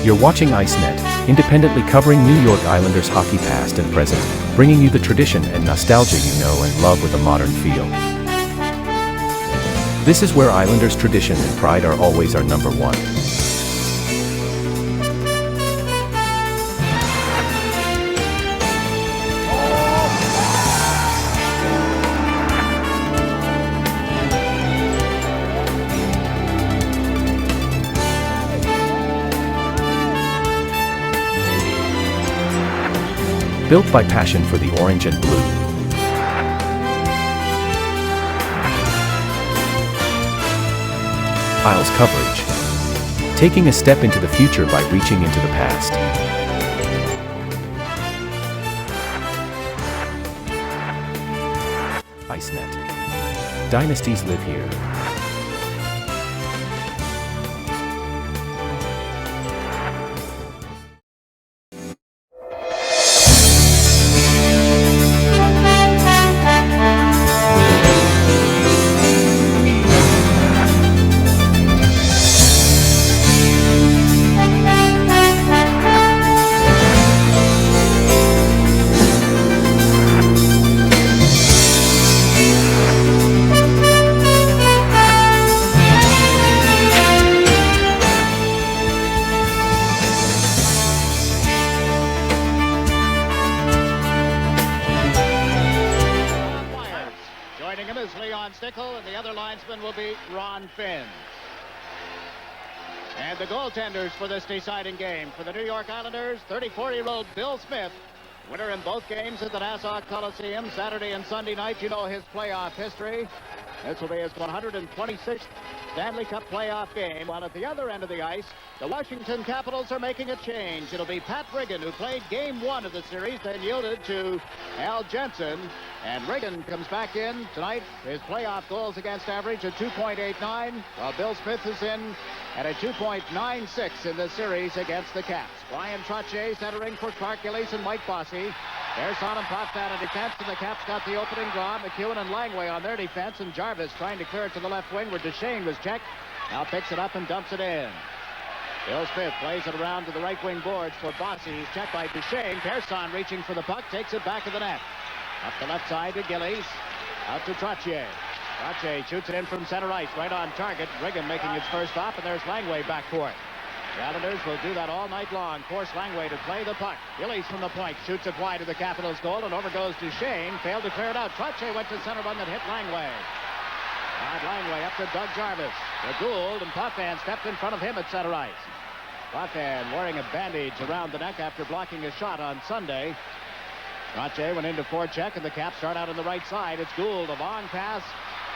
You're watching ICENET, independently covering New York Islanders hockey past and present, bringing you the tradition and nostalgia you know and love with a modern feel. This is where Islanders tradition and pride are always our number one. Built by passion for the orange and blue. Isles coverage. Taking a step into the future by reaching into the past. ICENET. Dynasties live here. And the other linesman will be Ron Finn. And the goaltenders for this deciding game for the New York Islanders, 34-year-old Bill Smith, winner in both games at the Nassau Coliseum, Saturday and Sunday night. You know his playoff history. This will be his 126th Stanley Cup playoff game. While at the other end of the ice, the Washington Capitals are making a change. It'll be Pat Riggin, who played game one of the series, then yielded to Al Jensen. And Riggin comes back in tonight. His playoff goals against average at 2.89, while Bill Smith is in at a 2.96 in the series against the Caps. Brian Trottier centering for Clark Gillies and Mike Bossy. There's Son and Potvin in defense, and the Caps got the opening draw. McEwen and Langway on their defense, and Jarvis trying to clear it to the left wing where Duchesne was checked. Now picks it up and dumps it in. Bill Smith plays it around to the right wing boards for Bossy. He's checked by Duchesne. Pearson reaching for the puck, takes it back of the net. Up the left side to Gillies. Out to Trottier. Trottier shoots it in from center ice, right on target. Riggin making its first stop, and there's Langway back for it. The Islanders will do that all night long. Force Langway to play the puck. Gillies from the point shoots it wide of the Capitals' goal, and over goes Duchesne. Failed to clear it out. Trottier went to center run that hit Langway. And Langway up to Doug Jarvis. The Gould and Potvin stepped in front of him at center ice. Potvin wearing a bandage around the neck after blocking a shot on Sunday. Trottier went into forecheck, and the Caps start out on the right side. It's Gould, a long pass.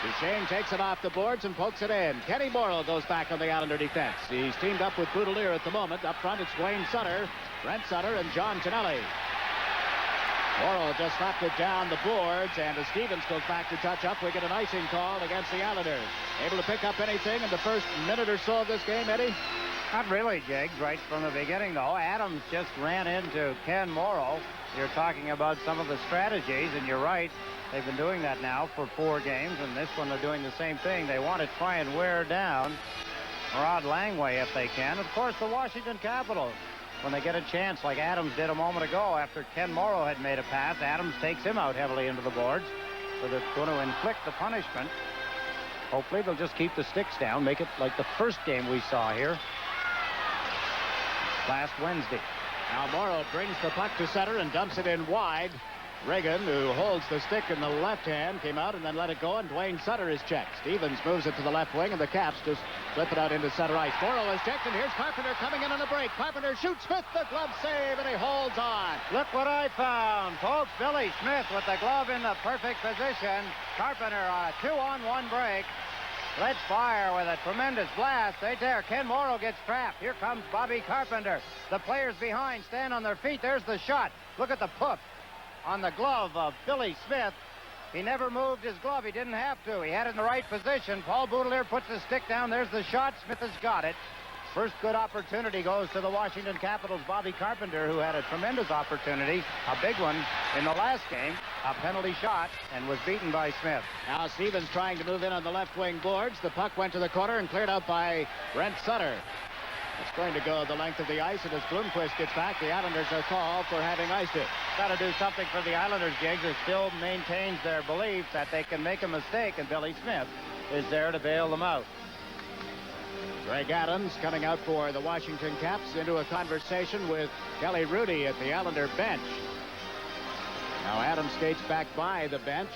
Duchesne takes it off the boards and pokes it in. Kenny Morrill goes back on the Islander defense. He's teamed up with Boudelier at the moment. Up front, it's Wayne Sutter, Brent Sutter, and John Tonelli. Morrill just slapped it down the boards, and as Stevens goes back to touch up, we get an icing call against the Islanders. Able to pick up anything in the first minute or so of this game, Eddie? Not really, Jiggs. Right from the beginning, though. Adams just ran into Ken Morrill. You're talking about some of the strategies, and you're right. They've been doing that now for 4 games, and this one they're doing the same thing. They want to try and wear down Rod Langway if they can. Of course, the Washington Capitals, when they get a chance, like Adams did a moment ago after Ken Morrill had made a pass, Adams takes him out heavily into the boards. So they're going to inflict the punishment. Hopefully they'll just keep the sticks down, make it like the first game we saw here last Wednesday. Now Morrill brings the puck to center and dumps it in wide. Riggin, who holds the stick in the left hand, came out and then let it go, and Dwayne Sutter is checked. Stevens moves it to the left wing, and the Caps just flip it out into center ice. Morrill is checked, and here's Carpenter coming in on a break. Carpenter shoots Smith, the glove save, and he holds on. Look what I found, folks. Billy Smith with the glove in the perfect position. Carpenter on a 2-on-1 break. Let's fire with a tremendous blast. Right there, Ken Morrill gets trapped. Here comes Bobby Carpenter. The players behind stand on their feet. There's the shot. Look at the poof on the glove of Billy Smith. He never moved his glove. He didn't have to. He had it in the right position. Paul Boudelier puts the stick down. There's the shot. Smith has got it. First good opportunity goes to the Washington Capitals' Bobby Carpenter, who had a tremendous opportunity, a big one in the last game, a penalty shot, and was beaten by Smith. Now Stevens trying to move in on the left wing boards. The puck went to the corner and cleared out by Brent Sutter. It's going to go the length of the ice, and as Bloomquist gets back, the Islanders are called for having iced it. Got to do something for the Islanders, Jiggs, who still maintains their belief that they can make a mistake, and Billy Smith is there to bail them out. Greg Adams coming out for the Washington Caps into a conversation with Kelly Rudy at the Islander bench. Now Adams skates back by the bench.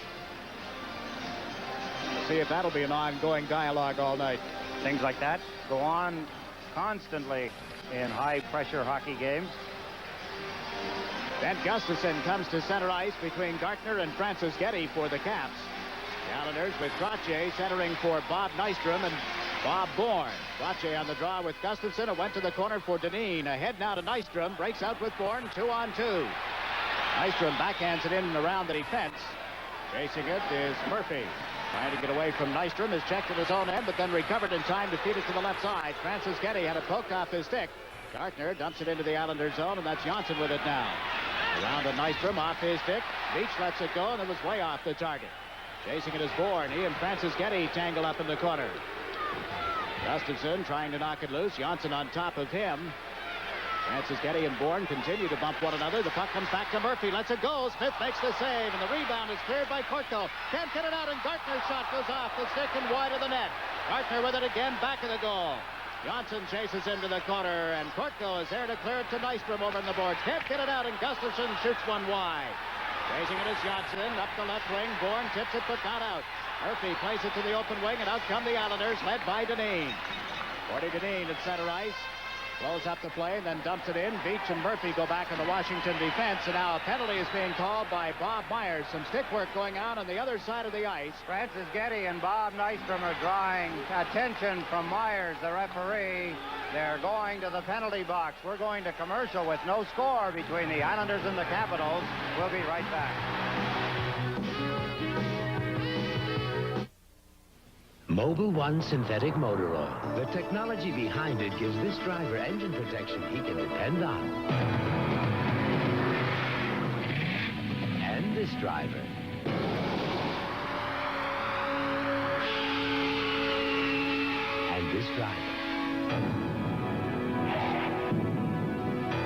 We'll see if that'll be an ongoing dialogue all night. Things like that go on constantly in high-pressure hockey games. Bent Gustafson comes to center ice between Gartner and Francis Getty for the Caps. The Islanders with Trottier centering for Bob Nystrom and Bob Bourne. Trottier on the draw with Gustafson. It went to the corner for Dineen. Ahead now to Nystrom. Breaks out with Bourne. 2-on-2. Nystrom backhands it in and around the defense. Chasing it is Murphy. Trying to get away from Nystrom. Is checked at his own end, but then recovered in time to feed it to the left side. Francis Getty had it poked off his stick. Gartner dumps it into the Islanders zone, and that's Johnson with it now. Around to Nystrom, off his stick. Beach lets it go, and it was way off the target. Chasing it is Bourne. He and Francis Getty tangle up in the corner. Gustafson trying to knock it loose. Johnson on top of him. Francis Getty and Bourne continue to bump one another. The puck comes back to Murphy. Lets it go. Smith makes the save, and the rebound is cleared by Kortko. Can't get it out, and Gartner's shot goes off the stick and wide of the net. Gartner with it again, back of the goal. Johnson chases into the corner, and Kortko is there to clear it to Nystrom over in the boards. Can't get it out, and Gustafson shoots one wide. Chasing it is Johnson, up the left wing. Bourne tips it, but not out. Murphy plays it to the open wing, and out come the Islanders, led by Dineen. Gordy Dineen at center ice. Blows up the play and then dumps it in. Beach and Murphy go back on the Washington defense, and now a penalty is being called by Bob Myers. Some stick work going on the other side of the ice. Francis Getty and Bob Nystrom are drawing attention from Myers, the referee. They're going to the penalty box. We're going to commercial with no score between the Islanders and the Capitals. We'll be right back. Mobil 1 synthetic motor oil. The technology behind it gives this driver engine protection he can depend on. And this driver. And this driver.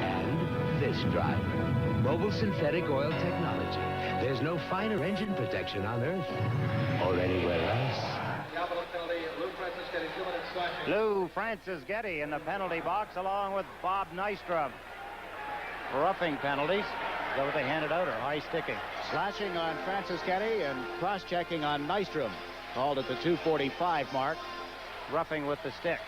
And this driver. Mobil synthetic oil technology. There's no finer engine protection on Earth or anywhere else. Lou Francis Getty in the penalty box along with Bob Nystrom. Roughing penalties. Is that what they handed out, or high sticking? Slashing on Francis Getty and cross-checking on Nystrom. Called at the 2:45 mark. Roughing with the stick.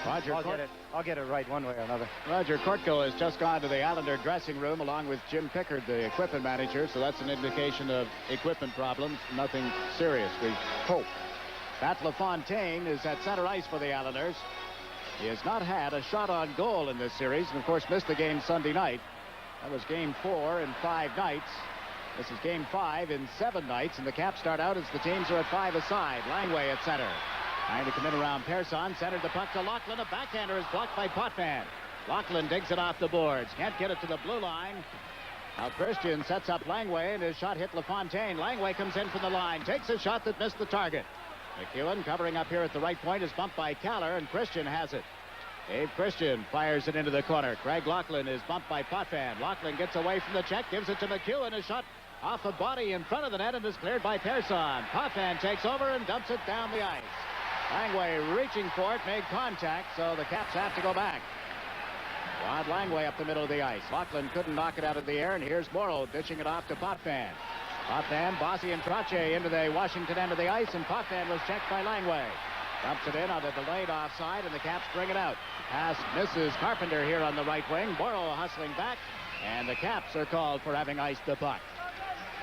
I'll get it right one way or another. Roger Kortko has just gone to the Islander dressing room along with Jim Pickard, the equipment manager, so that's an indication of equipment problems. Nothing serious, we hope. Pat LaFontaine is at center ice for the Islanders. He has not had a shot on goal in this series, and of course missed the game Sunday night. That was game 4 in 5 nights. This is game 5 in 7 nights, and the Caps start out as the teams are at 5 aside. Langway at center. Trying to come in around Persson. Centered the puck to Lachlan. A backhander is blocked by Potvin. Lachlan digs it off the boards. Can't get it to the blue line. Now Christian sets up Langway, and his shot hit LaFontaine. Langway comes in from the line. Takes a shot that missed the target. McEwen covering up here at the right point is bumped by Kaller, and Christian has it. Dave Christian fires it into the corner. Craig Lachlan is bumped by Potvin. Lachlan gets away from the check, gives it to McEwen. A shot off the body in front of the net and is cleared by Persson. Potvin takes over and dumps it down the ice. Langway reaching for it, made contact, so the Caps have to go back. Rod Langway up the middle of the ice. Lachlan couldn't knock it out of the air, and here's Morrow ditching it off to Potvin. Potvin, Bossy, and Trottier into the Washington end of the ice, and Potvin was checked by Langway. Dumps it in on the delayed offside, and the Caps bring it out. Pass misses Carpenter here on the right wing. Morrow hustling back, and the Caps are called for having iced the puck.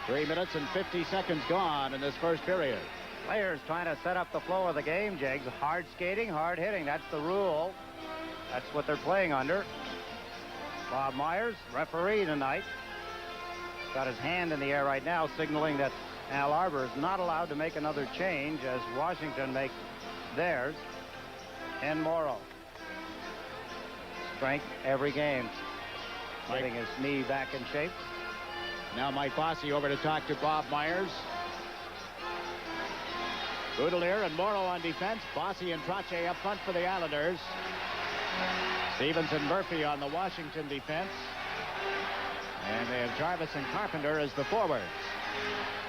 3 minutes and 50 seconds gone in this first period. Players trying to set up the flow of the game, Jiggs. Hard skating, hard hitting. That's the rule. That's what they're playing under. Bob Myers, referee tonight. Got his hand in the air right now, signaling that Al Arbor is not allowed to make another change as Washington make theirs. And Morrow. Strength every game. Getting his knee back in shape. Now Mike Bossy over to talk to Bob Myers. Boudelier and Morrow on defense. Bossy and Trottier up front for the Islanders. Stevens and Murphy on the Washington defense. And they have Jarvis and Carpenter as the forwards.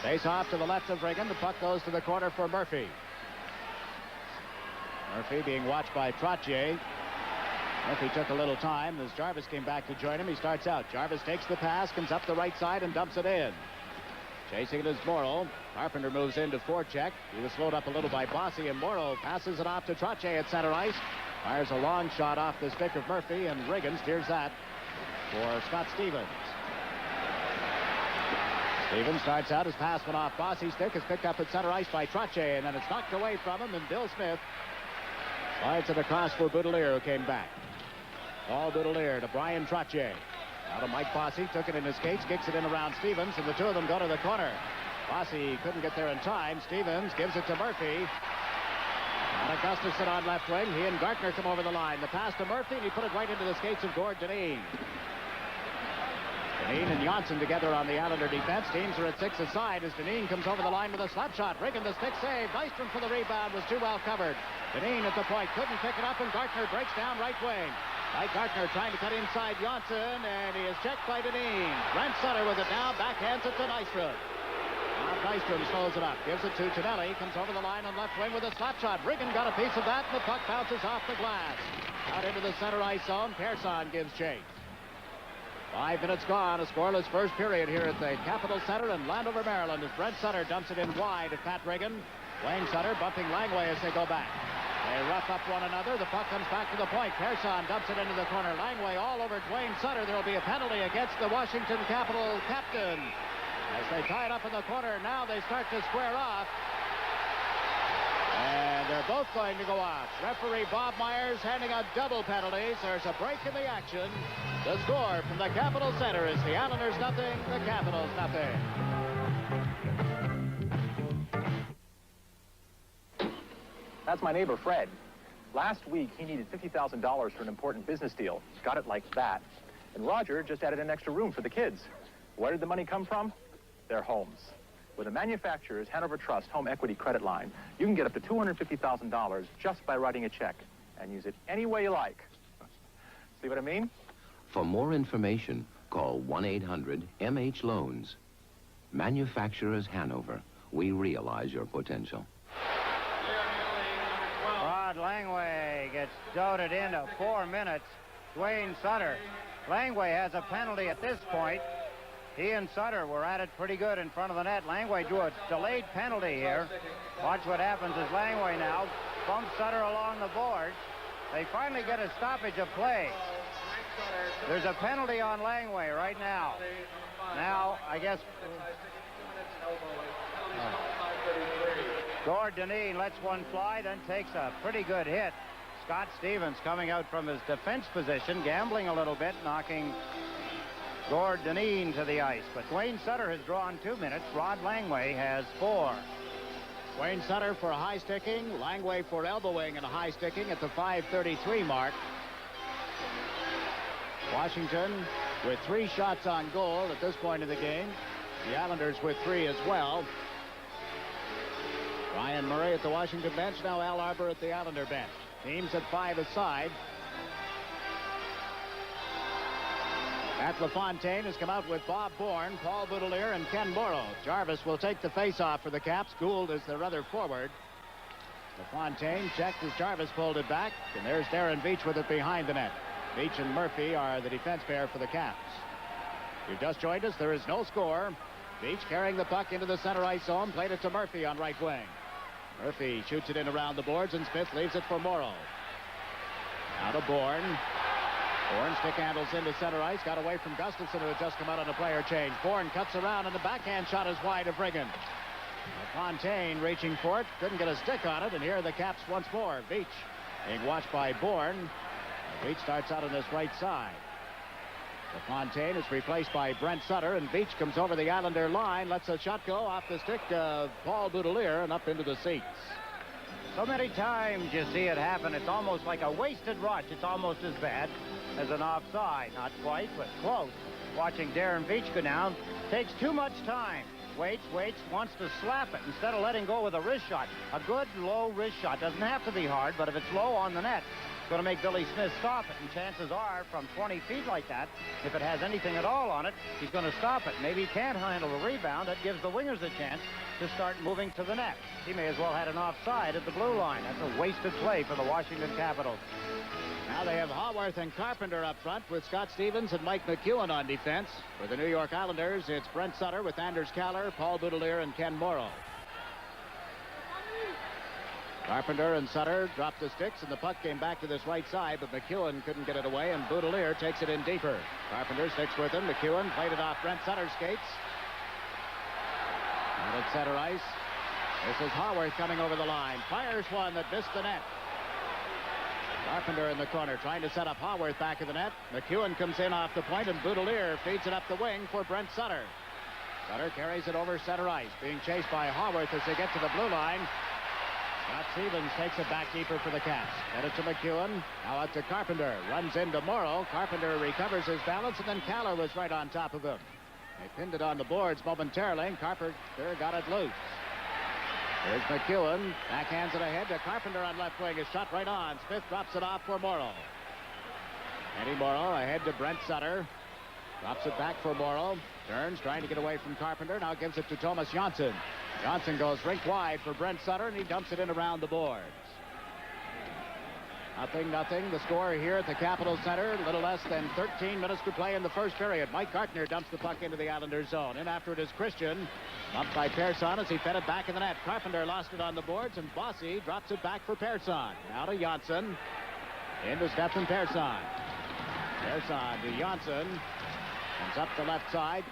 Face off to the left of Riggin. The puck goes to the corner for Murphy. Murphy being watched by Trottier. Murphy took a little time as Jarvis came back to join him. He starts out. Jarvis takes the pass, comes up the right side and dumps it in. Chasing it is Morrow. Carpenter moves into forecheck. He was slowed up a little by Bossy, and Morrow passes it off to Trottier at center ice. Fires a long shot off the stick of Murphy, and Riggin steers that for Scott Stevens. Stevens starts out. His pass went off Bossy's stick. Is picked up at center ice by Trottier, and then it's knocked away from him, and Bill Smith slides it across for Boudelier, who came back. Paul Boudelier to Brian Trottier. Now to Mike Bossy, took it in his skates, kicks it in around Stevens, and the two of them go to the corner. Bossy couldn't get there in time. Stevens gives it to Murphy. And Gustafson on left wing. He and Gartner come over the line. The pass to Murphy, and he put it right into the skates of Gord Dineen. Dineen and Janssen together on the Islander defense. Teams are at 6 aside as Dineen comes over the line with a slap shot. Riggin the stick save. Nystrom for the rebound, was too well covered. Dineen at the point, couldn't pick it up, and Gartner breaks down right wing. Mike Gartner trying to cut inside Janssen, and he is checked by Dineen. Brent Sutter with it now, backhands it to Nystrom. Now Nystrom slows it up, gives it to Tonelli, comes over the line on left wing with a slap shot. Riggin got a piece of that, and the puck bounces off the glass. Out into the center ice zone, Pearson gives chase. 5 minutes gone, a scoreless first period here at the Capitol Center in Landover, Maryland, as Brent Sutter dumps it in wide at Pat Riggin. Wayne Sutter bumping Langway as they go back. They rough up one another. The puck comes back to the point. Pearson dumps it into the corner. Langway all over Dwayne Sutter. There will be a penalty against the Washington Capitol captain. As they tie it up in the corner, now they start to square off. And they're both going to go off. Referee Bob Myers handing out double penalties. There's a break in the action. The score from the Capitol Center is the Islanders nothing, the Capitals nothing. That's my neighbor, Fred. Last week, he needed $50,000 for an important business deal. Got it like that. And Roger just added an extra room for the kids. Where did the money come from? Their homes. With a manufacturer's Hanover Trust home equity credit line, you can get up to $250,000 just by writing a check and use it any way you like. See what I mean? For more information, call 1-800-MH-LOANS. Manufacturers Hanover. We realize your potential. Rod Langway gets doted into 4 minutes. Dwayne Sutter. Langway has a penalty at this point. He and Sutter were at it pretty good in front of the net. Langway drew a delayed penalty here. Watch what happens as Langway now bumps Sutter along the boards. They finally get a stoppage of play. There's a penalty on Langway right now. Now, I guess Gord Dineen lets one fly, then takes a pretty good hit. Scott Stevens coming out from his defense position, gambling a little bit, knocking Gord Dineen to the ice. But Dwayne Sutter has drawn 2 minutes. Rod Langway has 4. Wayne Sutter for high sticking, Langway for elbowing and a high sticking at the 5:33 mark. Washington with 3 shots on goal at this point of the game. The Islanders with 3 as well. Ryan Murray at the Washington bench, now Al Arbor at the Islander bench. Teams at 5 aside. Matt LaFontaine has come out with Bob Bourne, Paul Boudelier, and Ken Morrow. Jarvis will take the face-off for the Caps. Gould is their other forward. LaFontaine checked as Jarvis pulled it back, and there's Darren Beach with it behind the net. Beach and Murphy are the defense pair for the Caps. You've just joined us. There is no score. Beach carrying the puck into the center ice zone, played it to Murphy on right wing. Murphy shoots it in around the boards, and Smith leaves it for Morrow. Now to Bourne. Bourne stick handles into center ice, got away from Gustafson, who had just come out on a player change. Bourne cuts around, and the backhand shot is wide of Riggin. Fontaine reaching for it, couldn't get a stick on it, and here are the Caps once more. Beach being watched by Bourne. Beach starts out on this right side. Fontaine is replaced by Brent Sutter, and Beach comes over the Islander line, lets a shot go off the stick of Paul Boudelier and up into the seats. So many times you see it happen. It's almost like a wasted rush. It's almost as bad as an offside. Not quite, but close. Watching Darren Beach go down takes too much time. waits, wants to slap it instead of letting go with a wrist shot. A good low wrist shot. Doesn't have to be hard, but if it's low on the net, it's going to make Billy Smith stop it. And chances are, from 20 feet like that, if it has anything at all on it, he's going to stop it. Maybe he can't handle the rebound. That gives the wingers a chance to start moving to the net. He may as well had an offside at the blue line. That's a wasted play for the Washington Capitals. Now they have Haworth and Carpenter up front with Scott Stevens and Mike McEwen on defense. For the New York Islanders, it's Brent Sutter with Anders Kaller, Paul Boudelier, and Ken Morrow. Carpenter and Sutter dropped the sticks, and the puck came back to this right side, but McEwen couldn't get it away, and Boudelier takes it in deeper. Carpenter sticks with him. McEwen played it off Brent Sutter's skates. And at center ice, this is Haworth coming over the line. Fires one that missed the net. Carpenter in the corner trying to set up Haworth back of the net. McEwen comes in off the point, and Boudelier feeds it up the wing for Brent Sutter. Sutter carries it over center ice, being chased by Haworth as they get to the blue line. Scott Stevens takes it back deeper for the Caps. Headed to McEwen. Now out to Carpenter. Runs into Morrow. Carpenter recovers his balance, and then Kaller was right on top of him. They pinned it on the boards momentarily, and Carpenter got it loose. Here's McEwen. Backhands it ahead to Carpenter on left wing. His shot right on. Smith drops it off for Morrow. Eddie Morrow ahead to Brent Sutter. Drops it back for Morrow. Turns, trying to get away from Carpenter. Now gives it to Thomas Johnson. Johnson goes rink wide for Brent Sutter, and he dumps it in around the boards. 0-0. The score here at the Capitol Center. A little less than 13 minutes to play in the first period. Mike Gartner dumps the puck into the Islanders zone. In after it is Christian. Bumped by Persson as he fed it back in the net. Carpenter lost it on the boards, and Bossy drops it back for Persson. Now to Johnson. Into Stefan Persson. Persson to Johnson. Comes up the left side.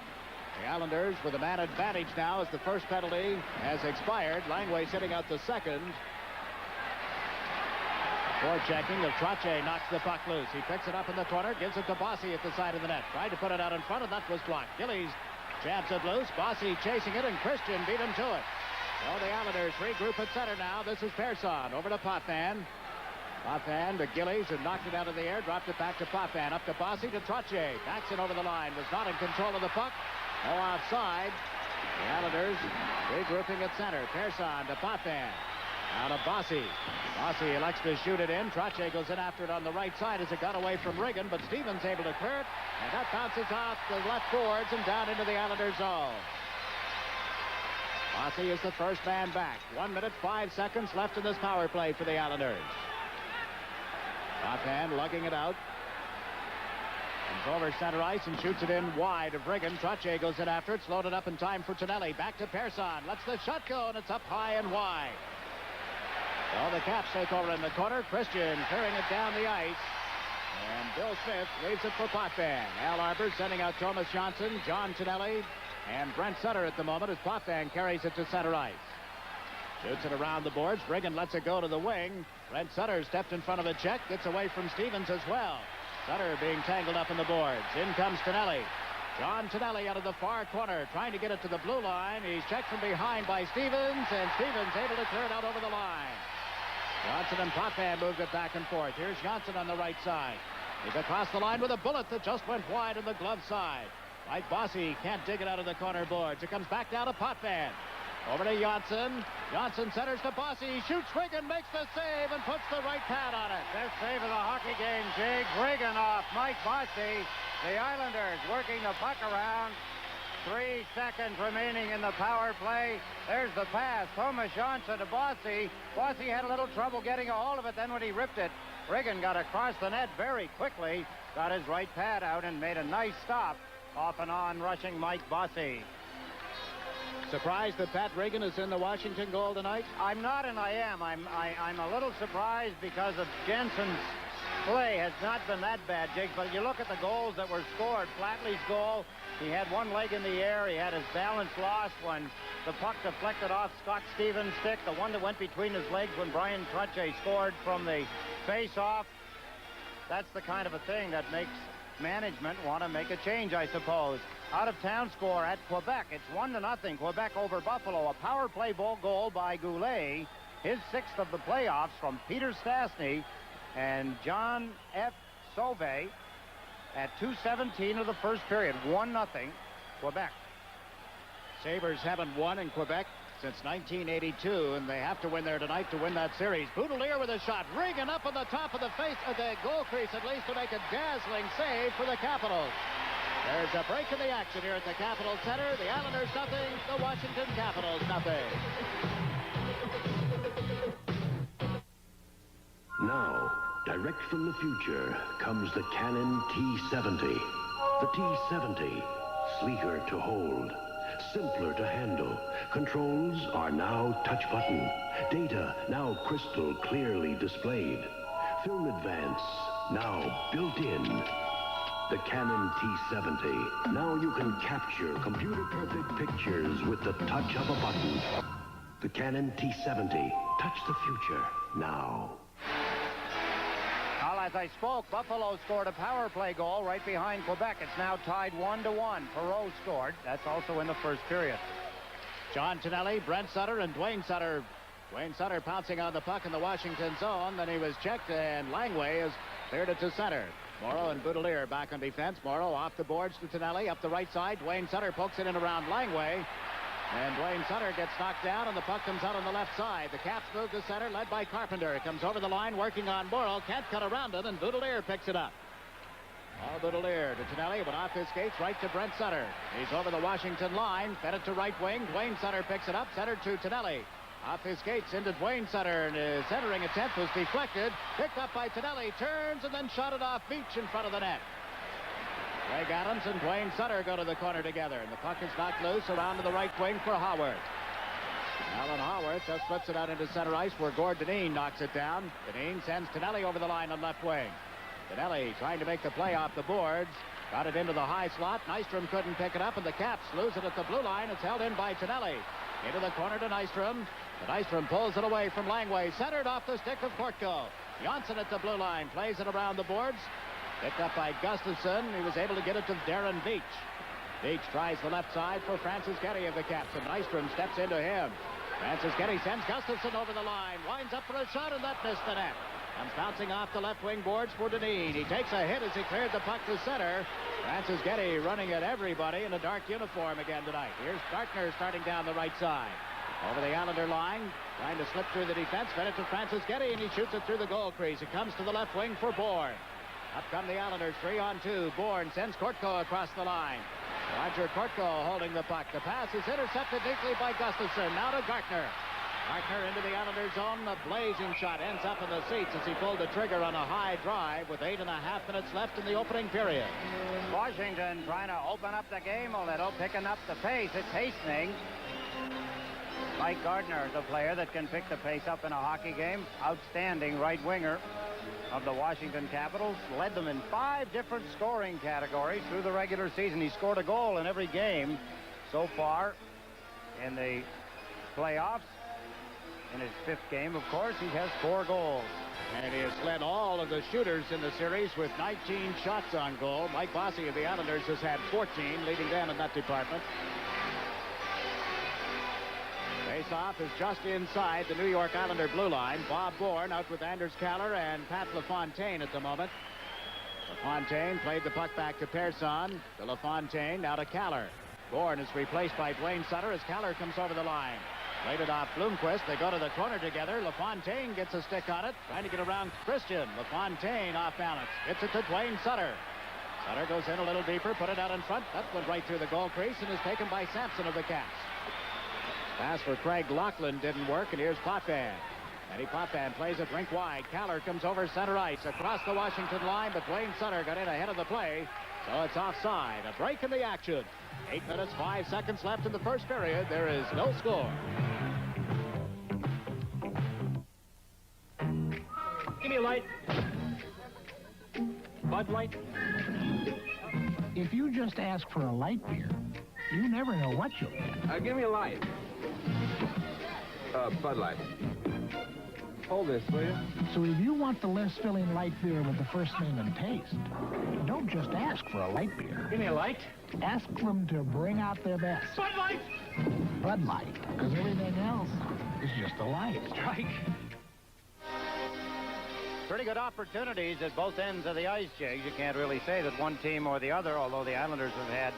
The Islanders with a man advantage now as the first penalty has expired. Langway sitting out the second. Forechecking of Trache knocks the puck loose. He picks it up in the corner, gives it to Bossy at the side of the net. Tried to put it out in front, and that was blocked. Gillies jabs it loose. Bossy chasing it, and Christian beat him to it. So the Islanders regroup at center now. This is Persson over to Potvin. Potvin to Gillies, who knocked it out of the air, dropped it back to Potvin. Up to Bossy to Trache. Backs it over the line. Was not in control of the puck. No offside. The Islanders regrouping at center. Persson to Potvin. Now to Bossy. Bossy elects to shoot it in. Trache goes in after it on the right side as it got away from Riggin, but Stevens able to clear it, and that bounces off the left boards and down into the Islanders zone. Bossy is the first man back. 1 minute, 5 seconds left in this power play for the Islanders. Potvin lugging it out. Comes over center ice and shoots it in wide of Riggin. Trache goes in after it. It's loaded up in time for Tonelli. Back to Persson. Lets the shot go, and it's up high and wide. Well, the Caps take over in the corner. Christian clearing it down the ice. And Bill Smith leaves it for Potvin. Al Arbor sending out Thomas Johnson, John Tonelli, and Brent Sutter at the moment as Potvin carries it to center ice. Shoots it around the boards. Riggin lets it go to the wing. Brent Sutter stepped in front of a check. Gets away from Stevens as well. Sutter being tangled up in the boards. In comes Tonelli. John Tonelli out of the far corner, trying to get it to the blue line. He's checked from behind by Stevens, and Stevens able to clear it out over the line. Johnson and Potvin moved it back and forth. Here's Johnson on the right side. He's across the line with a bullet that just went wide on the glove side. Mike Bossy can't dig it out of the corner boards. It comes back down to Potvin. Over to Johnson. Johnson centers to Bossy. He shoots Riggin, makes the save, and puts the right pad on it. Best save of the hockey game, Jiggs. Riggin off Mike Bossy. The Islanders working the puck around. 3 seconds remaining in the power play. There's the pass. Thomas Johnson to Bossy. Bossy had a little trouble getting a hold of it. Then when he ripped it, Riggin got across the net very quickly. Got his right pad out and made a nice stop. Off and on rushing Mike Bossy. Surprised that Pat Riggin is in the Washington goal tonight? I'm not, and I am. I'm a little surprised because of Jensen's play has not been that bad, Jake. But you look at the goals that were scored. Flatley's goal, he had one leg in the air. He had his balance lost when the puck deflected off Scott Stevens' stick. The one that went between his legs when Brian Trache scored from the face-off. That's the kind of a thing that makes management want to make a change, I suppose. Out-of-town score at Quebec. It's 1-0. Quebec over Buffalo. A power play goal by Goulet. His 6th of the playoffs from Peter Stastny and John F. Sauvé at 2:17 of the first period. 1-0 Quebec. Sabres haven't won in Quebec since 1982, and they have to win there tonight to win that series. Boudelier with a shot, rigging up on the top of the face of the goal crease, at least, to make a dazzling save for the Capitals. There's a break in the action here at the Capitol Center. The Islanders nothing, the Washington Capitals nothing. Now, direct from the future comes the Canon T70. The T70, sleeker to hold, simpler to handle. Controls are now touch button. Data now crystal clearly displayed. Film advance now built in. The Canon T70. Now you can capture computer-perfect pictures with the touch of a button. The Canon T70. Touch the future now. Well, as I spoke, Buffalo scored a power play goal right behind Quebec. It's now tied 1-1. Perreault scored. That's also in the first period. John Tonelli, Brent Sutter, and Dwayne Sutter. Dwayne Sutter pouncing on the puck in the Washington zone. Then he was checked, and Langway has cleared it to center. Morrow and Boudelier back on defense. Morrow off the boards to Tonelli, up the right side. Dwayne Sutter pokes it in around Langway. And Dwayne Sutter gets knocked down, and the puck comes out on the left side. The Caps move to center, led by Carpenter. It comes over the line, working on Morrow. Can't cut around it, and Boudelier picks it up. Oh, Boudelier to Tonelli, went off his skates, right to Brent Sutter. He's over the Washington line, fed it to right wing. Dwayne Sutter picks it up, centered to Tonelli. Off his skates into Dwayne Sutter, and his centering attempt was deflected. Picked up by Tonelli, turns, and then shot it off Beach in front of the net. Greg Adams and Dwayne Sutter go to the corner together, and the puck is knocked loose around to the right wing for Howard. Alan Howard just flips it out into center ice where Gord Dineen knocks it down. Dineen sends Tonelli over the line on left wing. Tonelli trying to make the play off the boards. Got it into the high slot. Nystrom couldn't pick it up, and the Caps lose it at the blue line. It's held in by Tonelli. Into the corner to Nystrom. But Nystrom pulls it away from Langway. Centered off the stick of Kortko. Johnson at the blue line. Plays it around the boards. Picked up by Gustafson. He was able to get it to Darren Beach. Beach tries the left side for Francis Getty of the Caps, and Nystrom steps into him. Francis Getty sends Gustafson over the line. Winds up for a shot, and that missed the net. Comes bouncing off the left wing boards for Dineen. He takes a hit as he cleared the puck to center. Francis Getty running at everybody in a dark uniform again tonight. Here's Gartner starting down the right side. Over the Islander line, trying to slip through the defense. Fed it to Francis Getty, and he shoots it through the goal crease. It comes to the left wing for Bourne. Up come the Islanders, 3-on-2. Bourne sends Kortko across the line. Roger Kortko holding the puck. The pass is intercepted deeply by Gustafson. Now to Gartner. Gartner into the Islanders zone. A blazing shot ends up in the seats as he pulled the trigger on a high drive with 8.5 minutes left in the opening period. Washington trying to open up the game a little, picking up the pace. It's hastening. Mike Gardner, the player that can pick the pace up in a hockey game. Outstanding right winger of the Washington Capitals. Led them in 5 different scoring categories through the regular season. He scored a goal in every game so far in the playoffs. In his 5th game, of course, he has 4 goals. And he has led all of the shooters in the series with 19 shots on goal. Mike Bossy of the Islanders has had 14, leading them in that department. Face-off is just inside the New York Islander blue line. Bob Bourne out with Anders Kaller and Pat LaFontaine at the moment. LaFontaine played the puck back to Persson. To LaFontaine, now to Kaller. Bourne is replaced by Dwayne Sutter as Kaller comes over the line. Played it off Bloomquist. They go to the corner together. LaFontaine gets a stick on it. Trying to get around Christian. LaFontaine off balance. Gets it to Dwayne Sutter. Sutter goes in a little deeper. Put it out in front. That went right through the goal crease and is taken by Sampson of the Caps. Pass for Craig Laughlin didn't work, and here's Potvin. Eddie Potvin plays it rink wide. Kaller comes over center ice across the Washington line, but Dwayne Sutter got in ahead of the play, so it's offside. A break in the action. 8 minutes, 5 seconds left in the first period. There is no score. Give me a light. Bud Light. If you just ask for a light beer, you never know what you'll get. Give me a light. Bud Light. Hold this, will you? So if you want the less filling light beer with the first name and taste, don't just ask for a light beer. Give me a light. Ask them to bring out their best. Bud Light! Bud Light, because everything else is just a light. Strike. Pretty good opportunities at both ends of the ice, Jiggs. You can't really say that one team or the other, although the Islanders have had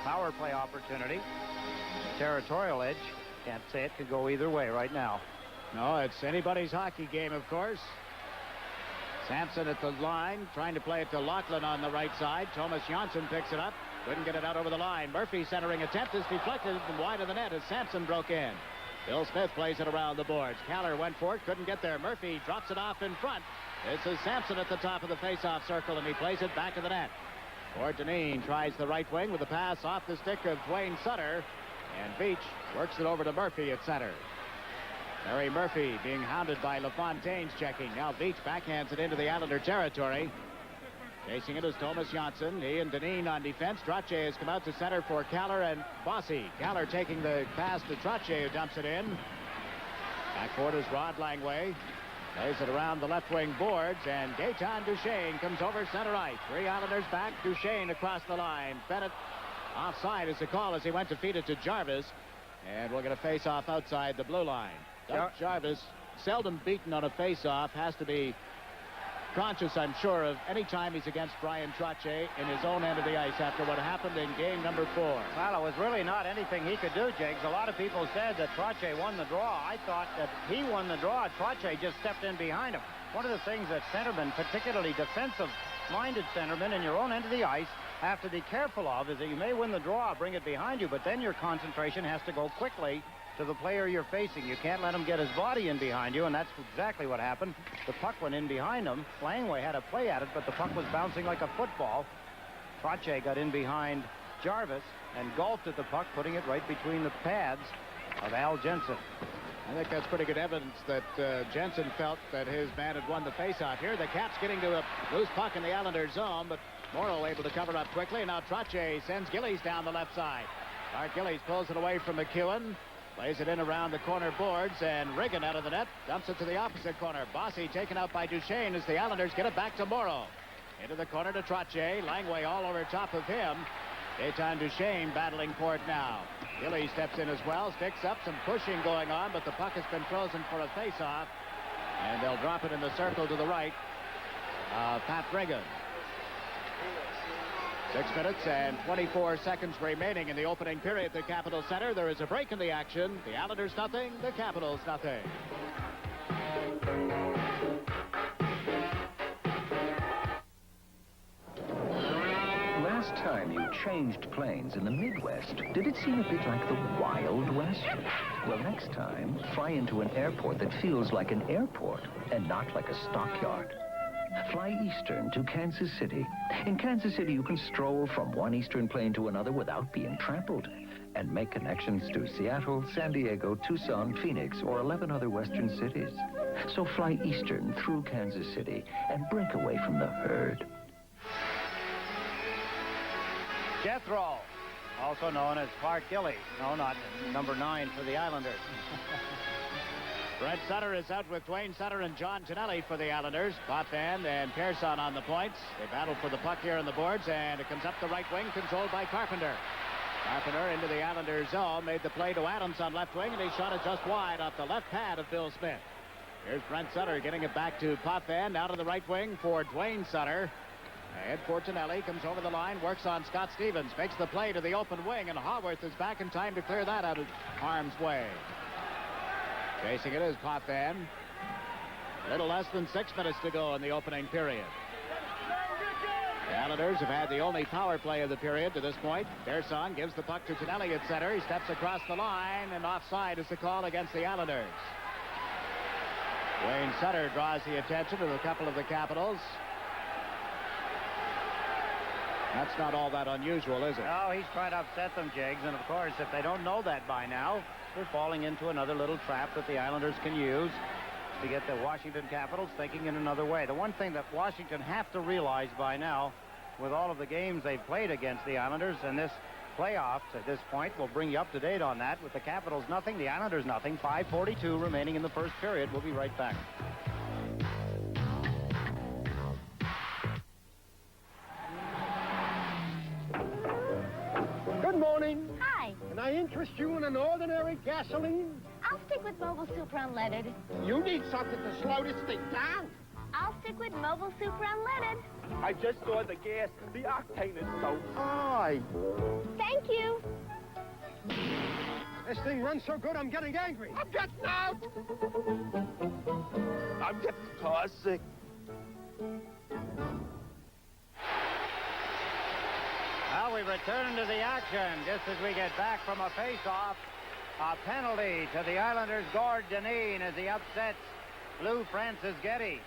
power play opportunity. territorial edge. Can't say it could go either way right now. No, it's anybody's hockey game, of course. Sampson at the line, trying to play it to Laughlin on the right side. Thomas Janssen picks it up. Couldn't get it out over the line. Murphy's centering attempt is deflected and wide of the net as Sampson broke in. Bill Smith plays it around the boards. Kaller went for it, couldn't get there. Murphy drops it off in front. This is Sampson at the top of the face-off circle, and he plays it back of the net. Gord Dineen tries the right wing with a pass off the stick of Dwayne Sutter, and Beach works it over to Murphy at center. Harry Murphy being hounded by LaFontaine's checking. Now Beach backhands it into the Islander territory. Chasing it is Thomas Janssen. He and Dineen on defense. Trottier has come out to center for Kaller and Bossy. Kaller taking the pass to Trottier, who dumps it in. Backboard is Rod Langway. Plays it around the left wing boards, and Gaetan Duchesne comes over center ice. 3 Islanders back. Duchesne across the line. Bennett offside is the call as he went to feed it to Jarvis. And we'll get a face-off outside the blue line. Doug Jarvis, seldom beaten on a face-off, has to be conscious, I'm sure, of any time he's against Brian Trottier in his own end of the ice after what happened in game number 4. Well, it was really not anything he could do, Jiggs. A lot of people said that Trottier won the draw. I thought that he won the draw. Trottier just stepped in behind him. One of the things that centermen, particularly defensive-minded centermen in your own end of the ice, have to be careful of is that you may win the draw, bring it behind you, but then your concentration has to go quickly to the player you're facing. You can't let him get his body in behind you, and that's exactly what happened. The puck went in behind him. Langway had a play at it, but the puck was bouncing like a football. Trottier got in behind Jarvis and golfed at the puck, putting it right between the pads of Al Jensen. I think that's pretty good evidence that Jensen felt that his man had won the faceoff here. The Caps getting to a loose puck in the Islander zone, but Morrow able to cover up quickly. And now Trottier sends Gillies down the left side. Art Gillies pulls it away from McEwen. Plays it in around the corner boards, and Riggin out of the net dumps it to the opposite corner. Bossy taken out by Duchesne as the Islanders get it back to Morrow. Into the corner to Trottier. Langway all over top of him. Gaetan Duchesne battling for it now. Gillies steps in as well, sticks up, some pushing going on, but the puck has been frozen for a face-off. And they'll drop it in the circle to the right. Pat Riggin. 6 minutes and 24 seconds remaining in the opening period at the Capitol Center. There is a break in the action. The Islanders nothing, the Capitals nothing. Last time you changed planes in the Midwest, did it seem a bit like the Wild West? Well, next time, fly into an airport that feels like an airport and not like a stockyard. Fly Eastern to Kansas City. In Kansas City, you can stroll from one Eastern plane to another without being trampled and make connections to Seattle, San Diego, Tucson, Phoenix, or 11 other Western cities. So fly Eastern through Kansas City and break away from the herd. Jethro, also known as Clark Gillies. No, not number 9 for the Islanders. Brent Sutter is out with Dwayne Sutter and John Tonelli for the Islanders. Potvin and Pearson on the points. They battle for the puck here on the boards, and it comes up the right wing, controlled by Carpenter. Carpenter into the Islanders zone, made the play to Adams on left wing, and he shot it just wide off the left pad of Bill Smith. Here's Brent Sutter getting it back to Potvin, out of the right wing for Dwayne Sutter. Ed Fortunelli comes over the line, works on Scott Stevens, makes the play to the open wing, and Haworth is back in time to clear that out of harm's way. Chasing it is Potvin. A little less than 6 minutes to go in the opening period. The Islanders have had the only power play of the period to this point. Pearson gives the puck to Tonelli at center. He steps across the line, and offside is the call against the Islanders. Dwayne Sutter draws the attention of a couple of the Capitals. That's not all that unusual, is it? No, he's trying to upset them, Jiggs. And, of course, if they don't know that by now, they're falling into another little trap that the Islanders can use to get the Washington Capitals thinking in another way. The one thing that Washington have to realize by now, with all of the games they've played against the Islanders, and this playoffs at this point will bring you up to date on that. With the Capitals nothing, the Islanders nothing. 5:42 remaining in the first period. We'll be right back. Good morning. Hi. Can I interest you in an ordinary gasoline? I'll stick with Mobile Super Unleaded. You need something to slow this thing down. I'll stick with Mobile Super Unleaded. I just saw the gas. The octane is so high. Thank you. This thing runs so good, I'm getting angry. I'm getting out! I'm getting car sick. Now we return to the action just as we get back from a face-off. A penalty to the Islanders' Gord Deneen as he upsets Lou Francis Getty.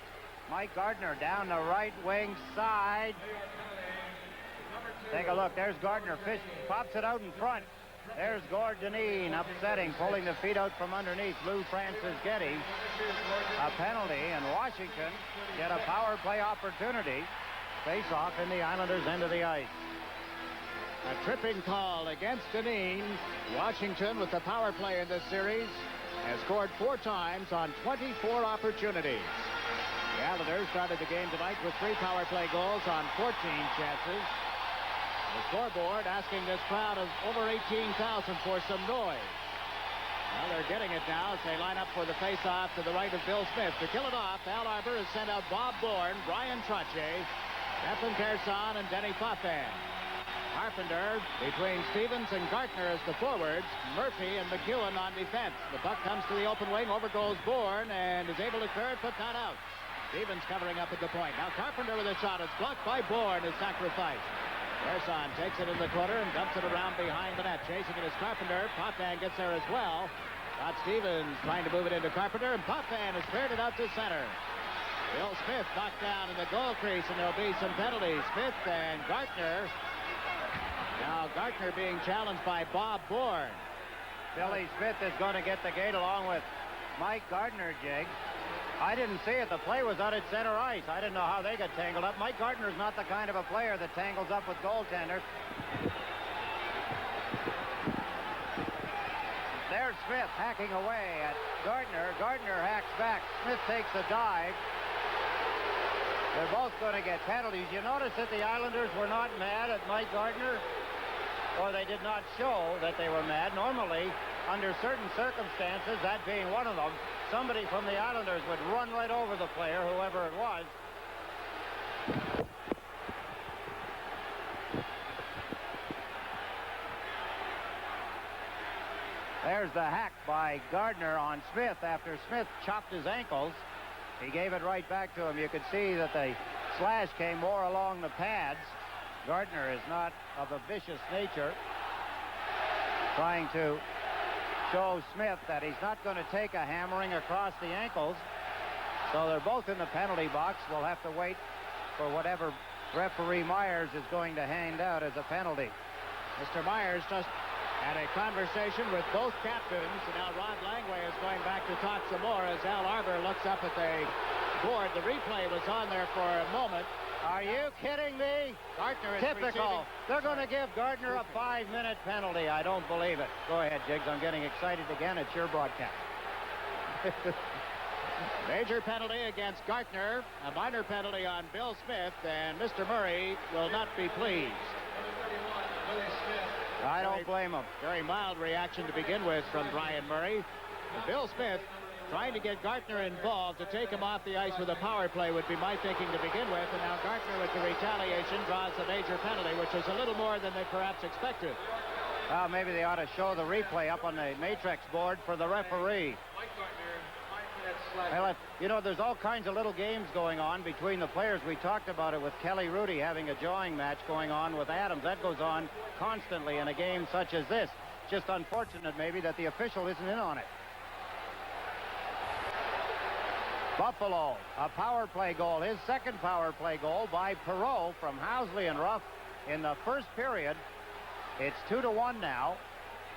Mike Gardner down the right wing side. Take a look. There's Gardner. Fish pops it out in front. There's Gord Deneen upsetting, pulling the feet out from underneath Lou Francis Getty. A penalty, and Washington get a power play opportunity. Face-off in the Islanders' end of the ice. A tripping call against Deneen. Washington, with the power play in this series, has scored 4 times on 24 opportunities. The Islanders started the game tonight with 3 power play goals on 14 chances. The scoreboard asking this crowd of over 18,000 for some noise. Well, they're getting it now as they line up for the face-off to the right of Bill Smith. To kill it off, Al Arbour has sent out Bob Bourne, Brian Trottier, Stefan Persson, and Denny Potvin. Carpenter between Stevens and Gartner as the forwards. Murphy and McEwen on defense. The puck comes to the open wing. Over goes Bourne and is able to clear it, but not out. Stevens covering up at the point. Now Carpenter with a shot. It's blocked by Bourne. Is sacrificed. Persson takes it in the corner and dumps it around behind the net. Chasing it is Carpenter. Potvin gets there as well. Got Stevens trying to move it into Carpenter, and Potvin has cleared it out to center. Bill Smith knocked down in the goal crease, and there'll be some penalties. Smith and Gartner. Now Gartner being challenged by Bob Bourne. Billy Smith is going to get the gate along with Mike Gardner, Jig. I didn't see it. The play was out at center ice. I didn't know how they got tangled up. Mike Gardner's not the kind of a player that tangles up with goaltenders. There's Smith hacking away at Gardner. Gardner hacks back. Smith takes a dive. They're both going to get penalties. You notice that the Islanders were not mad at Mike Gardner, or they did not show that they were mad. Normally, under certain circumstances, that being one of them, somebody from the Islanders would run right over the player, whoever it was. There's the hack by Gardner on Smith after Smith chopped his ankles. He gave it right back to him. You could see that the slash came more along the pads. Gardner is not of a vicious nature. Trying to show Smith that he's not going to take a hammering across the ankles. So they're both in the penalty box. We'll have to wait for whatever referee Myers is going to hand out as a penalty. Mr. Myers just had a conversation with both captains, and now Rod Langway is going back to talk some more as Al Arbour looks up at the board. The replay was on there for a moment. Are you kidding me? Gardner is typical. They're going to give Gardner a 5-minute penalty. I don't believe it. Go ahead, Jiggs. I'm getting excited again. It's your broadcast. Major penalty against Gardner, a minor penalty on Bill Smith, and Mr. Murray will not be pleased. I don't blame him. Very mild reaction to begin with from Brian Murray. Bill Smith trying to get Gardner involved to take him off the ice with a power play would be my thinking to begin with, and now Gardner with the retaliation draws a major penalty, which is a little more than they perhaps expected. Well, maybe they ought to show the replay up on the matrix board for the referee. Well, you know, there's all kinds of little games going on between the players. We talked about it with Kelly Rudy having a jawing match going on with Adams. That goes on constantly in a game such as this. Just unfortunate maybe that the official isn't in on it. Buffalo, a power play goal. His second power play goal by Perreault from Housley and Ruff in the first period. It's 2-1 now.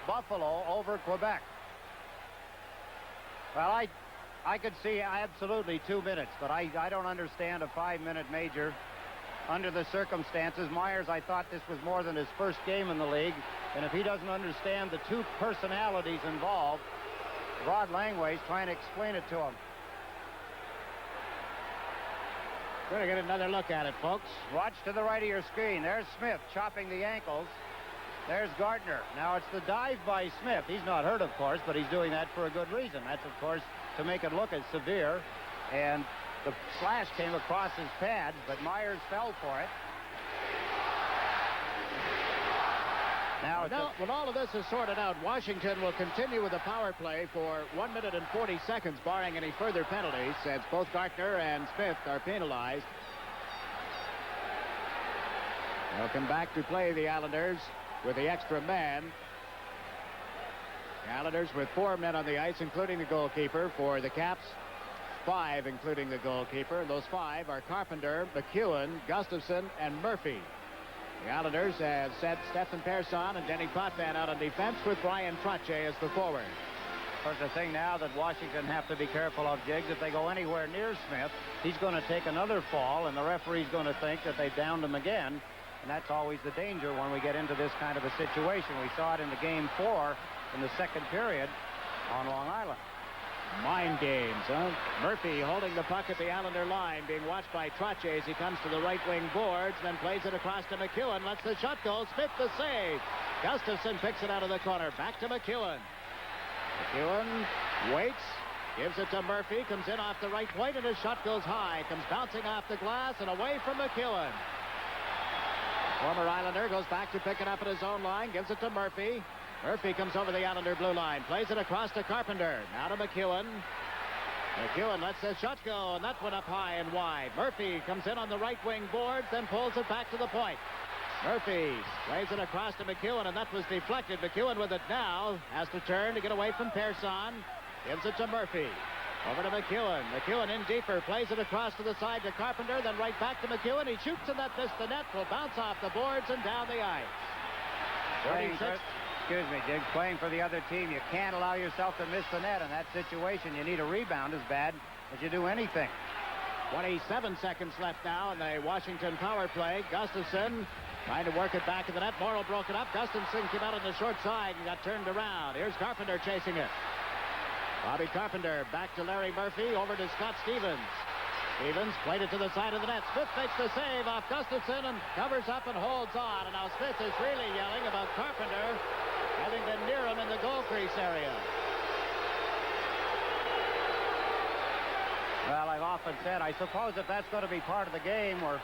Buffalo over Quebec. Well, I could see absolutely 2 minutes, but I don't understand a 5-minute major under the circumstances. Myers, I thought this was more than his first game in the league, and if he doesn't understand the two personalities involved, Rod Langway's trying to explain it to him. We're going to get another look at it, folks. Watch to the right of your screen. There's Smith chopping the ankles. There's Gardner. Now, it's the dive by Smith. He's not hurt, of course, but he's doing that for a good reason. That's, of course, to make it look as severe. And the slash came across his pads, but Myers fell for it. Now, when all of this is sorted out, Washington will continue with the power play for 1 minute and 40 seconds, barring any further penalties, since both Gartner and Smith are penalized. They'll come back to play the Islanders with the extra man. The Islanders with 4 men on the ice, including the goalkeeper. For the Caps, 5, including the goalkeeper. Those 5 are Carpenter, McEwen, Gustafson, and Murphy. The Islanders have sent Stefan Persson and Denny Potvin out on defense with Brian Trottier as the forward. Of course, the thing now that Washington have to be careful of, Jiggs, if they go anywhere near Smith, he's going to take another fall, and the referee's going to think that they've downed him again. And that's always the danger when we get into this kind of a situation. We saw it in the game 4 in the second period on Long Island. Mind games, huh? Murphy holding the puck at the Islander line, being watched by Trottier as he comes to the right wing boards, then plays it across to McEwen, lets the shot go, Smith the save. Gustafson picks it out of the corner, back to McEwen. McEwen waits, gives it to Murphy, comes in off the right point, and his shot goes high, comes bouncing off the glass and away from McEwen. Former Islander goes back to pick it up at his own line, gives it to Murphy. Murphy comes over the Islander blue line, plays it across to Carpenter. Now to McEwen. McEwen lets the shot go, and that went up high and wide. Murphy comes in on the right wing boards, then pulls it back to the point. Murphy plays it across to McEwen, and that was deflected. McEwen with it now, has to turn to get away from Persson. Gives it to Murphy. Over to McEwen. McEwen in deeper, plays it across to the side to Carpenter, then right back to McEwen. He shoots and that missed the net, will bounce off the boards and down the ice. Excuse me, Jiggs, playing for the other team, you can't allow yourself to miss the net in that situation. You need a rebound as bad as you do anything. 27 seconds left now in the Washington power play. Gustafson trying to work it back in the net. Morrow broke it up. Gustafson came out on the short side and got turned around. Here's Carpenter chasing it. Bobby Carpenter back to Larry Murphy, over to Scott Stevens. Stevens played it to the side of the net. Smith makes the save off Gustafson and covers up and holds on. And now Smith is really yelling about Carpenter having been near him in the goal crease area. Well, I've often said, I suppose if that's going to be part of the game, we're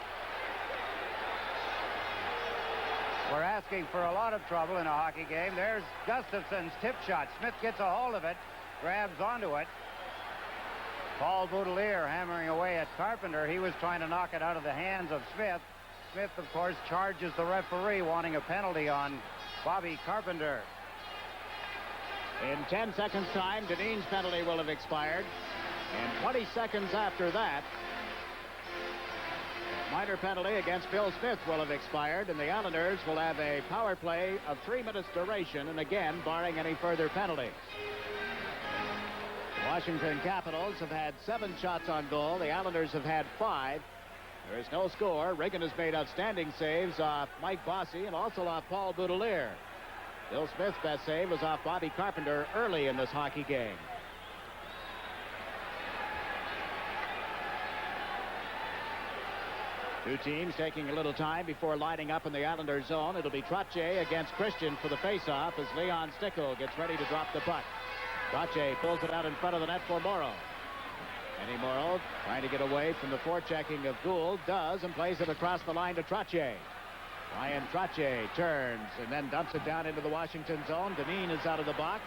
asking for a lot of trouble in a hockey game. There's Gustafson's tip shot. Smith gets a hold of it, grabs onto it. Paul Boudelier hammering away at Carpenter. He was trying to knock it out of the hands of Smith. Smith, of course, charges the referee, wanting a penalty on Bobby Carpenter. In 10 seconds' time, Dineen's penalty will have expired. And 20 seconds after that, minor penalty against Bill Smith will have expired, and the Islanders will have a power play of 3 minutes duration, and again, barring any further penalties. The Washington Capitals have had 7 shots on goal. The Islanders have had 5. There is no score. Reagan has made outstanding saves off Mike Bossy and also off Paul Boudelier. Bill Smith's best save was off Bobby Carpenter early in this hockey game. Two teams taking a little time before lining up in the Islander zone. It'll be Trottier against Christian for the faceoff as Leon Stickle gets ready to drop the puck. Trottier pulls it out in front of the net for Morrow. Eddie Morrow trying to get away from the forechecking of Gould, does, and plays it across the line to Trottier. Ryan Trottier turns and then dumps it down into the Washington zone. Dineen is out of the box.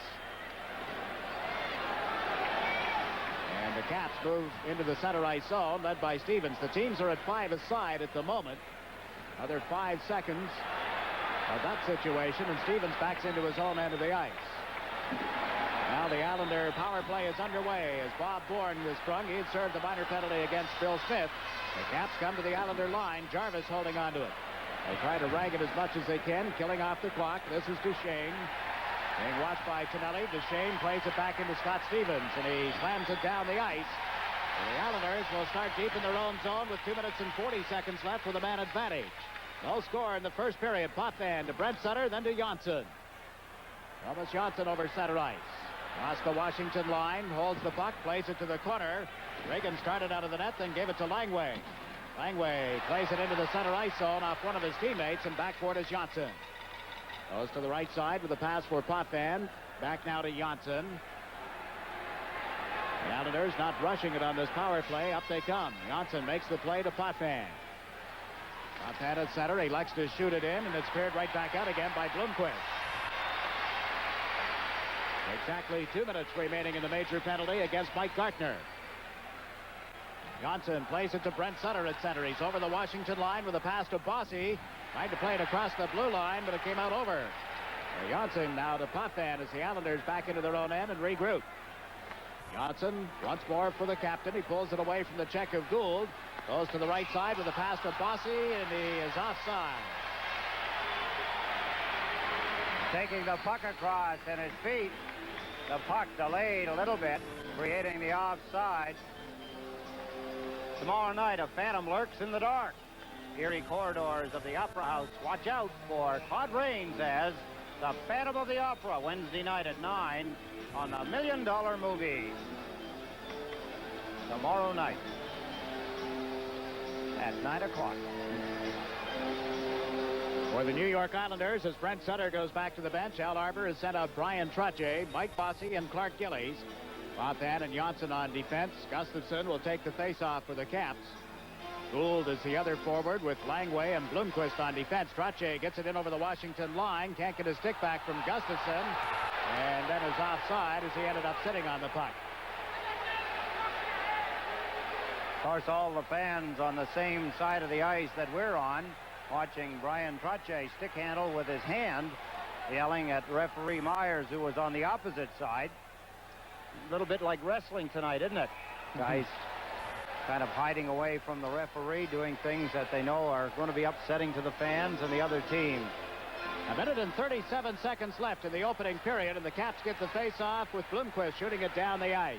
And the Caps move into the center ice zone, led by Stevens. The teams are at 5 aside at the moment. Another 5 seconds of that situation, and Stevens backs into his own end of the ice. Now the Islander power play is underway as Bob Bourne was sprung. He had served the minor penalty against Bill Smith. The Caps come to the Islander line. Jarvis holding on to it. They try to rag it as much as they can, killing off the clock. This is Duchesne. Being watched by Tonelli. Duchesne plays it back into Scott Stevens, and he slams it down the ice. And the Islanders will start deep in their own zone with 2 minutes and 40 seconds left with a man advantage. No score in the first period. Potvin to Brent Sutter, then to Johnson. Thomas Johnson over center ice. Across the Washington line, holds the puck, plays it to the corner. Reagan started out of the net, then gave it to Langway. Langway plays it into the center ice zone off one of his teammates, and back for it is Johnson. Goes to the right side with a pass for Potvin. Back now to Johnson. The Islanders not rushing it on this power play. Up they come. Johnson makes the play to Potvin. Left hand at center. He likes to shoot it in, and it's cleared right back out again by Bloomquist. Exactly 2 minutes remaining in the major penalty against Mike Gartner. Johnson plays it to Brent Sutter at center. He's over the Washington line with a pass to Bossy. Tried to play it across the blue line, but it came out over. Johnson now to Potvin as the Islanders back into their own end and regroup. Johnson once more for the captain. He pulls it away from the check of Gould. Goes to the right side with a pass to Bossy, and he is offside. Taking the puck across in his feet. The puck delayed a little bit, creating the offside. Tomorrow night, a phantom lurks in the dark. Eerie corridors of the Opera House. Watch out for Claude Rains as the Phantom of the Opera, Wednesday night at 9 on the $1 Million Movie. Tomorrow night at 9 o'clock. For the New York Islanders, as Brent Sutter goes back to the bench, Al Arbor has sent out Brian Trottier, Mike Bossy, and Clark Gillies. Potvin and Johnson on defense. Gustafsson will take the face-off for the Caps. Gould is the other forward with Langway and Bloomquist on defense. Trottier gets it in over the Washington line. Can't get his stick back from Gustafsson. And then is offside as he ended up sitting on the puck. Of course, all the fans on the same side of the ice that we're on, watching Brian Trottier stick handle with his hand, yelling at referee Myers, who was on the opposite side. A little bit like wrestling tonight, isn't it? Guys kind of hiding away from the referee, doing things that they know are going to be upsetting to the fans and the other team. 1 minute and 37 seconds left in the opening period, and the Caps get the face-off with Bloomquist shooting it down the ice.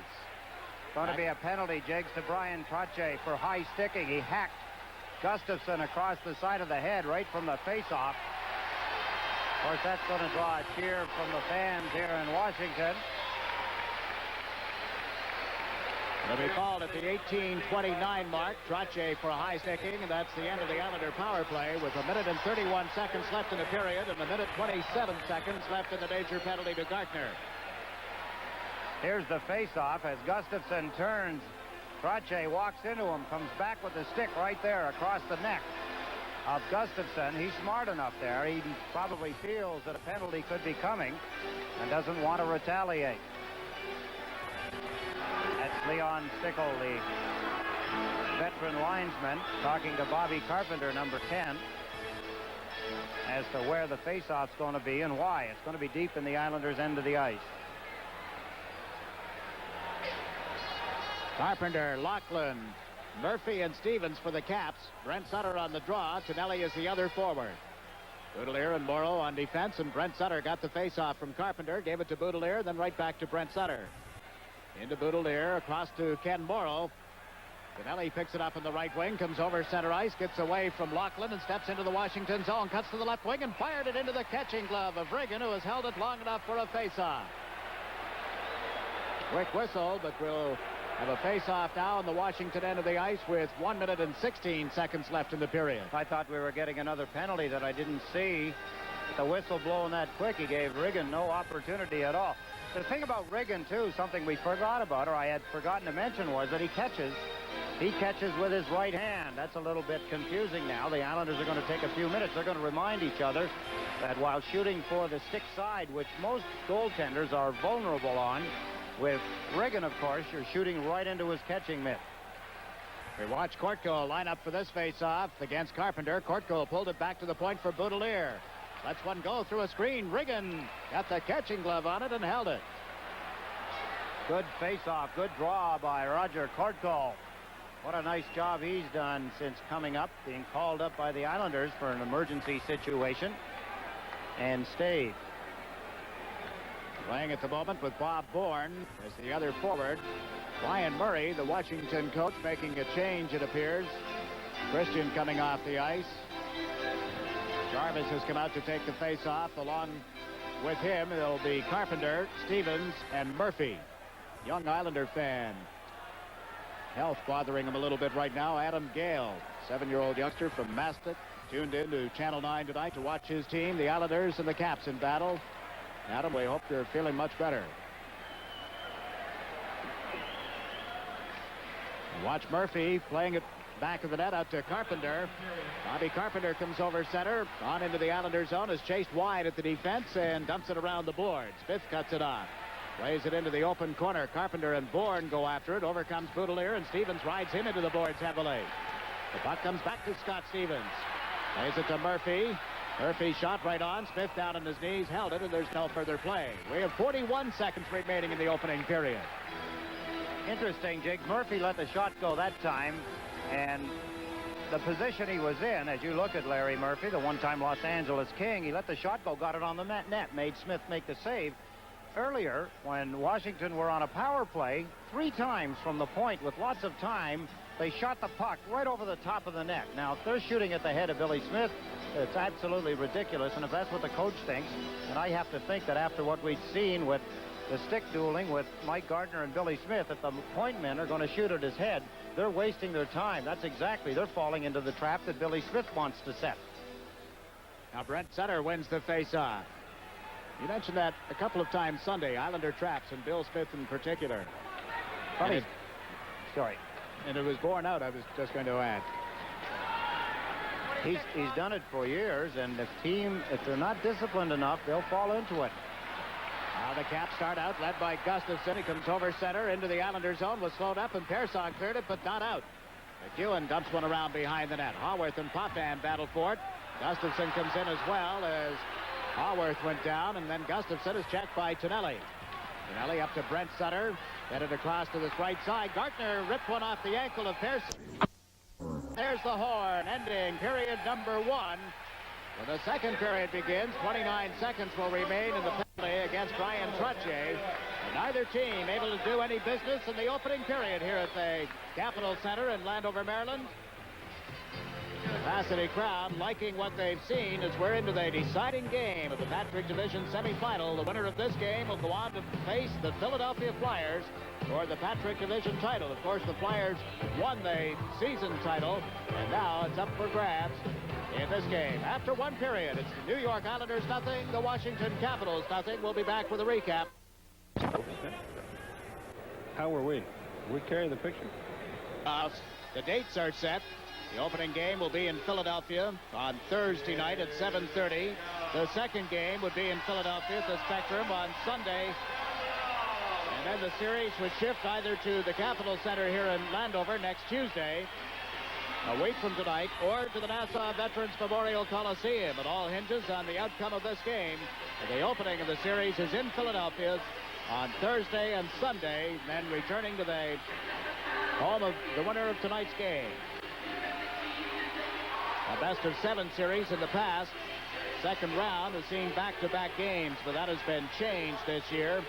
Going to be a penalty, Jiggs, to Brian Trottier for high sticking. He hacked Gustafsson across the side of the head right from the face-off. Of course, that's going to draw a cheer from the fans here in Washington. It'll be called at the 18:29 mark. Trottier for a high sticking, and that's the end of the Islander power play with 1 minute and 31 seconds left in the period and 1 minute 27 seconds left in the major penalty to Gartner. Here's the face-off as Gustafsson turns. Trottier walks into him, comes back with the stick right there across the neck of Gustafsson. He's smart enough there. He probably feels that a penalty could be coming and doesn't want to retaliate. That's Leon Stickle, the veteran linesman, talking to Bobby Carpenter, number 10, as to where the face-off's going to be and why. It's going to be deep in the Islanders' end of the ice. Carpenter, Lachlan, Murphy, and Stevens for the Caps. Brent Sutter on the draw. Tonelli is the other forward. Boudelier and Morrow on defense, and Brent Sutter got the face-off from Carpenter, gave it to Boudelier, then right back to Brent Sutter. Into Boudelier, across to Ken Morrow. Tonelli picks it up in the right wing, comes over center ice, gets away from Lachlan and steps into the Washington zone, cuts to the left wing and fired it into the catching glove of Reagan, who has held it long enough for a face-off. Quick whistle, but we'll have a face-off now on the Washington end of the ice with 1 minute and 16 seconds left in the period. I thought we were getting another penalty that I didn't see. The whistle blowing that quick, he gave Reagan no opportunity at all. The thing about Reagan, too, something we forgot about, or I had forgotten to mention, was that he catches with his right hand. That's a little bit confusing now. The Islanders are going to take a few minutes. They're going to remind each other that while shooting for the stick side, which most goaltenders are vulnerable on, with Reagan, of course, you're shooting right into his catching mitt. We watch Courtco line up for this face-off against Carpenter. Courtco pulled it back to the point for Boudelier. Lets one go through a screen. Reagan got the catching glove on it and held it. Good face-off, good draw by Roger Courtco. What a nice job he's done since coming up, being called up by the Islanders for an emergency situation, and stayed. Playing at the moment with Bob Bourne as the other forward. Brian Murray, the Washington coach, making a change, it appears. Christian coming off the ice. Jarvis has come out to take the face-off. Along with him, it'll be Carpenter, Stevens, and Murphy. Young Islander fan. Health bothering him a little bit right now. Adam Gale, 7-year-old youngster from Mastic, tuned in to Channel 9 tonight to watch his team, the Islanders and the Caps, in battle. Adam, we hope you're feeling much better. Watch Murphy playing it back of the net out to Carpenter. Bobby Carpenter comes over center, on into the Islander zone, is chased wide at the defense and dumps it around the board. Smith cuts it off. Plays it into the open corner. Carpenter and Bourne go after it. Over comes Boudelier, and Stevens rides him into the boards heavily. The puck comes back to Scott Stevens. Plays it to Murphy. Murphy shot right on. Smith down on his knees, held it, and there's no further play. We have 41 seconds remaining in the opening period. Interesting, Jiggs. Murphy let the shot go that time, and the position he was in, as you look at Larry Murphy, the one-time Los Angeles King, he let the shot go, got it on the net, made Smith make the save. Earlier, when Washington were on a power play, 3 times from the point with lots of time, they shot the puck right over the top of the net. Now, if they're shooting at the head of Billy Smith, it's absolutely ridiculous, and if that's what the coach thinks, and I have to think that after what we've seen with the stick dueling with Mike Gardner and Billy Smith, if the point men are going to shoot at his head, they're wasting their time. That's exactly, they're falling into the trap that Billy Smith wants to set. Now Brent Sutter wins the face-off. You mentioned that a couple of times Sunday, Islander traps, and Bill Smith in particular. Sorry. And it was borne out, I was just going to add. He's done it for years, and if they're not disciplined enough, they'll fall into it. Now the Caps start out, led by Gustafson. He comes over center into the Islander zone, was slowed up, and Persson cleared it, but not out. McEwen dumps one around behind the net. Haworth and Potvin battle for it. Gustafson comes in as well as Haworth went down, and then Gustafson is checked by Tonelli. Tonelli up to Brent Sutter, headed across to this right side. Gartner ripped one off the ankle of Persson. There's the horn, ending period number 1. When the second period begins, 29 seconds will remain in the penalty against Brian Trottier. And neither team able to do any business in the opening period here at the Capitol Center in Landover, Maryland. Capacity crowd liking what they've seen as we're into the deciding game of the Patrick Division semifinal. The winner of this game will go on to face the Philadelphia Flyers for the Patrick Division title. Of course, the Flyers won the season title, and now it's up for grabs in this game. After 1 period, it's the New York Islanders nothing, the Washington Capitals nothing. We'll be back with a recap. How were we? We carry the picture. The dates are set. The opening game will be in Philadelphia on Thursday night at 7:30. The second game would be in Philadelphia at the Spectrum on Sunday. And then the series would shift either to the Capitol Center here in Landover next Tuesday, a week from tonight, or to the Nassau Veterans Memorial Coliseum. It all hinges on the outcome of this game. The opening of the series is in Philadelphia on Thursday and Sunday, then returning to the home of the winner of tonight's game. A best-of-7 series in the past. Second round has seen back-to-back games, but that has been changed this year.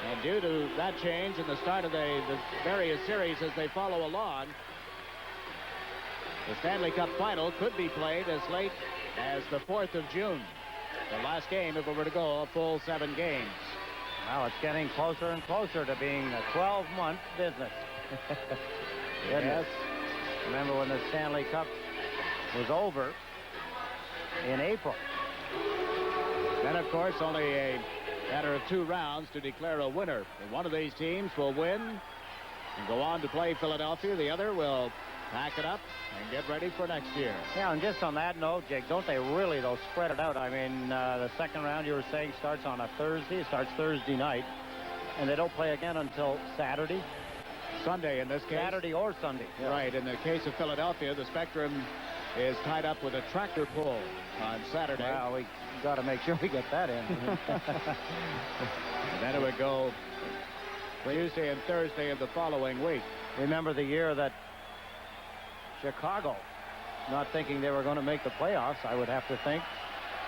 And due to that change in the start of the various series as they follow along, the Stanley Cup final could be played as late as the 4th of June. The last game, if it were to go a full 7 games. Well, it's getting closer and closer to being a 12-month business. Yes. Remember when the Stanley Cup was over in April. Then, of course, only a matter of 2 rounds to declare a winner. And one of these teams will win and go on to play Philadelphia. The other will pack it up and get ready for next year. Yeah, and just on that note, Jake, don't they really, though, spread it out? I mean, the second round, you were saying, starts on a Thursday. It starts Thursday night, and they don't play again until Saturday. Sunday in this case. Saturday or Sunday. Yeah. Right. In the case of Philadelphia, the Spectrum is tied up with a tractor pull on Saturday. Well, we got to make sure we get that in. And then it would go Tuesday and Thursday of the following week. Remember the year that Chicago, not thinking they were going to make the playoffs, I would have to think,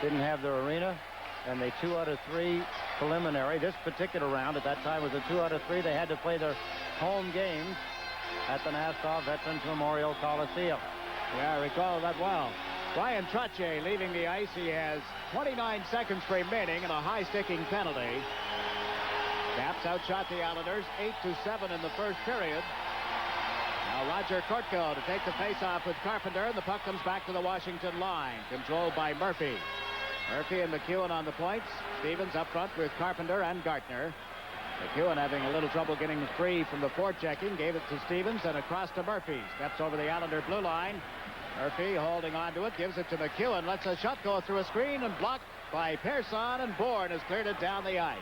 didn't have their arena, and they 2 out of 3 preliminary. This particular round at that time was a 2 out of 3. They had to play their home games at the Nassau Veterans Memorial Coliseum. Yeah, I recall that well. Brian Trottier leaving the ice. He has 29 seconds remaining and a high-sticking penalty. Caps outshot the Islanders 8-7 in the first period. Now Roger Kortko to take the face-off with Carpenter, and the puck comes back to the Washington line, controlled by Murphy. Murphy and McEwen on the points. Stevens up front with Carpenter and Gartner. McEwen having a little trouble getting free from the forechecking. Gave it to Stevens and across to Murphy. Steps over the Islander blue line. Murphy holding on to it. Gives it to McEwen. Lets a shot go through a screen and blocked by Pearson, and Bourne has cleared it down the ice.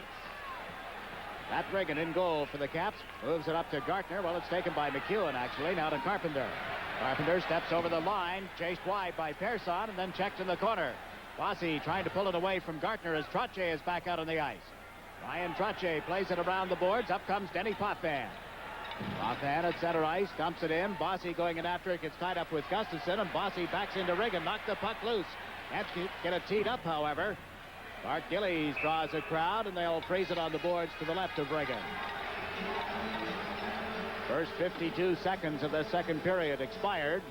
Matt Reagan in goal for the Caps. Moves it up to Gartner. Well, it's taken by McEwen, actually. Now to Carpenter. Carpenter steps over the line. Chased wide by Pearson and then checked in the corner. Bossy trying to pull it away from Gartner as Trottier is back out on the ice. Ryan Trottier plays it around the boards. Up comes Denny Potvin. Potvin at center ice. Dumps it in. Bossy going in after it. Gets tied up with Gustafson. And Bossy backs into Reagan. Knocked the puck loose. Can't get it teed up, however. Bart Gillies draws a crowd, and they'll freeze it on the boards to the left of Reagan. First 52 seconds of the second period expired.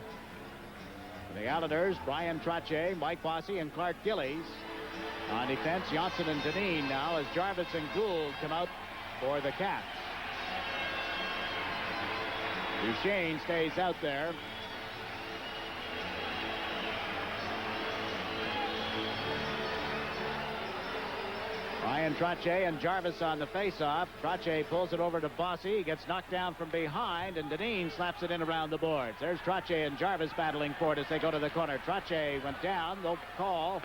For the Islanders, Brian Trottier, Mike Bossy, and Clark Gillies. On defense, Johnson and Dineen now as Jarvis and Gould come out for the Caps. Duchesne stays out there. Ryan Trottier and Jarvis on the face-off. Trottier pulls it over to Bossy. He gets knocked down from behind, and Dineen slaps it in around the boards. There's Trottier and Jarvis battling for it as they go to the corner. Trottier went down. No call.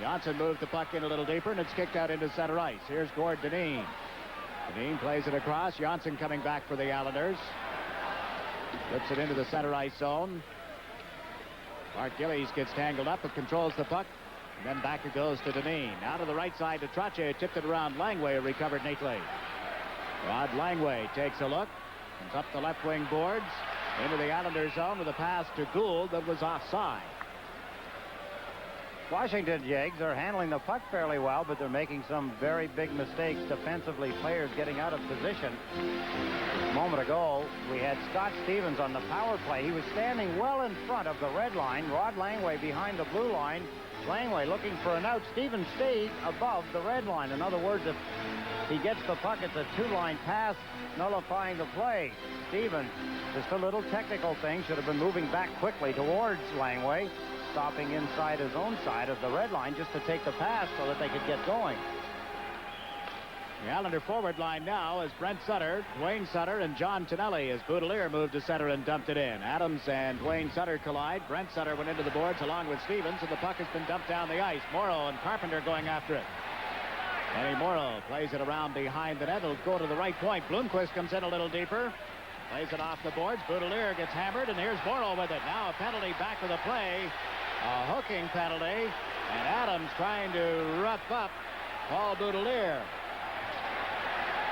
Johnson moved the puck in a little deeper, and it's kicked out into center ice. Here's Gord Dineen. Dineen plays it across. Johnson coming back for the Islanders. Flips it into the center ice zone. Bart Gillies gets tangled up and controls the puck. And then back it goes to Dineen. Now to the right side to Trottier. Tipped it around Langway, recovered neatly. Rod Langway takes a look. Comes up the left wing boards. Into the Islanders zone with a pass to Gould that was offside. Washington Jiggs are handling the puck fairly well, but they're making some very big mistakes defensively. Players getting out of position. A moment ago, we had Scott Stevens on the power play. He was standing well in front of the red line. Rod Langway behind the blue line. Langway looking for an out. Stevens stayed above the red line. In other words, if he gets the puck, it's a two-line pass, nullifying the play. Stevens, just a little technical thing, should have been moving back quickly towards Langway, stopping inside his own side of the red line just to take the pass so that they could get going. The Islander forward line now is Brent Sutter, Dwayne Sutter, and John Tonelli as Boudelier moved to center and dumped it in. Adams and Dwayne Sutter collide. Brent Sutter went into the boards along with Stevens, and the puck has been dumped down the ice. Morrow and Carpenter going after it. Eddie Morrow plays it around behind the net. It'll go to the right point. Bloomquist comes in a little deeper. Plays it off the boards. Boudelier gets hammered, and here's Morrow with it. Now a penalty back to the play. A hooking penalty. And Adams trying to rough up Paul Boudelier.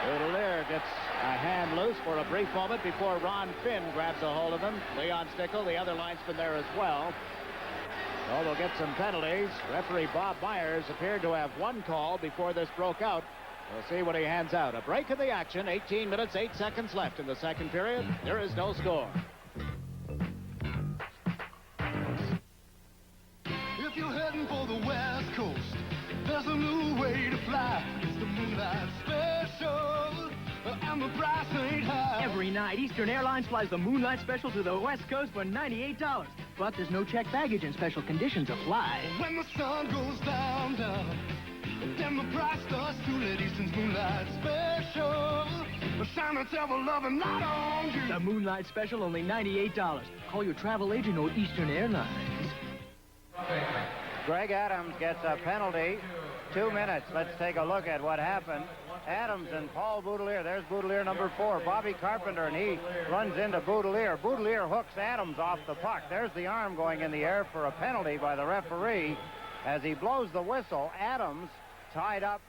Boudelier gets a hand loose for a brief moment before Ron Finn grabs a hold of him. Leon Stickle, the other linesman there as well. So they'll get some penalties. Referee Bob Myers appeared to have one call before this broke out. We'll see what he hands out. A break in the action. 18 minutes, 8 seconds left in the second period. There is no score. If you're heading for the West Coast, there's a new way to fly. It's the Moonlight Special, and the price ain't high. Every night, Eastern Airlines flies the Moonlight Special to the West Coast for $98. But there's no checked baggage and special conditions apply. When the sun goes down, then the price starts to let Eastern's Moonlight Special. The shine that's ever loving light on you. The Moonlight Special, only $98. Call your travel agent or Eastern Airlines. Greg Adams gets a penalty. 2 minutes. Let's take a look at what happened. Adams and Paul Boudelier. There's Boudelier number 4. Bobby Carpenter, and he runs into Boudelier. Boudelier hooks Adams off the puck. There's the arm going in the air for a penalty by the referee. As he blows the whistle, Adams tied up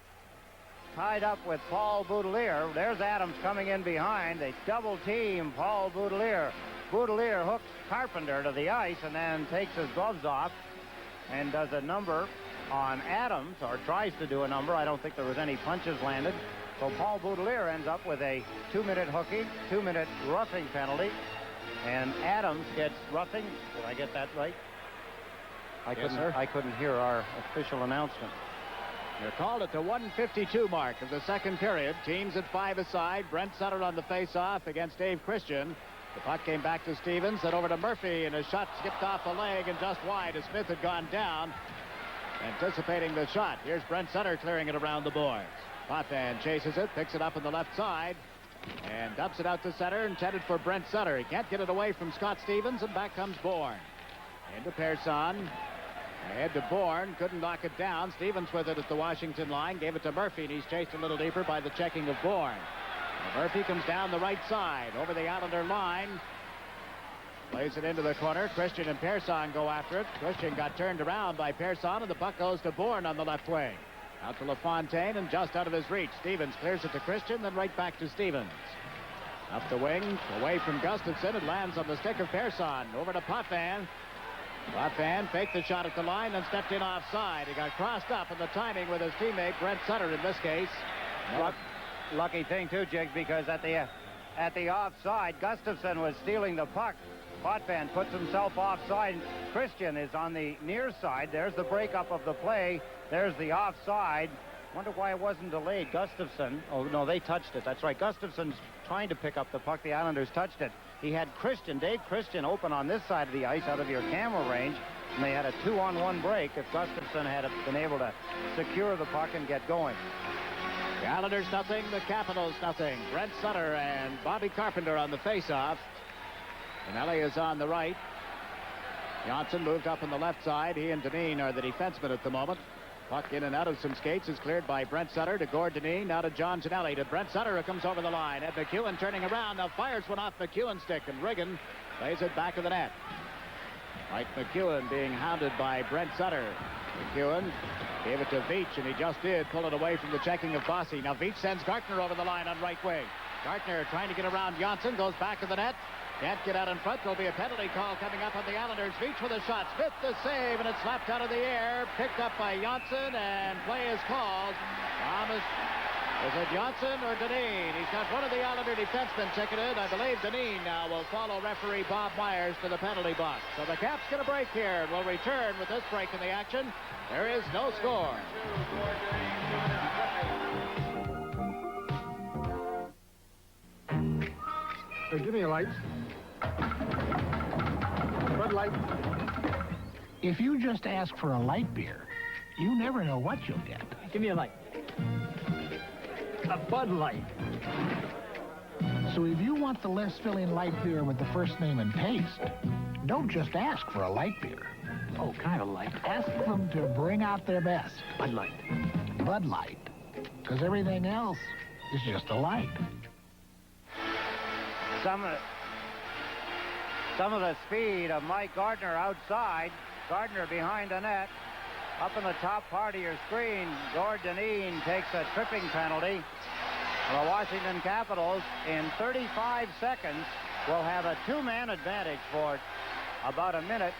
with Paul Boudelier. There's Adams coming in behind. They double team Paul Boudelier. Boudelier hooks Carpenter to the ice and then takes his gloves off and does a number on Adams, or tries to do a number. I don't think there was any punches landed. So Paul Boudelier ends up with a 2-minute hooking, 2-minute roughing penalty. And Adams gets roughing. Did I get that right? I couldn't hear our official announcement. You're called at the 1:52 mark of the second period. Teams at 5 aside. Brent Sutter on the face-off against Dave Christian. The puck came back to Stevens, then over to Murphy, and his shot skipped off the leg and just wide as Smith had gone down, anticipating the shot. Here's Brent Sutter clearing it around the boards. Potvin chases it, picks it up on the left side, and dumps it out to center, intended for Brent Sutter. He can't get it away from Scott Stevens, and back comes Bourne. Into Persson. Ahead to Bourne, couldn't knock it down. Stevens with it at the Washington line, gave it to Murphy, and he's chased a little deeper by the checking of Bourne. And Murphy comes down the right side, over the Islander line. Plays it into the corner. Christian and Persson go after it. Christian got turned around by Persson, and the puck goes to Bourne on the left wing. Out to LaFontaine, and just out of his reach. Stevens clears it to Christian, then right back to Stevens. Up the wing, away from Gustafson. It lands on the stick of Persson. Over to Potvin. Potvin faked the shot at the line and stepped in offside. He got crossed up in the timing with his teammate Brent Sutter in this case. Lucky thing too, Jiggs, because at the offside, Gustafson was stealing the puck. Potvin puts himself offside. Christian is on the near side. There's the breakup of the play. There's the offside. Wonder why it wasn't delayed. Gustafson. Oh no, they touched it. That's right. Gustafson's trying to pick up the puck. The Islanders touched it. He had Dave Christian open on this side of the ice out of your camera range, and they had a 2-on-1 break if Gustafson had been able to secure the puck and get going. The Islanders nothing, the Capitals nothing. Brent Sutter and Bobby Carpenter on the faceoff. Pinelli is on the right. Johnson moved up on the left side. He and Dineen are the defensemen at the moment. Puck in and out of some skates is cleared by Brent Sutter to Gord Dineen. Now to John Ginelli. To Brent Sutter, who comes over the line. And McEwen turning around. Now fires one off McEwen's stick. And Riggin plays it back of the net. Mike McEwen being hounded by Brent Sutter. McEwen gave it to Veach, and he just did pull it away from the checking of Bossy. Now Veach sends Gartner over the line on right wing. Gartner trying to get around Johnson. Goes back of the net. Can't get out in front. There'll be a penalty call coming up on the Islanders. Veach with a shot. Smith the save, and it's slapped out of the air. Picked up by Johnson, and play is called. Thomas, is it Johnson or Dineen? He's got one of the Islander defensemen ticketed. I believe Dineen now will follow referee Bob Myers to the penalty box. So the Caps get a break here, and will return with this break in the action. There is no score. Hey, give me a light. Bud Light. If you just ask for a light beer, you never know what you'll get. Give me a light. A Bud Light. So if you want the less filling light beer with the first name and taste, don't just ask for a light beer. Oh, kind of light. Ask them to bring out their best. Bud Light. Bud Light. Because everything else is just a light. Some of the speed of Mike Gardner outside. Gardner behind the net. Up in the top part of your screen, Gord Dineen takes a tripping penalty. The Washington Capitals, in 35 seconds, will have a two-man advantage for about a minute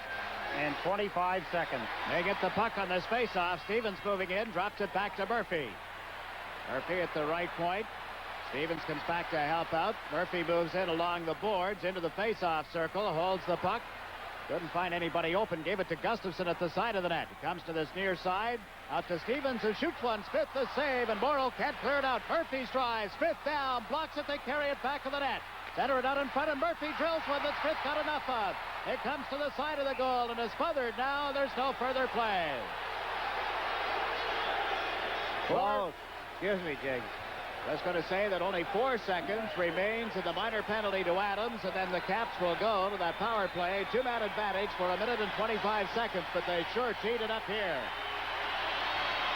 and 25 seconds. They get the puck on this face-off. Stevens moving in, drops it back to Murphy. Murphy at the right point. Stevens comes back to help out. Murphy moves in along the boards into the face-off circle, holds the puck. Couldn't find anybody open, gave it to Gustafson at the side of the net. He comes to this near side, out to Stevens, who shoots one. Smith the save, and Morrow can't clear it out. Murphy strives, Smith down, blocks it, they carry it back to the net. Center it out in front, and Murphy drills one that Smith got enough of. It comes to the side of the goal, and is smothered now. There's no further play. Oh, excuse me, Jiggs. I was going to say that only 4 seconds remains in the minor penalty to Adams, and then the Caps will go to that power play. Two-man advantage for a minute and 25 seconds, but they sure teed it up here.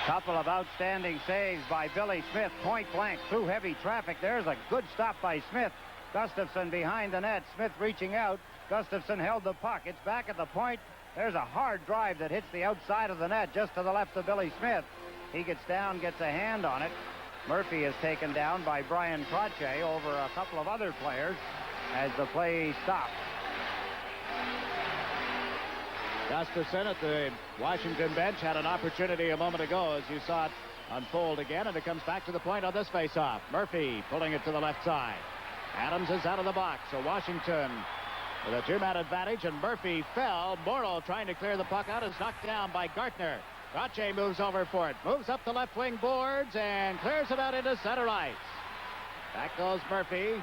Couple of outstanding saves by Billy Smith, point blank through heavy traffic. There's a good stop by Smith. Gustafson behind the net. Smith reaching out. Gustafson held the puck. It's back at the point. There's a hard drive that hits the outside of the net just to the left of Billy Smith. He gets down, gets a hand on it. Murphy is taken down by Brian Trottier over a couple of other players as the play stops. Gustafson at the Washington bench had an opportunity a moment ago, as you saw it unfold again, and it comes back to the point on this faceoff. Murphy pulling it to the left side. Adams is out of the box, so Washington with a two-man advantage, and Murphy fell. Morrow trying to clear the puck out is knocked down by Gartner. Trottier moves over for it, moves up the left wing boards, and clears it out into center ice. Back goes Murphy.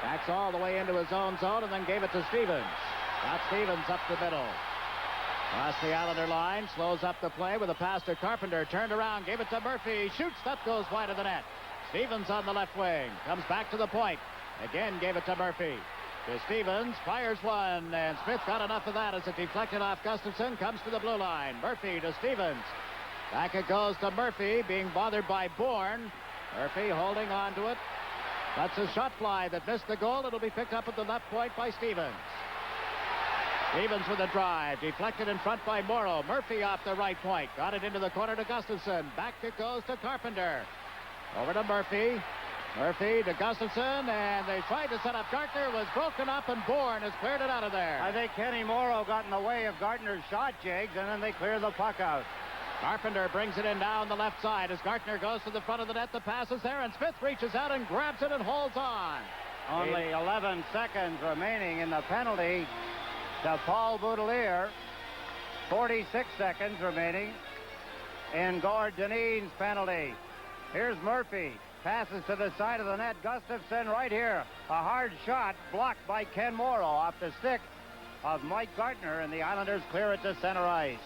Backs all the way into his own zone, and then gave it to Stevens. Got Stevens up the middle. Across the Islander line, slows up the play with a pass to Carpenter. Turned around, gave it to Murphy. Shoots, that goes wide of the net. Stevens on the left wing. Comes back to the point. Again, gave it to Murphy. To Stevens, fires one, and Smith got enough of that as it deflected off Gustafson. Comes to the blue line. Murphy to Stevens. Back it goes to Murphy, being bothered by Bourne. Murphy holding on to it. That's a shot fly that missed the goal. It'll be picked up at the left point by Stevens. Stevens with a drive. Deflected in front by Morrow. Murphy off the right point. Got it into the corner to Gustafson. Back it goes to Carpenter. Over to Murphy. Murphy to Gustafson, and they tried to set up Gartner. Was broken up, and Bourne has cleared it out of there. I think Kenny Morrow got in the way of Gartner's shot, Jiggs, and then they clear the puck out. Carpenter brings it in down the left side as Gartner goes to the front of the net. The pass is there, and Smith reaches out and grabs it and holds on. Only 11 seconds remaining in the penalty to Paul Boudelier. 46 seconds remaining in Gord Dineen's penalty. Here's Murphy. Passes to the side of the net. Gustafson right here. A hard shot blocked by Ken Morrow off the stick of Mike Gartner, and the Islanders clear it to center ice.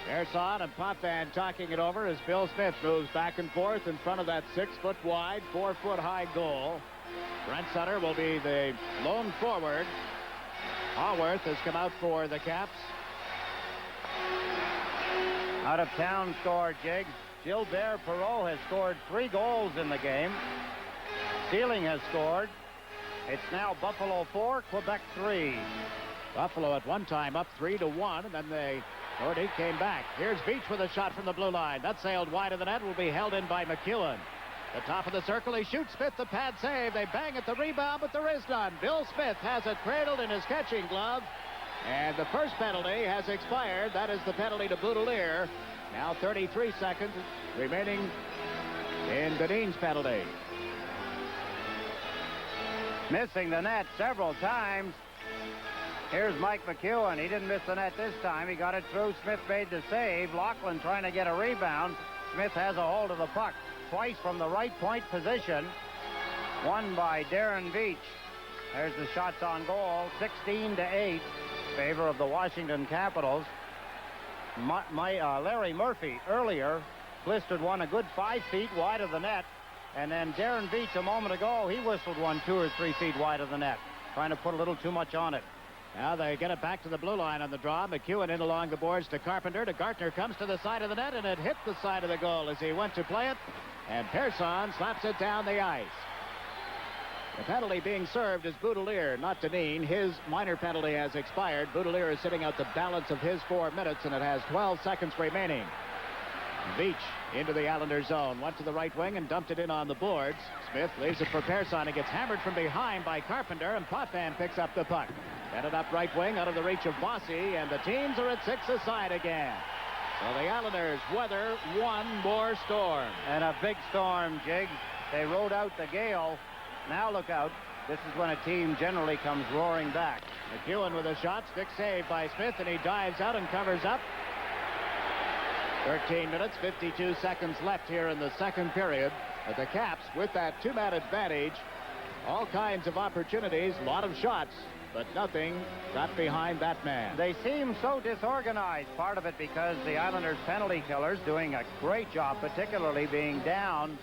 Pearson and Potvin talking it over as Bill Smith moves back and forth in front of that 6-foot wide, 4-foot high goal. Brent Sutter will be the lone forward. Haworth has come out for the Caps. Out of town score, Jiggs. Gilbert Perreault has scored 3 goals in the game. Sealing has scored. It's now Buffalo 4, Quebec 3. Buffalo at one time up 3-1, and then they came back. Here's Beach with a shot from the blue line. That sailed wide of the net, will be held in by McEwen. The top of the circle, he shoots. Smith, the pad save. They bang at the rebound, but there is none. Bill Smith has it cradled in his catching glove, and the first penalty has expired. That is the penalty to Boudelier. Now 33 seconds remaining in Dineen's penalty. Missing the net several times. Here's Mike McEwen. He didn't miss the net this time. He got it through. Smith made the save. Lachlan trying to get a rebound. Smith has a hold of the puck. Twice from the right point position. Won by Darren Beach. There's the shots on goal. 16-8. Favor of the Washington Capitals. Larry Murphy earlier blistered one a good 5 feet wide of the net. And then Darren Beach a moment ago, he whistled one 2 or 3 feet wide of the net. Trying to put a little too much on it. Now they get it back to the blue line on the draw. McEwen in along the boards to Carpenter. To Gartner, comes to the side of the net, and it hit the side of the goal as he went to play it. And Pearson slaps it down the ice. The penalty being served is Boudelier, not Dineen. His minor penalty has expired. Boudelier is sitting out the balance of his 4 minutes, and it has 12 seconds remaining. Beach into the Islander zone. Went to the right wing and dumped it in on the boards. Smith leaves it for Pearson. It gets hammered from behind by Carpenter, and Potvin picks up the puck. Headed up right wing out of the reach of Bossy, and the teams are at 6 aside again. So the Islanders weather one more storm. And a big storm, Jiggs. They rode out the gale. Now look out. This is when a team generally comes roaring back. McEwen with a shot. Stick saved by Smith, and he dives out and covers up. 13 minutes, 52 seconds left here in the second period. But the Caps, with that 2-man advantage, all kinds of opportunities, a lot of shots, but nothing got behind that man. They seem so disorganized, part of it because the Islanders' penalty killers doing a great job, particularly being down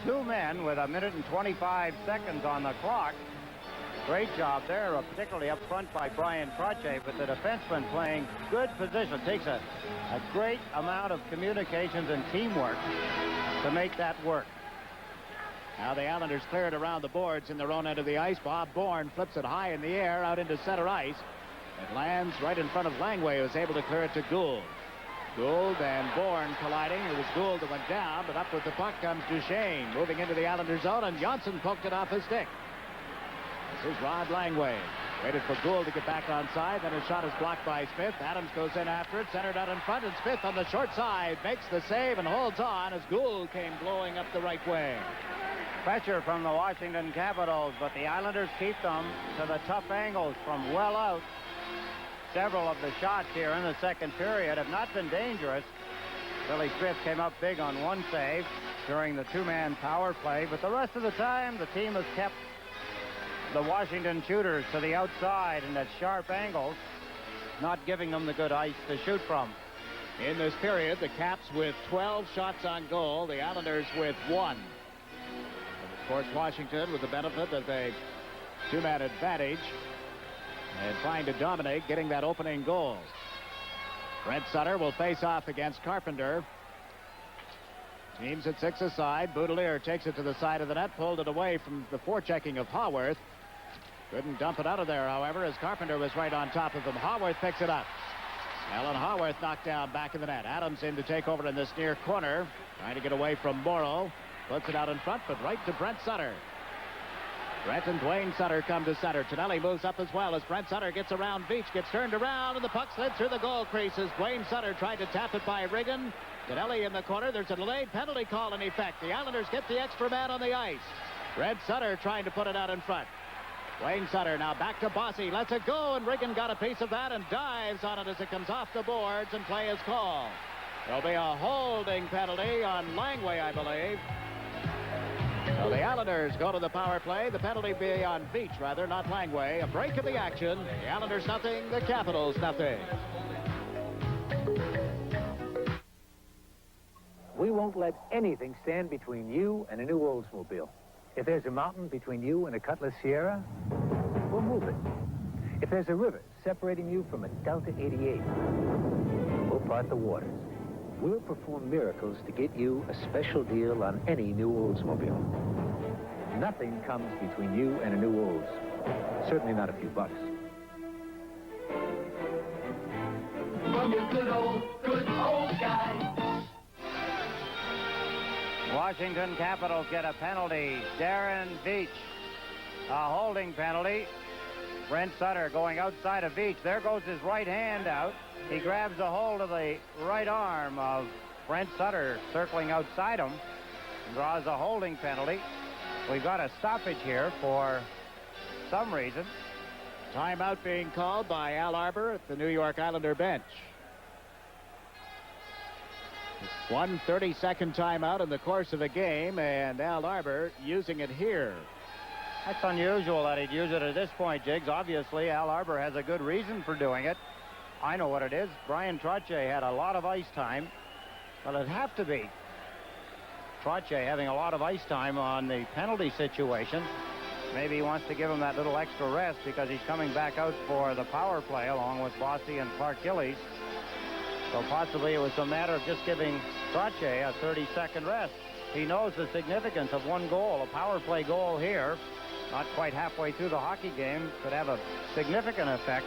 2 men with 1 minute and 25 seconds on the clock. Great job there, particularly up front by Brian Croce, but the defenseman playing good position. Takes a great amount of communications and teamwork to make that work. Now the Islanders clear it around the boards in their own end of the ice. Bob Bourne flips it high in the air out into center ice. It lands right in front of Langway, who was able to clear it to Gould. Gould and Bourne colliding. It was Gould that went down, but up with the puck comes Duchesne, moving into the Islanders zone, and Johnson poked it off his stick. This is Rod Langway. Waited for Gould to get back on side. Then his shot is blocked by Smith. Adams goes in after it. Centered out in front. And Smith on the short side makes the save and holds on as Gould came blowing up the right wing. Pressure from the Washington Capitals, but the Islanders keep them to the tough angles from well out. Several of the shots here in the second period have not been dangerous. Billy Smith came up big on one save during the 2-man power play, but the rest of the time the team has kept the Washington shooters to the outside and at sharp angles. not giving them the good ice to shoot from. In this period, the Caps with 12 shots on goal, the Islanders with 1. And of course, Washington with the benefit of a 2-man advantage and trying to dominate, getting that opening goal. Brent Sutter will face off against Carpenter. Teams at 6 aside. Boudelier takes it to the side of the net, pulled it away from the forechecking of Haworth. Couldn't dump it out of there, however, as Carpenter was right on top of him. Haworth picks it up. Alan Haworth knocked down back of the net. Adams in to take over in this near corner. Trying to get away from Morrow. Puts it out in front, but right to Brent Sutter. Brent and Dwayne Sutter come to center. Tonelli moves up as well as Brent Sutter gets around Veach, gets turned around, and the puck slid through the goal crease as Dwayne Sutter tried to tap it by Riggin. Tonelli in the corner. There's a delayed penalty call in effect. The Islanders get the extra man on the ice. Brent Sutter trying to put it out in front. Dwayne Sutter now back to Bossy. Lets it go, and Riggin got a piece of that and dives on it as it comes off the boards, and play is called. There'll be a holding penalty on Langway, I believe. So the Islanders go to the power play. The penalty be on Veach, rather, not Langway. A break of the action. The Islanders nothing, the Capitals nothing. We won't let anything stand between you and a new Oldsmobile. If there's a mountain between you and a Cutlass Sierra, we'll move it. If there's a river separating you from a Delta 88, we'll part the waters. We'll perform miracles to get you a special deal on any new Oldsmobile. Nothing comes between you and a new Olds. Certainly not a few bucks. From your good old guy. Washington Capitals get a penalty. Darren Veach, a holding penalty. Brent Sutter going outside of Veach. There goes his right hand out. He grabs a hold of the right arm of Brent Sutter, circling outside him, and draws a holding penalty. We've got a stoppage here for some reason. Timeout being called by Al Arbor at the New York Islander bench. 1 30-second timeout in the course of a game, and Al Arbor using it here. That's unusual that he'd use it at this point, Jiggs. Obviously, Al Arbor has a good reason for doing it. I know what it is. Brian Trottier had a lot of ice time. Well, it'd have to be Trottier having a lot of ice time on the penalty situation. Maybe he wants to give him that little extra rest because he's coming back out for the power play along with Bossy and Clark Gillies. So possibly it was a matter of just giving Trottier a 30-second rest. He knows the significance of one goal, a power play goal here, not quite halfway through the hockey game, could have a significant effect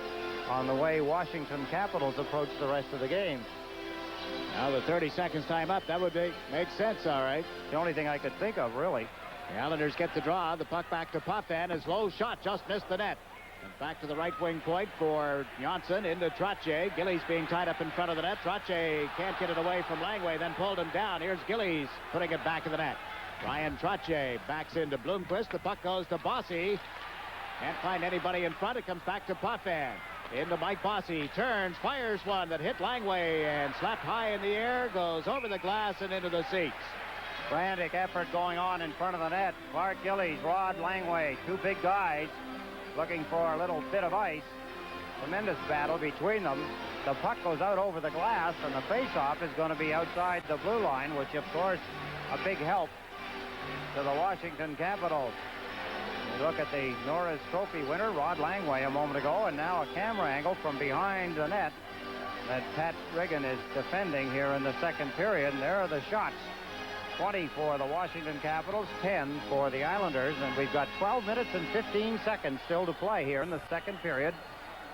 on the way Washington Capitals approach the rest of the game. Now the 30 seconds time up, that would make sense, all right. The only thing I could think of, really. The Islanders get the draw. The puck back to Potvin. His low shot just missed the net. And back to the right wing point for Janssen into Trottier. Gillies being tied up in front of the net. Trottier can't get it away from Langway, then pulled him down. Here's Gillies putting it back in the net. Ryan Trottier backs into Bloomquist. The puck goes to Bossy. Can't find anybody in front. It comes back to Potvin. Into Mike Bossy. Turns, fires one that hit Langway and slapped high in the air. Goes over the glass and into the seats. Frantic effort going on in front of the net. Clark Gillies, Rod Langway, two big guys looking for a little bit of ice. Tremendous battle between them. The puck goes out over the glass, and the face-off is going to be outside the blue line, which, of course, a big help to the Washington Capitals. We look at the Norris Trophy winner, Rod Langway, a moment ago, and now a camera angle from behind the net that Pat Riggin is defending here in the second period. And there are the shots. 20 for the Washington Capitals, 10 for the Islanders, and we've got 12 minutes and 15 seconds still to play here in the second period.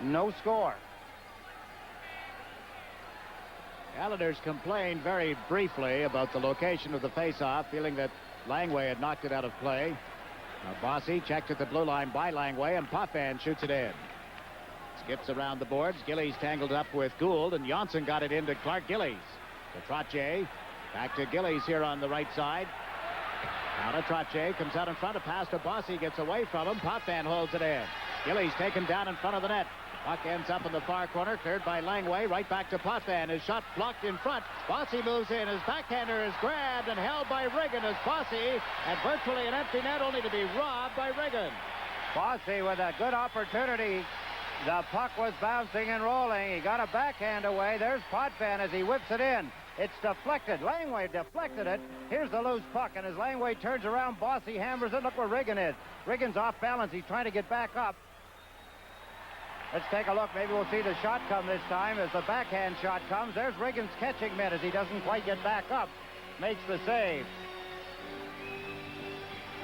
No score. The Islanders complained very briefly about the location of the faceoff, feeling that Langway had knocked it out of play. Now Bossy checked at the blue line by Langway, and Potvin shoots it in. Skips around the boards. Gillies tangled up with Gould, and Janssen got it into Clark Gillies. To Trottier. Back to Gillies here on the right side. Now to Trottier. Comes out in front. A pass to Bossy. Gets away from him. Potvin holds it in. Gillies taken down in front of the net. Puck ends up in the far corner. Cleared by Langway. Right back to Potvin. His shot blocked in front. Bossy moves in. His backhander is grabbed and held by Riggin as Bossy. And virtually an empty net, only to be robbed by Riggin. Bossy with a good opportunity The puck was bouncing and rolling. He got a backhand away. There's Potvin as he whips it in. It's deflected. Langway deflected it. Here's the loose puck, and as Langway turns around, Bossy hammers it. Look where Riggin is. Riggin's off balance. He's trying to get back up. Let's take a look. Maybe we'll see the shot come this time as the backhand shot comes. There's Riggin's catching mitt as he doesn't quite get back up. Makes the save.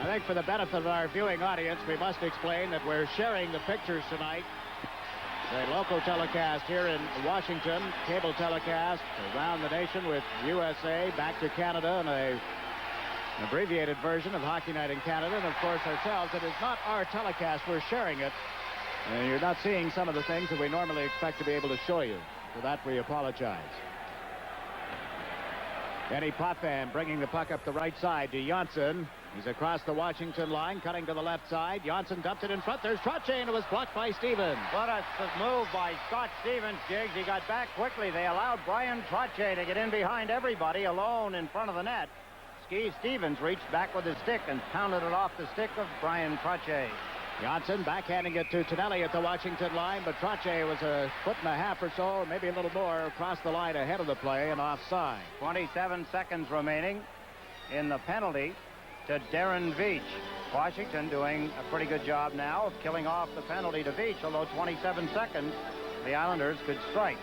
I think for the benefit of our viewing audience, we must explain that we're sharing the pictures tonight. The local telecast here in Washington, cable telecast around the nation with USA, back to Canada, and an abbreviated version of Hockey Night in Canada, and of course ourselves. It is not our telecast. We're sharing it. And you're not seeing some of the things that we normally expect to be able to show you. For that, we apologize. Benny Potvin bringing the puck up the right side to Janssen. He's across the Washington line, cutting to the left side. Janssen dumps it in front. There's Trottier, and it was blocked by Stevens. What a move by Scott Stevens, Jiggs. He got back quickly. They allowed Brian Trottier to get in behind everybody alone in front of the net. Stevens reached back with his stick and pounded it off the stick of Brian Trottier. Janssen backhanding it to Tonelli at the Washington line, but Trottier was a foot and a half or so, maybe a little more, across the line ahead of the play and offside. 27 seconds remaining in the penalty to Darren Veach. Washington doing a pretty good job now of killing off the penalty to Veach, although 27 seconds, the Islanders could strike.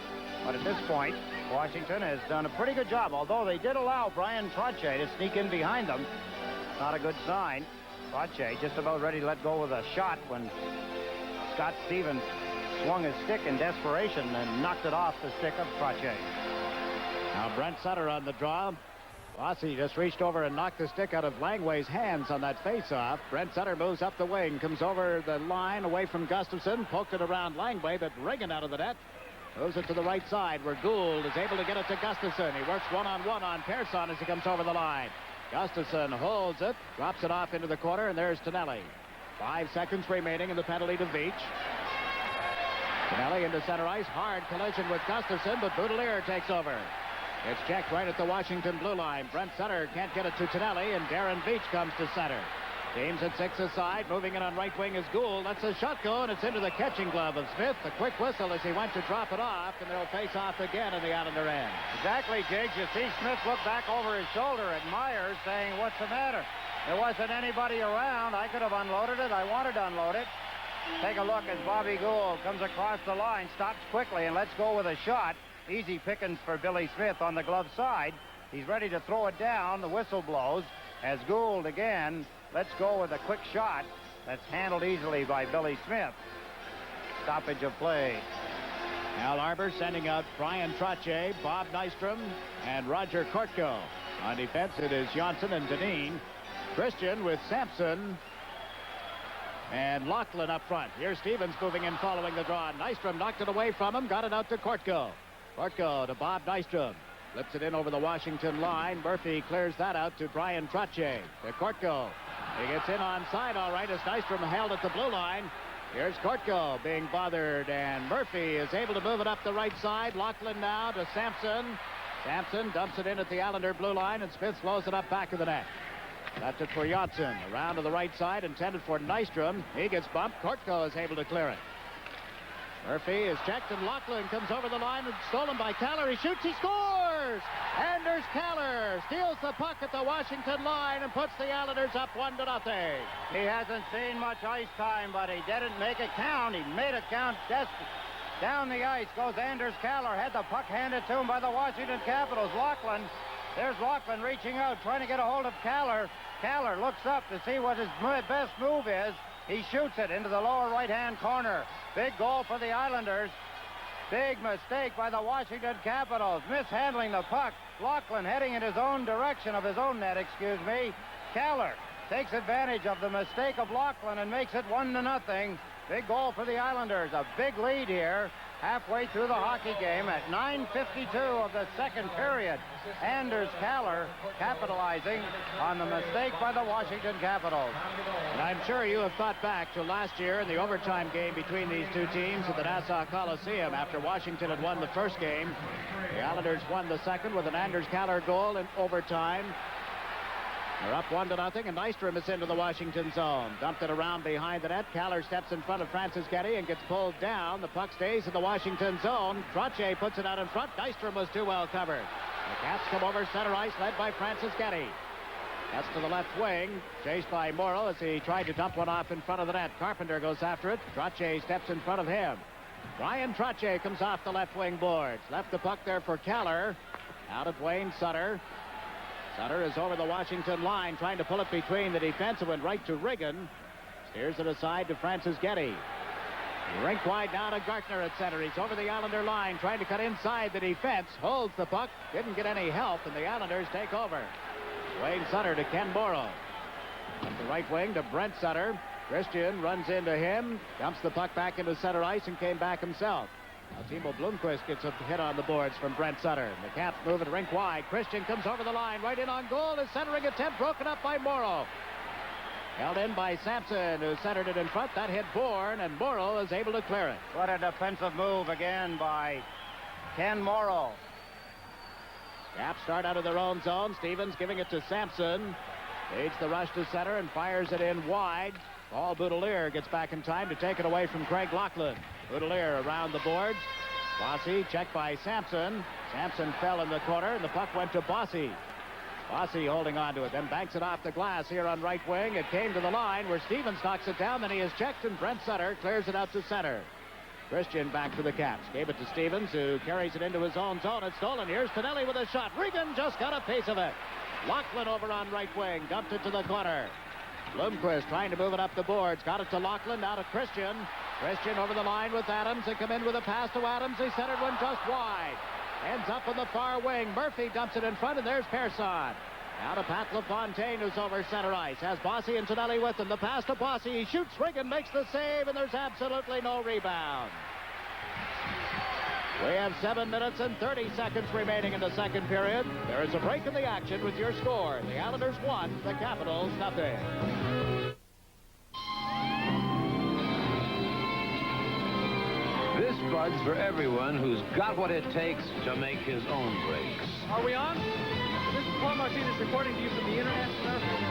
But at this point, Washington has done a pretty good job, although they did allow Brian Trottier to sneak in behind them. Not a good sign. Trottier just about ready to let go with a shot when Scott Stevens swung his stick in desperation and knocked it off the stick of Trottier. Now Brent Sutter on the draw. Bossy just reached over and knocked the stick out of Langway's hands on that face-off. Brent Sutter moves up the wing, comes over the line away from Gustafson, poked it around Langway, but Riggin out of the net. Moves it to the right side where Gould is able to get it to Gustafson. He works one-on-one on Persson as he comes over the line. Gustafson holds it, drops it off into the corner, and there's Tonelli. 5 seconds remaining in the penalty to Veach. Tonelli into center ice, hard collision with Gustafson, but Boudelier takes over. It's checked right at the Washington blue line. Brent Sutter can't get it to Tonelli, and Darren Veach comes to center. Teams at 6 aside, moving in on right wing is Gould. That's a shot go, and it's into the catching glove of Smith. A quick whistle as he went to drop it off, and they'll face off again in the Islander end. Exactly, Jiggs. You see Smith look back over his shoulder at Myers saying, what's the matter? There wasn't anybody around. I could have unloaded it. I wanted to unload it. Take a look as Bobby Gould comes across the line, stops quickly, and lets go with a shot. Easy pickings for Billy Smith on the glove side. He's ready to throw it down. The whistle blows as Gould again lets go with a quick shot that's handled easily by Billy Smith. Stoppage of play. Al Arbor sending out Brian Trottier, Bob Nystrom, and Roger Kortko. On defense, it is Janssen and Deneen. Christian with Sampson and Laughlin up front. Here's Stevens moving in following the draw. Nystrom knocked it away from him, got it out to Kortko. Kortko to Bob Nystrom. Flips it in over the Washington line. Murphy clears that out to Brian Trottier. To Kortko. He gets in onside all right as Nystrom held at the blue line. Here's Kortko being bothered, and Murphy is able to move it up the right side. Laughlin now to Sampson. Sampson dumps it in at the Islander blue line, and Smith slows it up back of the net. That's it for Janssen. Around to the right side, intended for Nystrom. He gets bumped. Kortko is able to clear it. Murphy is checked, and Laughlin comes over the line and stolen by Kaller. He shoots, he scores! Anders Kaller steals the puck at the Washington line and puts the Islanders up 1-0. He hasn't seen much ice time, but he didn't make it count. He made it count. Down the ice goes Anders Kaller. Had the puck handed to him by the Washington Capitals. Laughlin. There's Laughlin reaching out, trying to get a hold of Kaller. Kaller looks up to see what his best move is. He shoots it into the lower right-hand corner. Big goal for the Islanders. Big mistake by the Washington Capitals. Mishandling the puck. Laughlin heading in his own direction of his own net, excuse me. Kaller takes advantage of the mistake of Laughlin and makes it 1-0. Big goal for the Islanders. A big lead here. Halfway through the hockey game at 9:52 of the second period. Anders Kaller capitalizing on the mistake by the Washington Capitals. And I'm sure you have thought back to last year in the overtime game between these two teams at the Nassau Coliseum. After Washington had won the first game, the Islanders won the second with an Anders Kaller goal in overtime. They're up 1-0, and Nystrom is into the Washington zone. Dumped it around behind the net. Kaller steps in front of Francis Getty and gets pulled down. The puck stays in the Washington zone. Trottier puts it out in front. Nystrom was too well covered. The Caps come over center ice, led by Francis Getty. That's to the left wing, chased by Morrill as he tried to dump one off in front of the net. Carpenter goes after it. Trottier steps in front of him. Ryan Trottier comes off the left wing boards. Left the puck there for Kaller. Out of Wayne Sutter. Sutter is over the Washington line, trying to pull it between the defense. It went right to Riggin. Steers it aside to Francis Getty. Rink wide now to Gartner at center. He's over the Islander line, trying to cut inside the defense. Holds the puck. Didn't get any help, and the Islanders take over. Wayne Sutter to Ken Morrill. Up the right wing to Brent Sutter. Christian runs into him, dumps the puck back into center ice, and came back himself. Now Timo Blomqvist gets a hit on the boards from Brent Sutter. The Caps move it rink wide. Christian comes over the line, right in on goal. His centering attempt broken up by Morrill. Held in by Sampson, who centered it in front. That hit Bourne, and Morrill is able to clear it. What a defensive move again by Ken Morrill. Caps start out of their own zone. Stevens giving it to Sampson. Aids the rush to center and fires it in wide. Paul Boudelier gets back in time to take it away from Craig Laughlin. Boudelier around the boards. Bossy checked by Sampson. Sampson fell in the corner, and the puck went to Bossy. Bossy holding on to it, then banks it off the glass here on right wing. It came to the line where Stevens knocks it down. Then he is checked, and Brent Sutter clears it out to center. Christian back for the Caps. Gave it to Stevens, who carries it into his own zone. It's stolen. Here's Tonelli with a shot. Regan just got a piece of it. Laughlin over on right wing. Dumped it to the corner. Blomqvist trying to move it up the boards. Got it to Laughlin. Now to Christian. Christian over the line with Adams. They come in with a pass to Adams. He centered one just wide. Ends up on the far wing. Murphy dumps it in front, and there's Persson. Now to Pat LaFontaine, who's over center ice. Has Bossy and Tonelli with him. The pass to Bossy. He shoots. Riggin makes the save, and there's absolutely no rebound. We have 7 minutes and 30 seconds remaining in the second period. There is a break in the action with your score. The Islanders 1, the Capitals 0. This Bud's for everyone who's got what it takes to make his own breaks. Are we on? This is Paul Martinez reporting to you from the International Airport.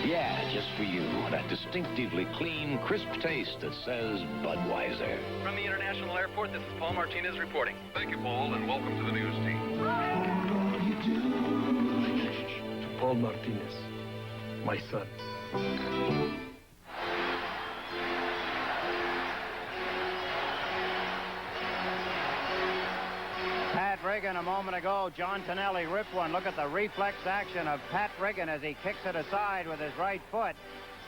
Yeah, just for you. That distinctively clean, crisp taste that says Budweiser. From the International Airport, this is Paul Martinez reporting. Thank you, Paul, and welcome to the news team. To Paul Martinez, my son. Pat Riggin a moment ago. John Tonelli ripped one. Look at the reflex action of Pat Riggin as he kicks it aside with his right foot.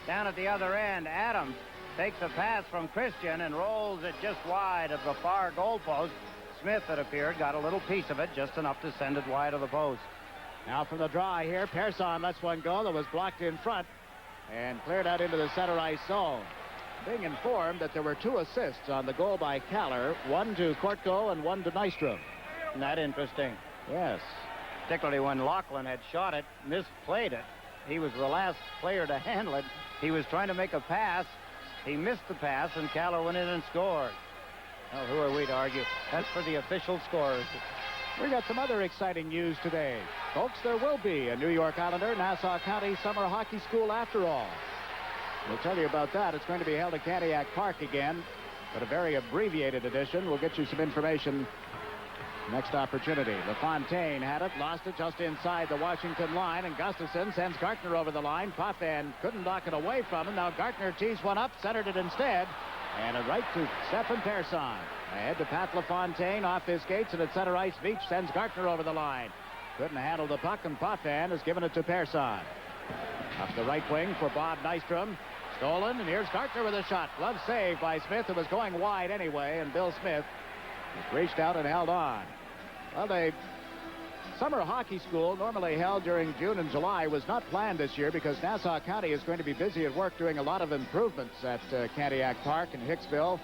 Down at the other end, Adams takes a pass from Christian and rolls it just wide of the far goal post. Smith, it appeared, got a little piece of it, just enough to send it wide of the post. Now from the draw here, Persson lets one go that was blocked in front and cleared out into the center ice zone. Being informed that there were 2 assists on the goal by Kaller, one to Kortko and one to Nystrom. Isn't that interesting? Yes. Particularly when Laughlin had shot it, misplayed it. He was the last player to handle it. He was trying to make a pass. He missed the pass, and Kaller went in and scored. Well, who are we to argue? That's for the official scorers. We got some other exciting news today. Folks, there will be a New York Islander Nassau County Summer Hockey School after all. We'll tell you about that. It's going to be held at Candiac Park again, but a very abbreviated edition. We'll get you some information next opportunity. LaFontaine had it, lost it just inside the Washington line, and Gustafson sends Gartner over the line. Potvin couldn't knock it away from him. Now Gartner tees one up, centered it instead, and a right to Stefan Persson. Ahead to Pat LaFontaine, off his skates, and at center ice, Veach sends Gartner over the line. Couldn't handle the puck, and Potvin has given it to Persson. Up the right wing for Bob Nystrom. Stolen, and here's Gartner with a shot. Glove save by Smith, who was going wide anyway, and Bill Smith reached out and held on. Well, the summer hockey school, normally held during June and July, was not planned this year because Nassau County is going to be busy at work doing a lot of improvements at Candiac Park in Hicksville.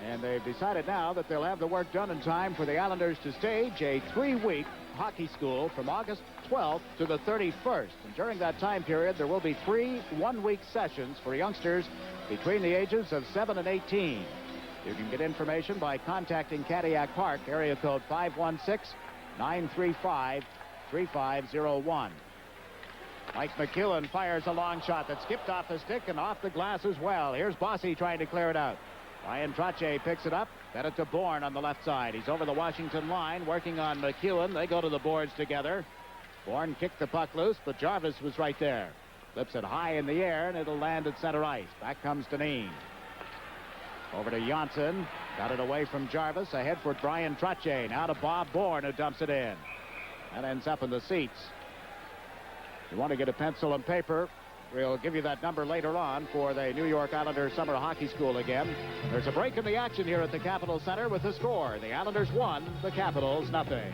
And they've decided now that they'll have the work done in time for the Islanders to stage a 3-week hockey school from August 12th to the 31st. And during that time period, there will be 3 one-week sessions for youngsters between the ages of 7 and 18. You can get information by contacting Candiac Park, area code 516-935-3501. Mike McEwen fires a long shot that skipped off the stick and off the glass as well. Here's Bossy trying to clear it out. Ryan Trottier picks it up. Then it to Bourne on the left side. He's over the Washington line working on McEwen. They go to the boards together. Bourne kicked the puck loose, but Jarvis was right there. Flips it high in the air, and it'll land at center ice. Back comes Dineen. Over to Janssen. Got it away from Jarvis. Ahead for Brian Trottier. Now to Bob Bourne, who dumps it in. That ends up in the seats. If you want to get a pencil and paper, we'll give you that number later on for the New York Islanders Summer Hockey School again. There's a break in the action here at the Capitol Center with the score. The Islanders 1, the Capitals nothing.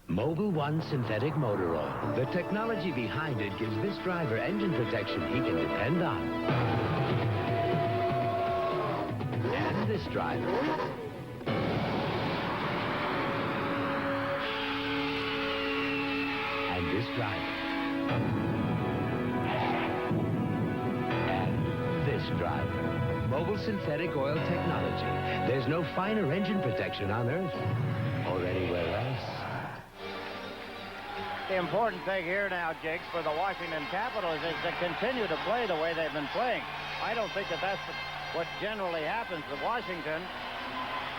Mobil 1 synthetic motor oil. The technology behind it gives this driver engine protection he can depend on. And this driver. And this driver. And this driver. Mobil synthetic oil technology. There's no finer engine protection on Earth or anywhere else. The important thing here now, Jiggs, for the Washington Capitals is to continue to play the way they've been playing. I don't think that that's what generally happens with Washington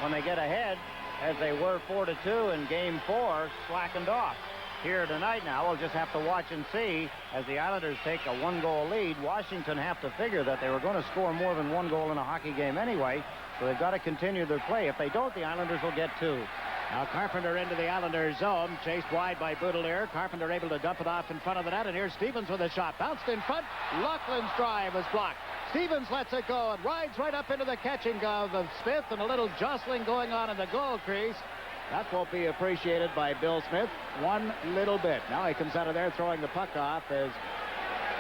when they get ahead, as they were 4-2 in Game 4, slackened off. Here tonight now, we'll just have to watch and see as the Islanders take a one-goal lead. Washington have to figure that they were going to score more than one goal in a hockey game anyway, so they've got to continue their play. If they don't, the Islanders will get two. Now Carpenter into the Islanders zone, chased wide by Boudelier. Carpenter able to dump it off in front of the net, and here's Stevens with a shot. Bounced in front. Loughlin's drive was blocked. Stevens lets it go and rides right up into the catching glove of Smith, and a little jostling going on in the goal crease. That won't be appreciated by Bill Smith one little bit. Now he comes out of there throwing the puck off as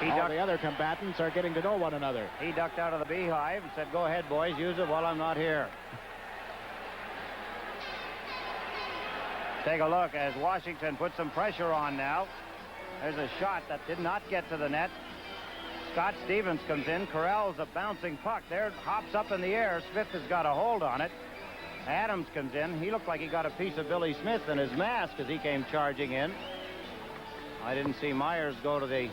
all the other combatants are getting to know one another. He ducked out of the beehive and said, "Go ahead, boys, use it while I'm not here." Take a look as Washington puts some pressure on now. There's a shot that did not get to the net. Scott Stevens comes in. Corral's a bouncing puck. There, hops up in the air. Smith has got a hold on it. Adams comes in. He looked like he got a piece of Billy Smith in his mask as he came charging in. I didn't see Myers go to the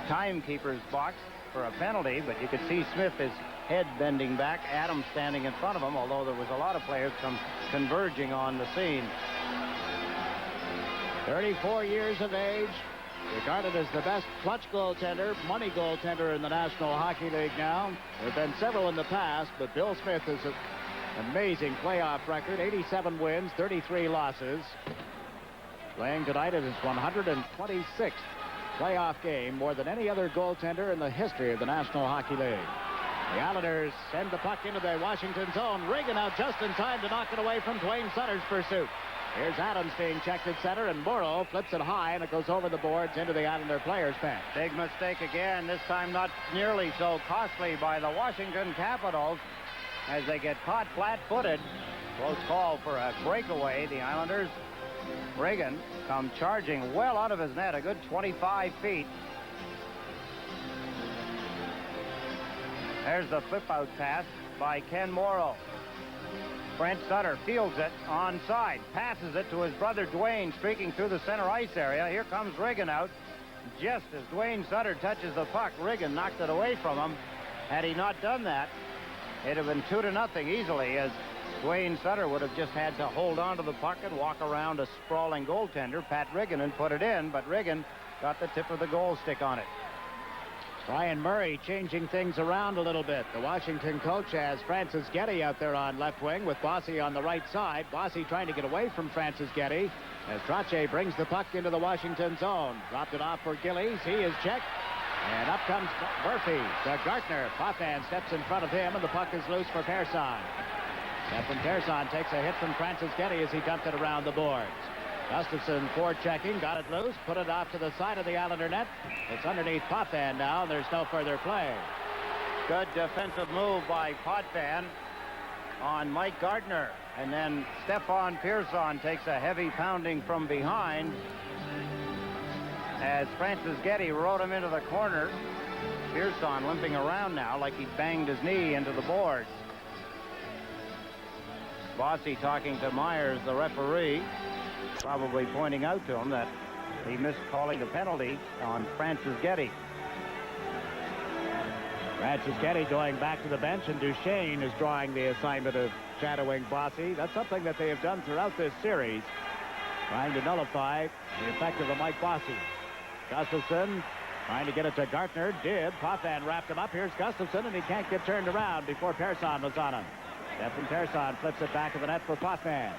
timekeeper's box for a penalty, but you could see Smith is head bending back, Adams standing in front of him, although there was a lot of players converging on the scene. 34 years of age, regarded as the best clutch goaltender, money goaltender in the National Hockey League now. There have been several in the past, but Bill Smith has an amazing playoff record, 87 wins, 33 losses. Playing tonight at his 126th playoff game, more than any other goaltender in the history of the National Hockey League. The Islanders send the puck into the Washington zone. Reagan out just in time to knock it away from Dwayne Sutter's pursuit. Here's Adams being checked at center, and Morrow flips it high, and it goes over the boards into the Islander players' bench. Big mistake again, this time not nearly so costly by the Washington Capitals as they get caught flat-footed. Close call for a breakaway. The Islanders, Reagan, come charging well out of his net, a good 25 feet. There's the flip-out pass by Ken Morrow. Brent Sutter fields it onside, passes it to his brother Dwayne, streaking through the center ice area. Here comes Reagan out. Just as Dwayne Sutter touches the puck, Reagan knocked it away from him. Had he not done that, it'd have been 2-0 easily, as Dwayne Sutter would have just had to hold on to the puck and walk around a sprawling goaltender, Pat Reagan, and put it in, but Reagan got the tip of the goal stick on it. Brian Murray changing things around a little bit. The Washington coach has Francis Getty out there on left wing with Bossy on the right side. Bossy trying to get away from Francis Getty as Trottier brings the puck into the Washington zone. Dropped it off for Gillies. He is checked. And up comes Murphy to Gartner. Potvin steps in front of him, and the puck is loose for Persson. Stefan Persson takes a hit from Francis Getty as he dumped it around the boards. Gustafson forechecking, got it loose, put it off to the side of the Islander net. It's underneath Potvin now, and there's no further play. Good defensive move by Potvin on Mike Gardner. And then Stefan Persson takes a heavy pounding from behind as Francis Getty rode him into the corner. Persson limping around now like he banged his knee into the boards. Bossy talking to Myers, the referee. probably pointing out to him that he missed calling the penalty on Francis Getty. Francis Getty going back to the bench, and Duchesne is drawing the assignment of shadowing Bossy. That's something that they have done throughout this series, trying to nullify the effect of the Mike Bossy. Gustafson trying to get it to Gartner. Did. Potvin wrapped him up. Here's Gustafson, and he can't get turned around before Persson was on him. Stefan Persson flips it back to the net for Potvin.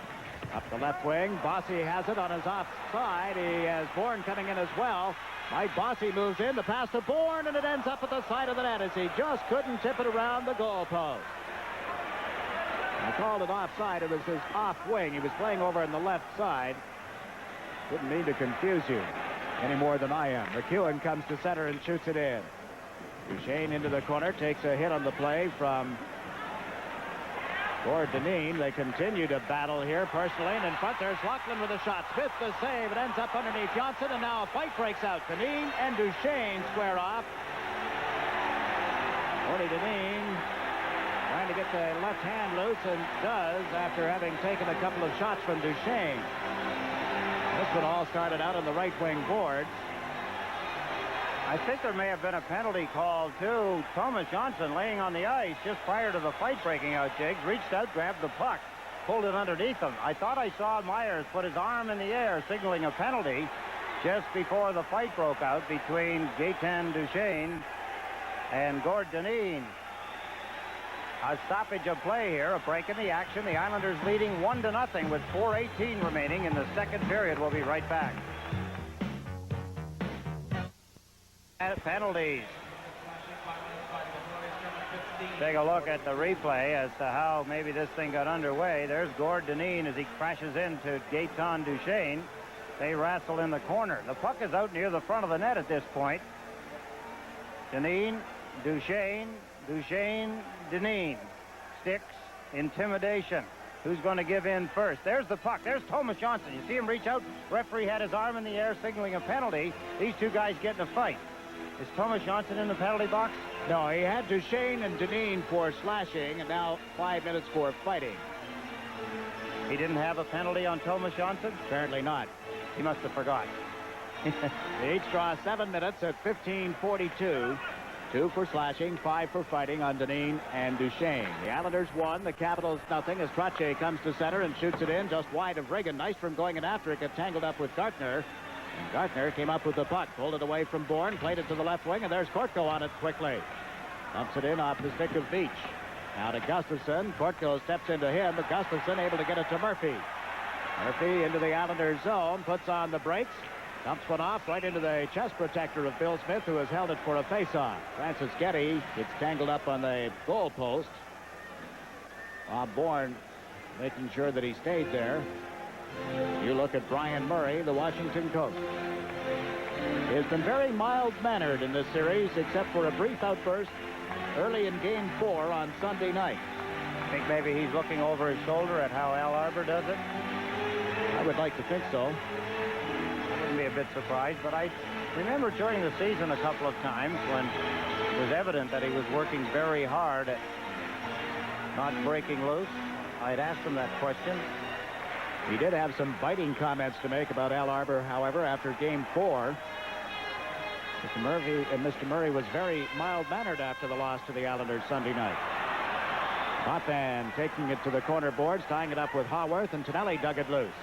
Up the left wing. Bossy has it on his offside. He has Bourne coming in as well. Mike Bossy moves in. The pass to Bourne, and it ends up at the side of the net as he just couldn't tip it around the goalpost. I called it offside. It was his off wing. He was playing over on the left side. Didn't mean to confuse you any more than I am. McEwen comes to center and shoots it in. Duchesne into the corner, takes a hit on the play from Gord Dineen. They continue to battle here. Purslane in front. There's Laughlin with a shot. Smith the save. It ends up underneath Johnson, and now a fight breaks out. Dineen and Duchesne square off. Gordy Dineen trying to get the left hand loose, and does after having taken a couple of shots from Duchesne. This one all started out on the right wing boards. I think there may have been a penalty called, too. Thomas Johnson laying on the ice just prior to the fight breaking out, Jiggs. Reached out, grabbed the puck, pulled it underneath him. I thought I saw Myers put his arm in the air, signaling a penalty just before the fight broke out between Gaetan Duchesne and Gord Dineen. A stoppage of play here, a break in the action. The Islanders leading 1-0 with 4:18 remaining in the second period. We'll be right back. Penalties. Take a look at the replay as to how maybe this thing got underway. There's Gord Dineen as he crashes into Gaetan Duchesne. They wrestle in the corner. The puck is out near the front of the net at this point. Dineen, Duchesne, Duchesne, Dineen. Sticks, intimidation. Who's going to give in first? There's the puck. There's Thomas Johnson. You see him reach out. Referee had his arm in the air signaling a penalty. These two guys get in a fight. Is Thomas Johnson in the penalty box? No, he had Duchesne and Dineen for slashing, and now 5 minutes for fighting. He didn't have a penalty on Thomas Johnson? Apparently not. He must have forgot. They each draw 7 minutes at 15:42. 2 for slashing, 5 for fighting on Dineen and Duchesne. The Islanders won, the Capitals nothing, as Trottier comes to center and shoots it in just wide of Reagan. Nice from going in after it, got tangled up with Gartner. And Gartner came up with the puck, pulled it away from Bourne, played it to the left wing, and there's Kortko on it quickly. Dumps it in off the stick of Beach. Now to Gustafson. Kortko steps into him, but Gustafson able to get it to Murphy. Murphy into the Islanders zone, puts on the brakes. Dumps one off right into the chest protector of Bill Smith, who has held it for a face-off. Francis Getty gets tangled up on the goal post. Bob Bourne making sure that he stayed there. You look at Brian Murray, the Washington coach. He has been very mild-mannered in this series, except for a brief outburst early in Game 4 on Sunday night. I think maybe he's looking over his shoulder at how Al Arbour does it. I would like to think so. I wouldn't be a bit surprised, but I remember during the season a couple of times when it was evident that he was working very hard at not breaking loose. I'd asked him that question. He did have some biting comments to make about Al Arbour, however, after Game 4. Mr. Murray was very mild-mannered after the loss to the Islanders Sunday night. Potvin taking it to the corner boards, tying it up with Haworth, and Tonelli dug it loose.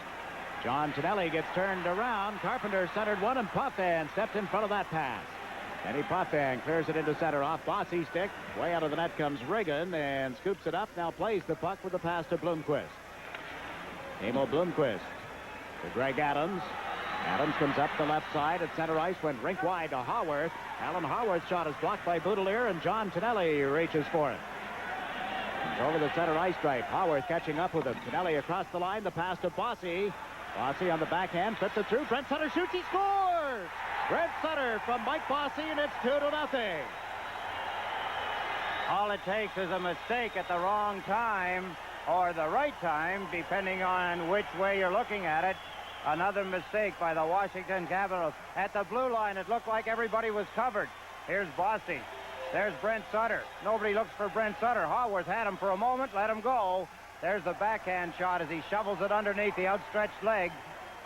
John Tonelli gets turned around. Carpenter centered one, and Potvin stepped in front of that pass. Eddie Potvin clears it into center off Bossy stick. Way out of the net comes Reagan and scoops it up. Now plays the puck with the pass to Blomqvist. Emil Blomqvist to Greg Adams. Adams comes up the left side at center ice, went rink wide to Haworth. Alan Haworth's shot is blocked by Boudelier, and John Tonelli reaches for it. It's over the center ice stripe. Haworth catching up with him. Tonelli across the line, the pass to Bossy. Bossy on the backhand, flips it through. Brent Sutter shoots, he scores! Brent Sutter from Mike Bossy, and it's 2-0. All it takes is a mistake at the wrong time, or the right time, depending on which way you're looking at it. Another mistake by the Washington Capitals. At the blue line, it looked like everybody was covered. Here's Bossy. There's Brent Sutter. Nobody looks for Brent Sutter. Haworth had him for a moment, let him go. There's the backhand shot as he shovels it underneath the outstretched leg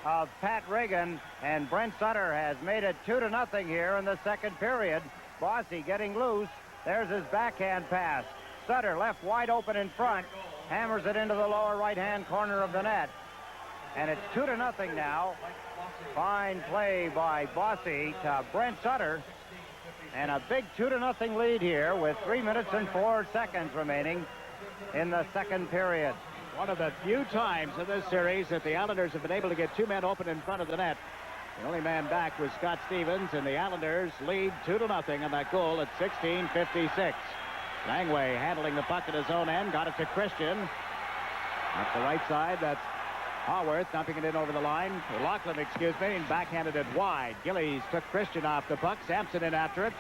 of Pat Regan, and Brent Sutter has made it 2-0 here in the second period. Bossy getting loose. There's his backhand pass. Sutter left wide open in front, hammers it into the lower right-hand corner of the net. And it's 2-0 now. Fine play by Bossy to Brent Sutter. And a big 2-0 lead here with 3 minutes and 4 seconds remaining in the second period. One of the few times in this series that the Islanders have been able to get two men open in front of the net. The only man back was Scott Stevens, and the Islanders lead 2-0 on that goal at 16:56. Langway handling the puck at his own end, got it to Christian. Up the right side, that's Haworth dumping it in over the line. Laughlin, excuse me, and backhanded it wide. Gillies took Christian off the puck. Sampson in after it.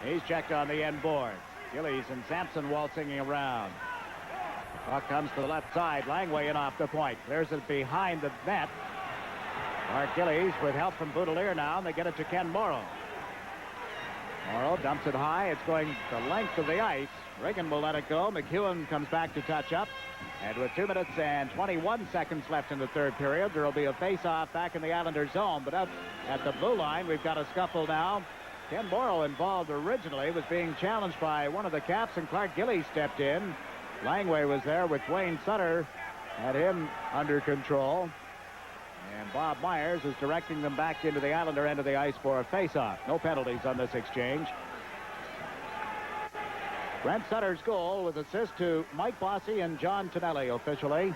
He's checked on the end board. Gillies and Sampson waltzing around. Puck comes to the left side. Langway in off the point. There's it behind the net. Mark Gillies with help from Boudelier now, and they get it to Ken Morrow. Morrow dumps it high. It's going the length of the ice. Regan will let it go. McEwen comes back to touch up. And with 2 minutes and 21 seconds left in the third period, there will be a face-off back in the Islanders' zone. But out at the blue line, we've got a scuffle now. Ken Morrow, involved originally, was being challenged by one of the Caps, and Clark Gillies stepped in. Langway was there with Dwayne Sutter, had him under control. And Bob Myers is directing them back into the Islander end of the ice for a face-off. No penalties on this exchange. Brent Sutter's goal with assist to Mike Bossy and John Tonelli officially.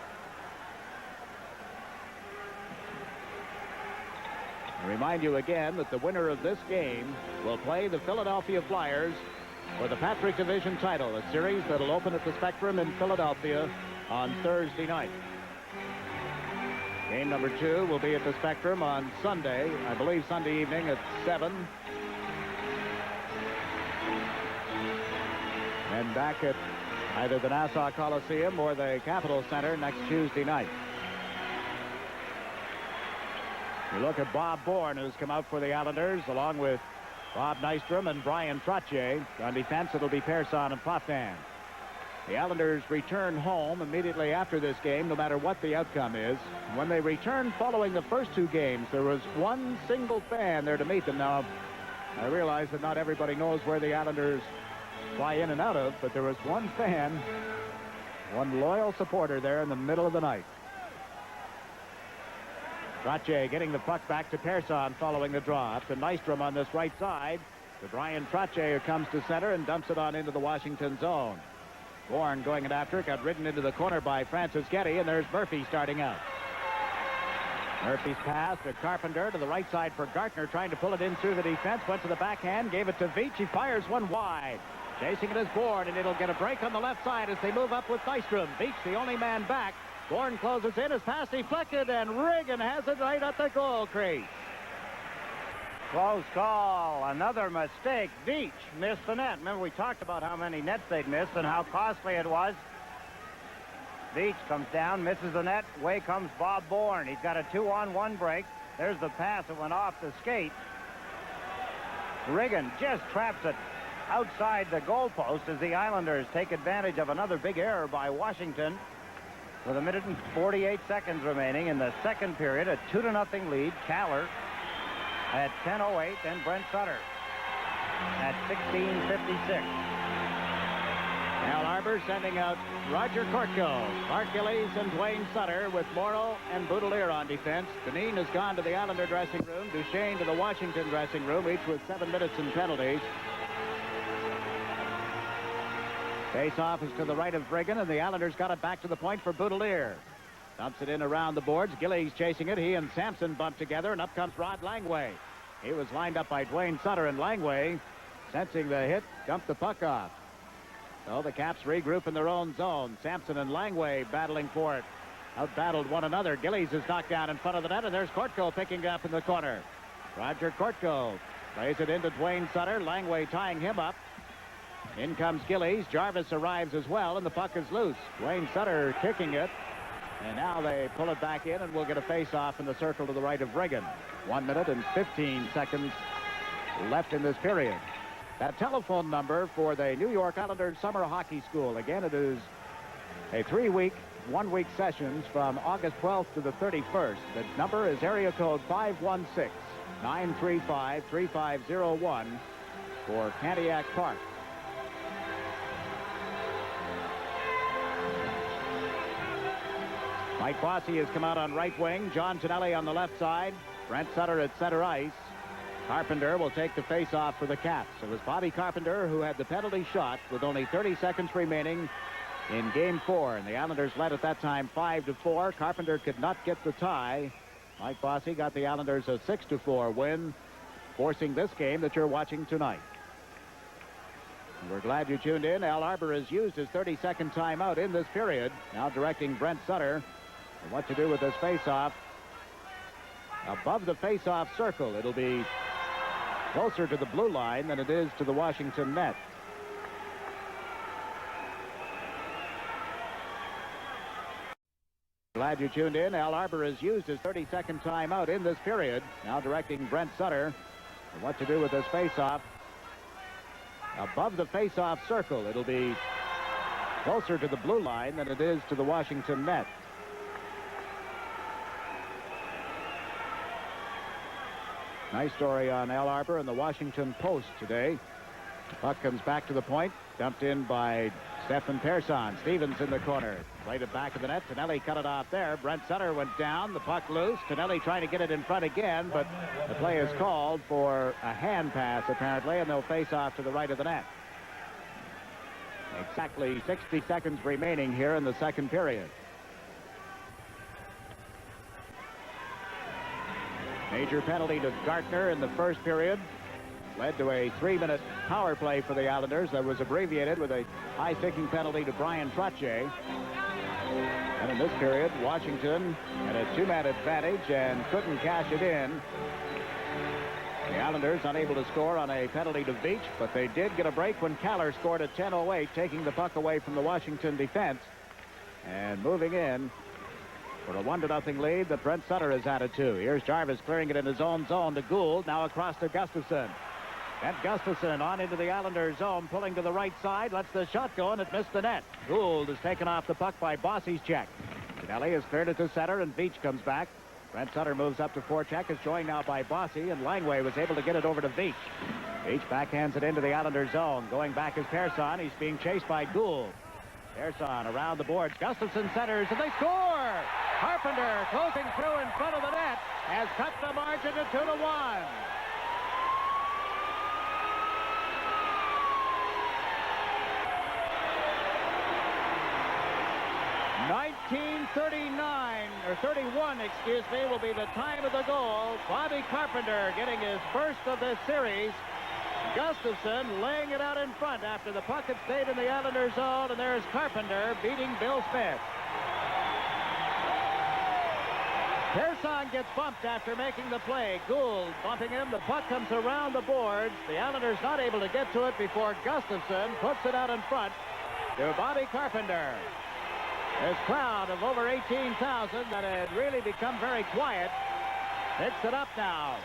I remind you again that the winner of this game will play the Philadelphia Flyers for the Patrick Division title, a series that'll open at the Spectrum in Philadelphia on Thursday night. Game number 2 will be at the Spectrum on Sunday, I believe Sunday evening at 7. And back at either the Nassau Coliseum or the Capitol Center next Tuesday night. You look at Bob Bourne, who's come out for the Islanders, along with Bob Nystrom and Brian Trottier. On defense, it'll be Persson and Potvin. The Islanders return home immediately after this game, no matter what the outcome is. When they returned following the first 2 games, there was one single fan there to meet them. Now, I realize that not everybody knows where the Islanders fly in and out of, but there was one fan, one loyal supporter there in the middle of the night. Trottier getting the puck back to Persson following the draw. Up to Nystrom on this right side. To Brian Trottier, who comes to center and dumps it on into the Washington zone. Bourne going it after, got ridden into the corner by Francis Getty, and there's Murphy starting out. Murphy's pass to Carpenter to the right side for Gartner, trying to pull it in through the defense. Went to the backhand, gave it to Veach. He fires one wide. Chasing it is Bourne, and it'll get a break on the left side as they move up with Nystrom. Veach, the only man back. Bourne closes in, his pass deflected, and Regan has it right at the goal crease. Close call. Another mistake. Veach missed the net. Remember, we talked about how many nets they'd missed and how costly it was. Veach comes down, misses the net. Away comes Bob Bourne. He's got a 2-on-1 break. There's the pass that went off the skate. Regan just traps it outside the goalpost as the Islanders take advantage of another big error by Washington. With 1 minute and 48 seconds remaining in the second period, a 2-0 lead. Caller at 10:08, then Brent Sutter at 16:56. Al Arbor sending out Roger Kortko, Mark Gillies, and Dwayne Sutter with Morrow and Boudelier on defense. Dineen has gone to the Islander dressing room. Duchesne to the Washington dressing room, each with 7 minutes in penalties. Face-off is to the right of Regan, and the Islanders got it back to the point for Boudelier. Dumps it in around the boards. Gillies chasing it. He and Sampson bump together, and up comes Rod Langway. He was lined up by Dwayne Sutter, and Langway, sensing the hit, dumped the puck off. So the Caps regroup in their own zone. Sampson and Langway battling for it. Out-battled one another. Gillies is knocked down in front of the net, and there's Kortko picking it up in the corner. Roger Kortko plays it into Dwayne Sutter. Langway tying him up. In comes Gillies. Jarvis arrives as well, and the puck is loose. Dwayne Sutter kicking it. And now they pull it back in, and we'll get a face-off in the circle to the right of Regan. 1 minute and 15 seconds left in this period. That telephone number for the New York Islanders Summer Hockey School. Again, it is a 3-week one-week sessions from August 12th to the 31st. The number is area code 516-935-3501 for Candiac Park. Mike Bossy has come out on right wing. John Tonelli on the left side. Brent Sutter at center ice. Carpenter will take the face-off for the Caps. It was Bobby Carpenter who had the penalty shot with only 30 seconds remaining in Game 4. And the Islanders led at that time 5-4. Carpenter could not get the tie. Mike Bossy got the Islanders a 6-4 win, forcing this game that you're watching tonight. We're glad you tuned in. Al Arbour has used his 30-second timeout in this period. Now directing Brent Sutter on what to do with this face-off. Above the face-off circle, it'll be closer to the blue line than it is to the Washington net. Glad you tuned in. Al Arbour has used his 30-second timeout in this period. Now directing Brent Sutter on what to do with this face-off. Above the face-off circle, it'll be closer to the blue line than it is to the Washington net. Nice story on Al Arbour in the Washington Post today. The puck comes back to the point, dumped in by Stefan Persson. Stevens in the corner. Played it back of the net. Tonelli cut it off there. Brent Sutter went down. The puck loose. Tonelli trying to get it in front again, but the play is called for a hand pass, apparently, and they'll face off to the right of the net. Exactly 60 seconds remaining here in the second period. Major penalty to Gartner in the first period. Led to a 3-minute power play for the Islanders that was abbreviated with a high-sticking penalty to Brian Trottier. And in this period, Washington had a 2-man advantage and couldn't cash it in. The Islanders unable to score on a penalty to Veach, but they did get a break when Kaller scored at 10:08, taking the puck away from the Washington defense. And moving in for a 1-0 lead that Brent Sutter has added to. Here's Jarvis clearing it in his own zone to Gould. Now across to Gustafsson. And Gustafsson on into the Islanders zone, pulling to the right side. Lets the shot go, and it missed the net. Gould is taken off the puck by Bossy's check. Tonelli has cleared it to center, and Veach comes back. Brent Sutter moves up to forecheck. Is joined now by Bossy, and Langway was able to get it over to Veach. Veach backhands it into the Islanders zone. Going back is Persson. He's being chased by Gould. Persson around the boards. Gustafsson centers, and they score! Carpenter closing through in front of the net has cut the margin to 2-1. 31, excuse me, will be the time of the goal. Bobby Carpenter getting his first of this series. Gustafsson laying it out in front after the puck had stayed in the Islanders zone, and there's Carpenter beating Bill Smith. Persson gets bumped after making the play. Gould bumping him. The puck comes around the boards. The Islanders not able to get to it before Gustafsson puts it out in front to Bobby Carpenter. This crowd of over 18,000 that had really become very quiet picks it up now.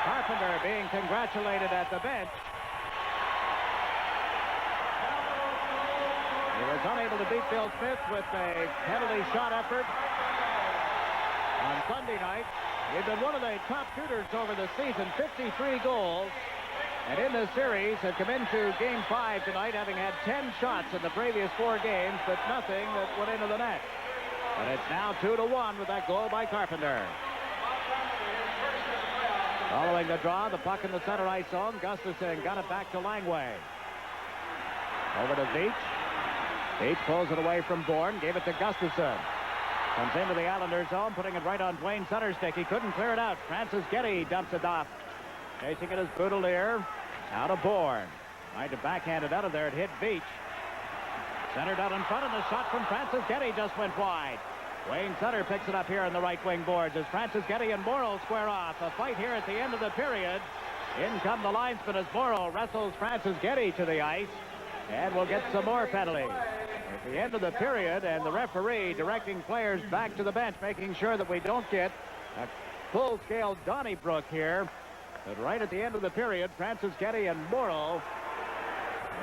Carpenter being congratulated at the bench. He was unable to beat Bill Smith with a penalty shot effort on Sunday night. He'd been one of the top shooters over the season, 53 goals. And in this series had come into Game 5 tonight, having had 10 shots in the previous 4 games, but nothing that went into the net. But it's now 2-1 with that goal by Carpenter. Following the draw, the puck in the center ice zone. Gustafsson got it back to Langway. Over to Veach. Veach pulls it away from Bourne, gave it to Gustafsson. Comes into the Islanders zone, putting it right on Dwayne Sutter's stick. He couldn't clear it out. Francis Getty dumps it off. Chasing it is Boudelier. Out of Bourne. Trying to backhand it out of there. It hit Veach. Centered out in front, and the shot from Francis Getty just went wide. Wayne Sutter picks it up here in the right wing boards as Francis Getty and Morrill square off. A fight here at the end of the period. In come the linesman as Morrill wrestles Francis Getty to the ice. And we'll get some more penalties. At the end of the period, and the referee directing players back to the bench, making sure that we don't get a full-scale Donnybrook here. But right at the end of the period, Francis Getty and Morrill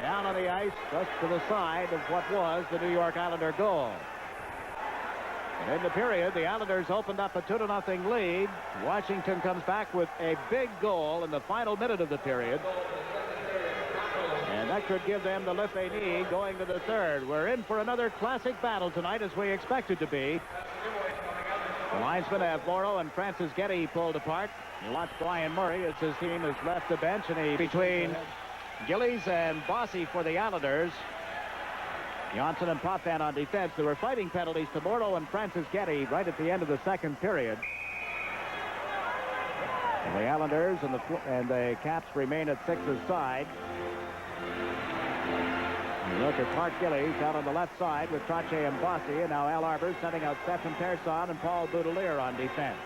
down on the ice, just to the side of what was the New York Islander goal. And in the period, the Islanders opened up a 2-0 lead. Washington comes back with a big goal in the final minute of the period. And that could give them the lift they need going to the third. We're in for another classic battle tonight, as we expected to be. The linesmen have Morrow and Francis Getty pulled apart. You watch Brian Murray as his team has left the bench, and he between Gillies and Bossy for the Islanders. Johnson and Potvin on defense. There were fighting penalties to Morrow and Francis Getty right at the end of the second period. And the Islanders and the Caps remain at 6's side. You look at Clark Gillies out on the left side with Trottier and Bossy, and now Al Arbor sending out Stephen Persson and Paul Boudelier on defense.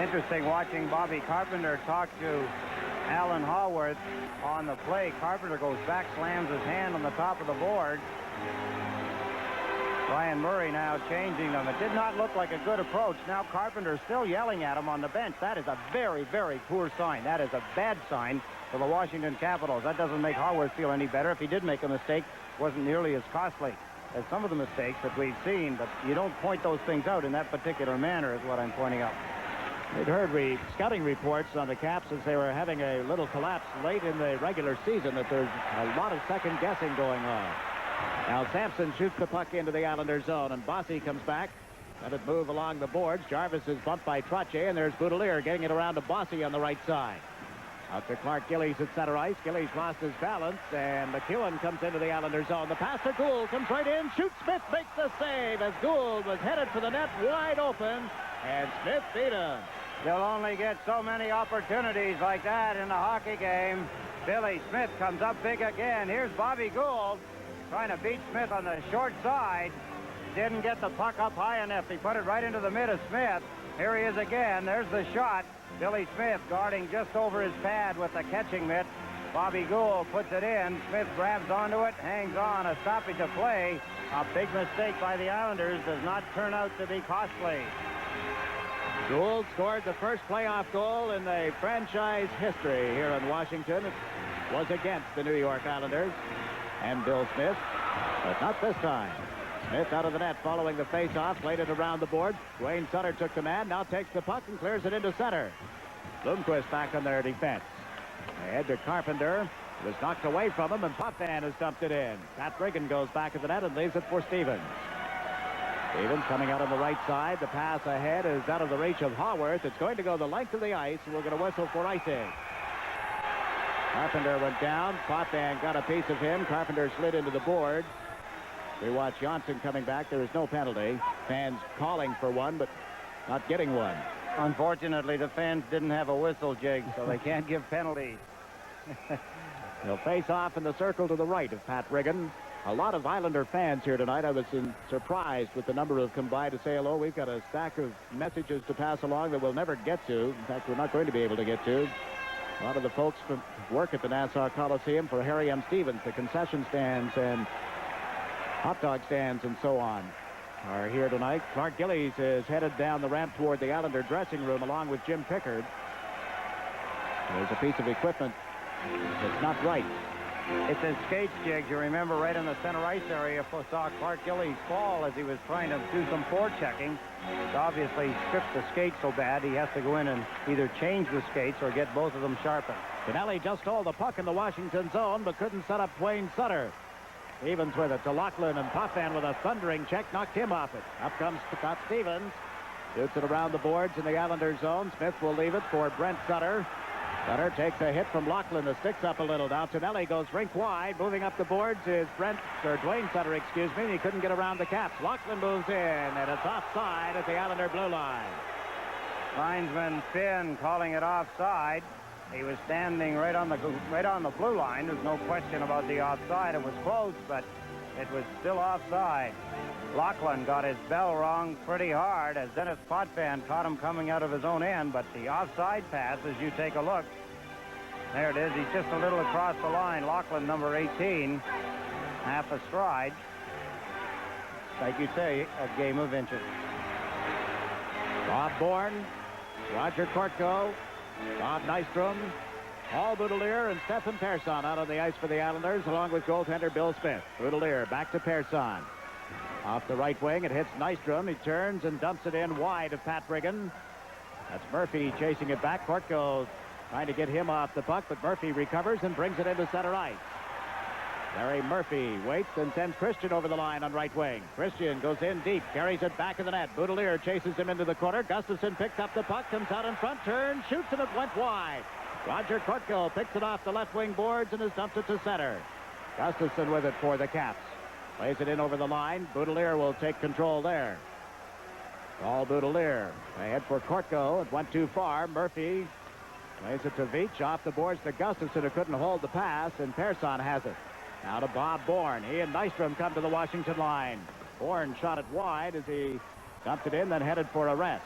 Interesting watching Bobby Carpenter talk to Alan Haworth on the play. Carpenter goes back, slams his hand on the top of the board. Brian Murray now changing them. It did not look like a good approach. Now Carpenter's still yelling at him on the bench. That is a very, very poor sign. That is a bad sign for the Washington Capitals. That doesn't make Haworth feel any better. If he did make a mistake, it wasn't nearly as costly as some of the mistakes that we've seen. But you don't point those things out in that particular manner, is what I'm pointing out. We'd heard scouting reports on the Caps as they were having a little collapse late in the regular season, that there's a lot of second guessing going on. Now Sampson shoots the puck into the Islanders zone, and Bossy comes back. Let it move along the boards. Jarvis is bumped by Trottier, and there's Boudelier getting it around to Bossy on the right side. Out to Clark Gillies at center ice. Gillies lost his balance, and McEwen comes into the Islanders zone. The pass to Gould comes right in. Shoots. Smith makes the save as Gould was headed for the net wide open, and Smith beat him. You'll only get so many opportunities like that in a hockey game. Billy Smith comes up big again. Here's Bobby Gould trying to beat Smith on the short side. Didn't get the puck up high enough. He put it right into the mid of Smith. Here he is again. There's the shot. Billy Smith guarding just over his pad with the catching mitt. Bobby Gould puts it in. Smith grabs onto it, hangs on. A stoppage of play. A big mistake by the Islanders does not turn out to be costly. Gould scored the first playoff goal in the franchise history here in Washington. It was against the New York Islanders and Bill Smith, but not this time. Smith out of the net following the face-off, played it around the board. Dwayne Sutter took the man, now takes the puck and clears it into center. Blomqvist back on their defense. Ahead to Carpenter. It was knocked away from him, and Potvin has dumped it in. Pat Riggin goes back at the net and leaves it for Stevens. Stevens coming out on the right side. The pass ahead is out of the reach of Haworth. It's going to go the length of the ice, and we're going to whistle for icing. Carpenter went down. Potvin got a piece of him. Carpenter slid into the board. We watch Johnson coming back. There is no penalty. Fans calling for one, but not getting one. Unfortunately, the fans didn't have a whistle, Jig, so they can't give penalties. They'll face off in the circle to the right of Pat Riggin. A lot of Islander fans here tonight. I was surprised with the number who have come by to say hello. We've got a stack of messages to pass along that we'll never get to. In fact, we're not going to be able to get to. A lot of the folks from work at the Nassau Coliseum for Harry M. Stevens, the concession stands and hot dog stands and so on are here tonight. Clark Gillies is headed down the ramp toward the Islander dressing room along with Jim Pickard. There's a piece of equipment that's not right. It's his skates, Jiggs. You remember right in the center ice area, saw Clark Gillies fall as he was trying to do some forechecking. It's obviously stripped the skates so bad he has to go in and either change the skates or get both of them sharpened. Pinelli just stole the puck in the Washington zone, but couldn't set up Dwayne Sutter. Stevens with it to Lachlan, and Potvin with a thundering check knocked him off it. Up comes Scott Stevens. Shoots it around the boards in the Islander zone. Smith will leave it for Brent Sutter. Sutter takes a hit from Lachlan. The stick's up a little. Now Tonelli goes rink wide. Moving up the boards is Dwayne Sutter, excuse me. He couldn't get around the Caps. Lachlan moves in, and it's offside at the Islander blue line. Linesman Finn calling it offside. He was standing right on the blue line. There's no question about the offside. It was close, but it was still offside. Lachlan got his bell rung pretty hard as Dennis Potvin caught him coming out of his own end, but the offside pass, as you take a look, there it is. He's just a little across the line. Lachlan, number 18, half a stride. Like you say, a game of inches. Bob Bourne, Roger Kortko, Bob Nystrom, Paul Boudelier and Stefan Persson out on the ice for the Islanders, along with goaltender Bill Smith. Boudelier back to Persson. Off the right wing, it hits Nystrom. He turns and dumps it in wide of Pat Brigham. That's Murphy chasing it back. Kortko trying to get him off the puck, but Murphy recovers and brings it into center ice. Larry Murphy waits and sends Christian over the line on right wing. Christian goes in deep, carries it back of the net. Boudelier chases him into the corner. Gustafson picks up the puck, comes out in front, turns, shoots, and it went wide. Roger Kortko picks it off the left wing boards and has dumped it to center. Gustafson with it for the Caps. Plays it in over the line. Boudelier will take control there. Paul Boudelier ahead for Kortko. It went too far. Murphy plays it to Veach off the boards to Gustafson, who couldn't hold the pass, and Persson has it. Now to Bob Bourne. He and Nystrom come to the Washington line. Bourne shot it wide as he dumped it in, then headed for a rest.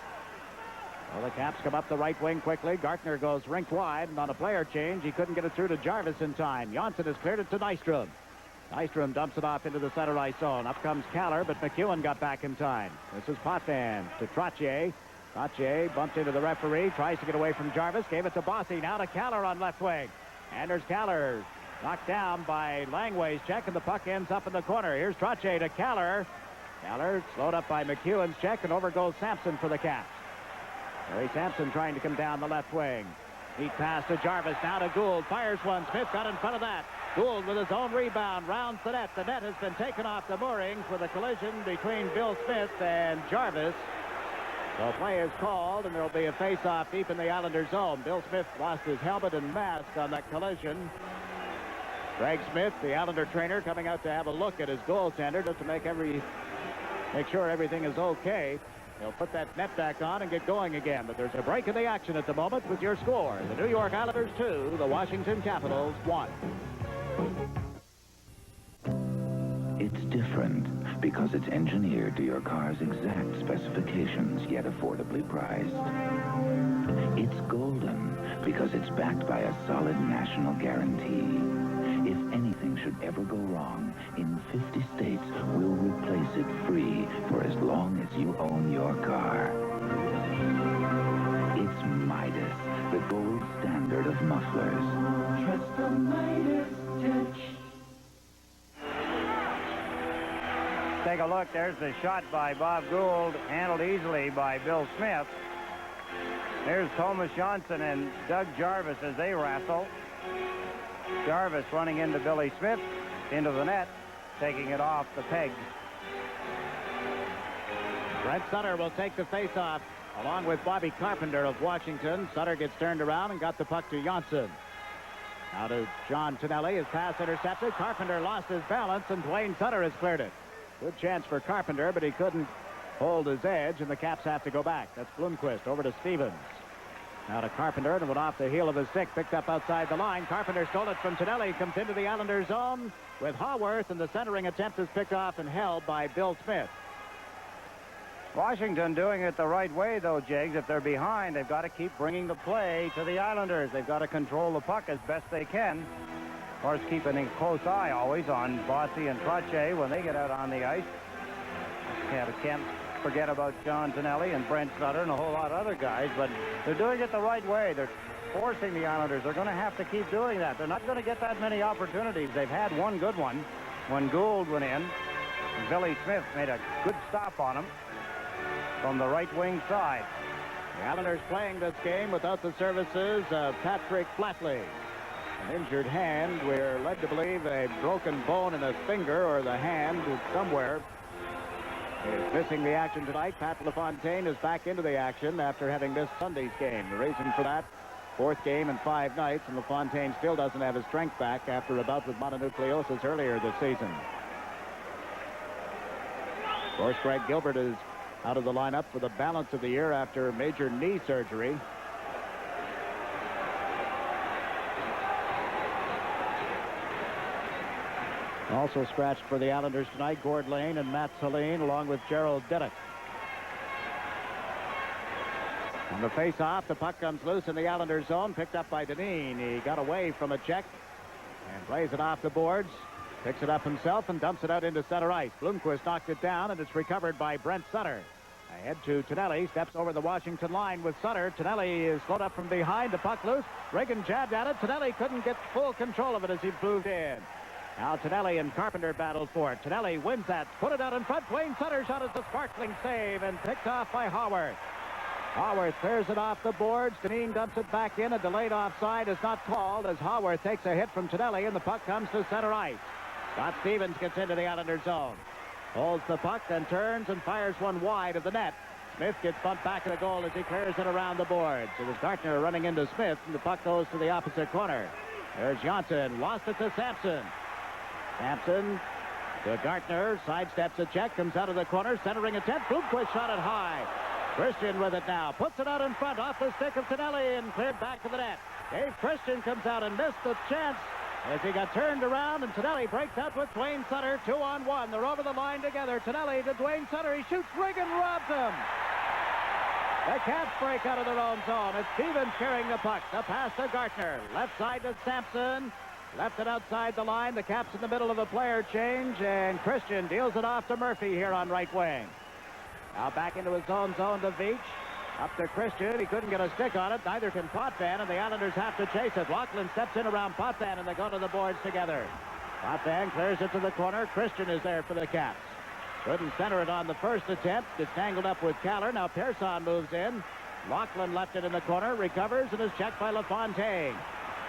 Well, the Caps come up the right wing quickly. Gartner goes rink wide, and on a player change, he couldn't get it through to Jarvis in time. Janssen has cleared it to Nystrom. Nystrom dumps it off into the center ice zone. Up comes Kaller, but McEwen got back in time. This is Potvin to Trottier. Trottier bumped into the referee, tries to get away from Jarvis, gave it to Bossy. Now to Kaller on left wing. Anders Kaller knocked down by Langway's check, and the puck ends up in the corner. Here's Trottier to Kaller. Kaller slowed up by McEwen's check, and over goes Sampson for the Caps. Larry Sampson trying to come down the left wing. Neat pass to Jarvis, now to Gould. Fires one. Smith got in front of that. Gould with his own rebound rounds the net. The net has been taken off the moorings with a collision between Bill Smith and Jarvis. So play is called, and there'll be a face-off deep in the Islanders' zone. Bill Smith lost his helmet and mask on that collision. Greg Smith, the Islander trainer, coming out to have a look at his goaltender just to make sure everything is okay. He'll put that net back on and get going again. But there's a break in the action at the moment with your score. The New York Islanders 2, the Washington Capitals 1. It's different because it's engineered to your car's exact specifications, yet affordably priced. It's golden because it's backed by a solid national guarantee. If anything should ever go wrong, in 50 states, we'll replace it free for as long as you own your car. It's Midas, the gold standard of mufflers. Trust the Midas touch. Take a look. There's the shot by Bob Gould, handled easily by Bill Smith. There's Thomas Janssen and Doug Jarvis as they wrestle. Jarvis running into Billy Smith, into the net, taking it off the peg. Brent Sutter will take the face-off along with Bobby Carpenter of Washington. Sutter gets turned around and got the puck to Janssen. Now to John Tonelli. His pass intercepted. Carpenter lost his balance, and Dwayne Sutter has cleared it. Good chance for Carpenter, but he couldn't hold his edge, and the Caps have to go back. That's Blomqvist over to Stevens. Now to Carpenter, and it went off the heel of his stick, picked up outside the line. Carpenter stole it from Tonelli, comes into the Islanders' zone with Haworth, and the centering attempt is picked off and held by Bill Smith. Washington doing it the right way, though, Jiggs. If they're behind, they've got to keep bringing the play to the Islanders. They've got to control the puck as best they can. Of course, keeping a close eye always on Bossy and Trottier when they get out on the ice. Can't forget about John Tonelli and Brent Sutter and a whole lot of other guys, but they're doing it the right way. They're forcing the Islanders. They're going to have to keep doing that. They're not going to get that many opportunities. They've had one good one when Gould went in. And Billy Smith made a good stop on him from the right wing side. The Islanders playing this game without the services of Patrick Flatley. An injured hand. We're led to believe a broken bone in a finger or the hand somewhere is missing the action tonight. Pat LaFontaine is back into the action after having missed Sunday's game. The reason for that, fourth game in 5 nights, and LaFontaine still doesn't have his strength back after a bout with mononucleosis earlier this season. Of course, Greg Gilbert is out of the lineup for the balance of the year after major knee surgery. Also scratched for the Islanders tonight, Gord Lane and Matt Saline, along with Gerald Diddick. On the face-off, the puck comes loose in the Islanders' zone, picked up by Dineen. He got away from a check and plays it off the boards, picks it up himself and dumps it out into center ice. Blomqvist knocked it down, and it's recovered by Brent Sutter. Ahead to Tonelli, steps over the Washington line with Sutter. Tonelli is slowed up from behind, the puck loose. Reagan jabbed at it. Tonelli couldn't get full control of it as he moved in. Now Tonelli and Carpenter battled for it. Tonelli wins that, put it out in front. Dwayne Sutter shot is a sparkling save and picked off by Howard. Howard clears it off the boards. Dineen dumps it back in. A delayed offside is not called as Howard takes a hit from Tonelli and the puck comes to center ice. Scott Stevens gets into the Islanders zone. Holds the puck, then turns and fires one wide of the net. Smith gets bumped back in the goal as he clears it around the boards. It was Gartner running into Smith, and the puck goes to the opposite corner. There's Johnson, lost it to Sampson. Sampson to Gartner, sidesteps a check, comes out of the corner, centering attempt. Bloomquist shot it high. Christian with it now, puts it out in front, off the stick of Tonelli, and cleared back to the net. Dave Christian comes out and missed the chance as he got turned around, and Tonelli breaks out with Dwayne Sutter, 2-on-1. They're over the line together. Tonelli to Dwayne Sutter. He shoots. Reagan robs him. The Caps break out of their own zone. It's Stevens carrying the puck. The pass to Gartner. Left side to Sampson. Left it outside the line. The Caps in the middle of a player change, and Christian deals it off to Murphy here on right wing. Now back into his own zone to Veach. Up to Christian. He couldn't get a stick on it. Neither can Potvin, and the Islanders have to chase it. Laughlin steps in around Potvin, and they go to the boards together. Potvin clears it to the corner. Christian is there for the Caps. Couldn't center it on the first attempt. It's tangled up with Caller. Now Persson moves in. Laughlin left it in the corner, recovers, and is checked by LaFontaine.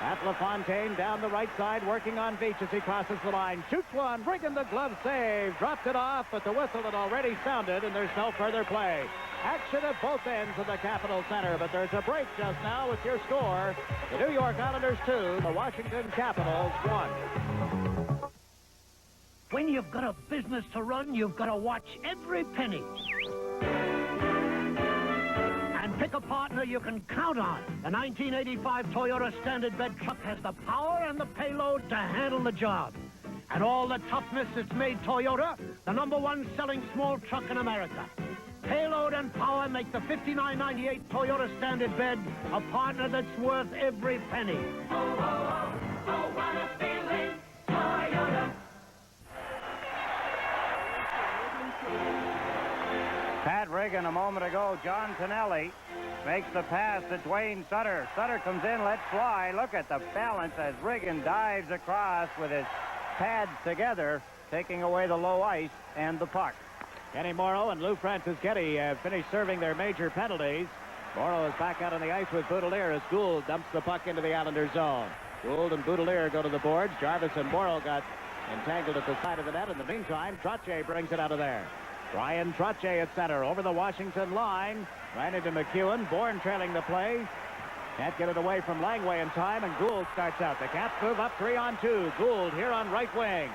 At LaFontaine down the right side, working on Veach as he crosses the line. Shoots one. Reagan the glove save. Dropped it off, but the whistle had already sounded, and there's no further play. Action at both ends of the Capitol Center, but there's a break just now with your score. The New York Islanders 2, the Washington Capitals 1. When you've got a business to run, you've got to watch every penny. And pick a partner you can count on. The 1985 Toyota Standard Bed truck has the power and the payload to handle the job. And all the toughness that's made Toyota the #1 selling small truck in America. Payload and power make the $59.98 Toyota Standard Bed a partner that's worth every penny. Oh, oh, oh, oh, what a feeling, Toyota. Pat Reagan a moment ago. John Tonelli makes the pass to Dwayne Sutter. Sutter comes in, lets fly. Look at the balance as Reagan dives across with his pads together, taking away the low ice and the puck. Kenny Morrow and Lou Francis Getty have finished serving their major penalties. Morrow is back out on the ice with Boudelier as Gould dumps the puck into the Islanders zone. Gould and Boudelier go to the boards. Jarvis and Morrow got entangled at the side of the net. In the meantime, Trottier brings it out of there. Brian Trottier at center over the Washington line. Ran into McEwen. Bourne trailing the play. Can't get it away from Langway in time, and Gould starts out. The Caps move up 3-on-2. Gould here on right wing.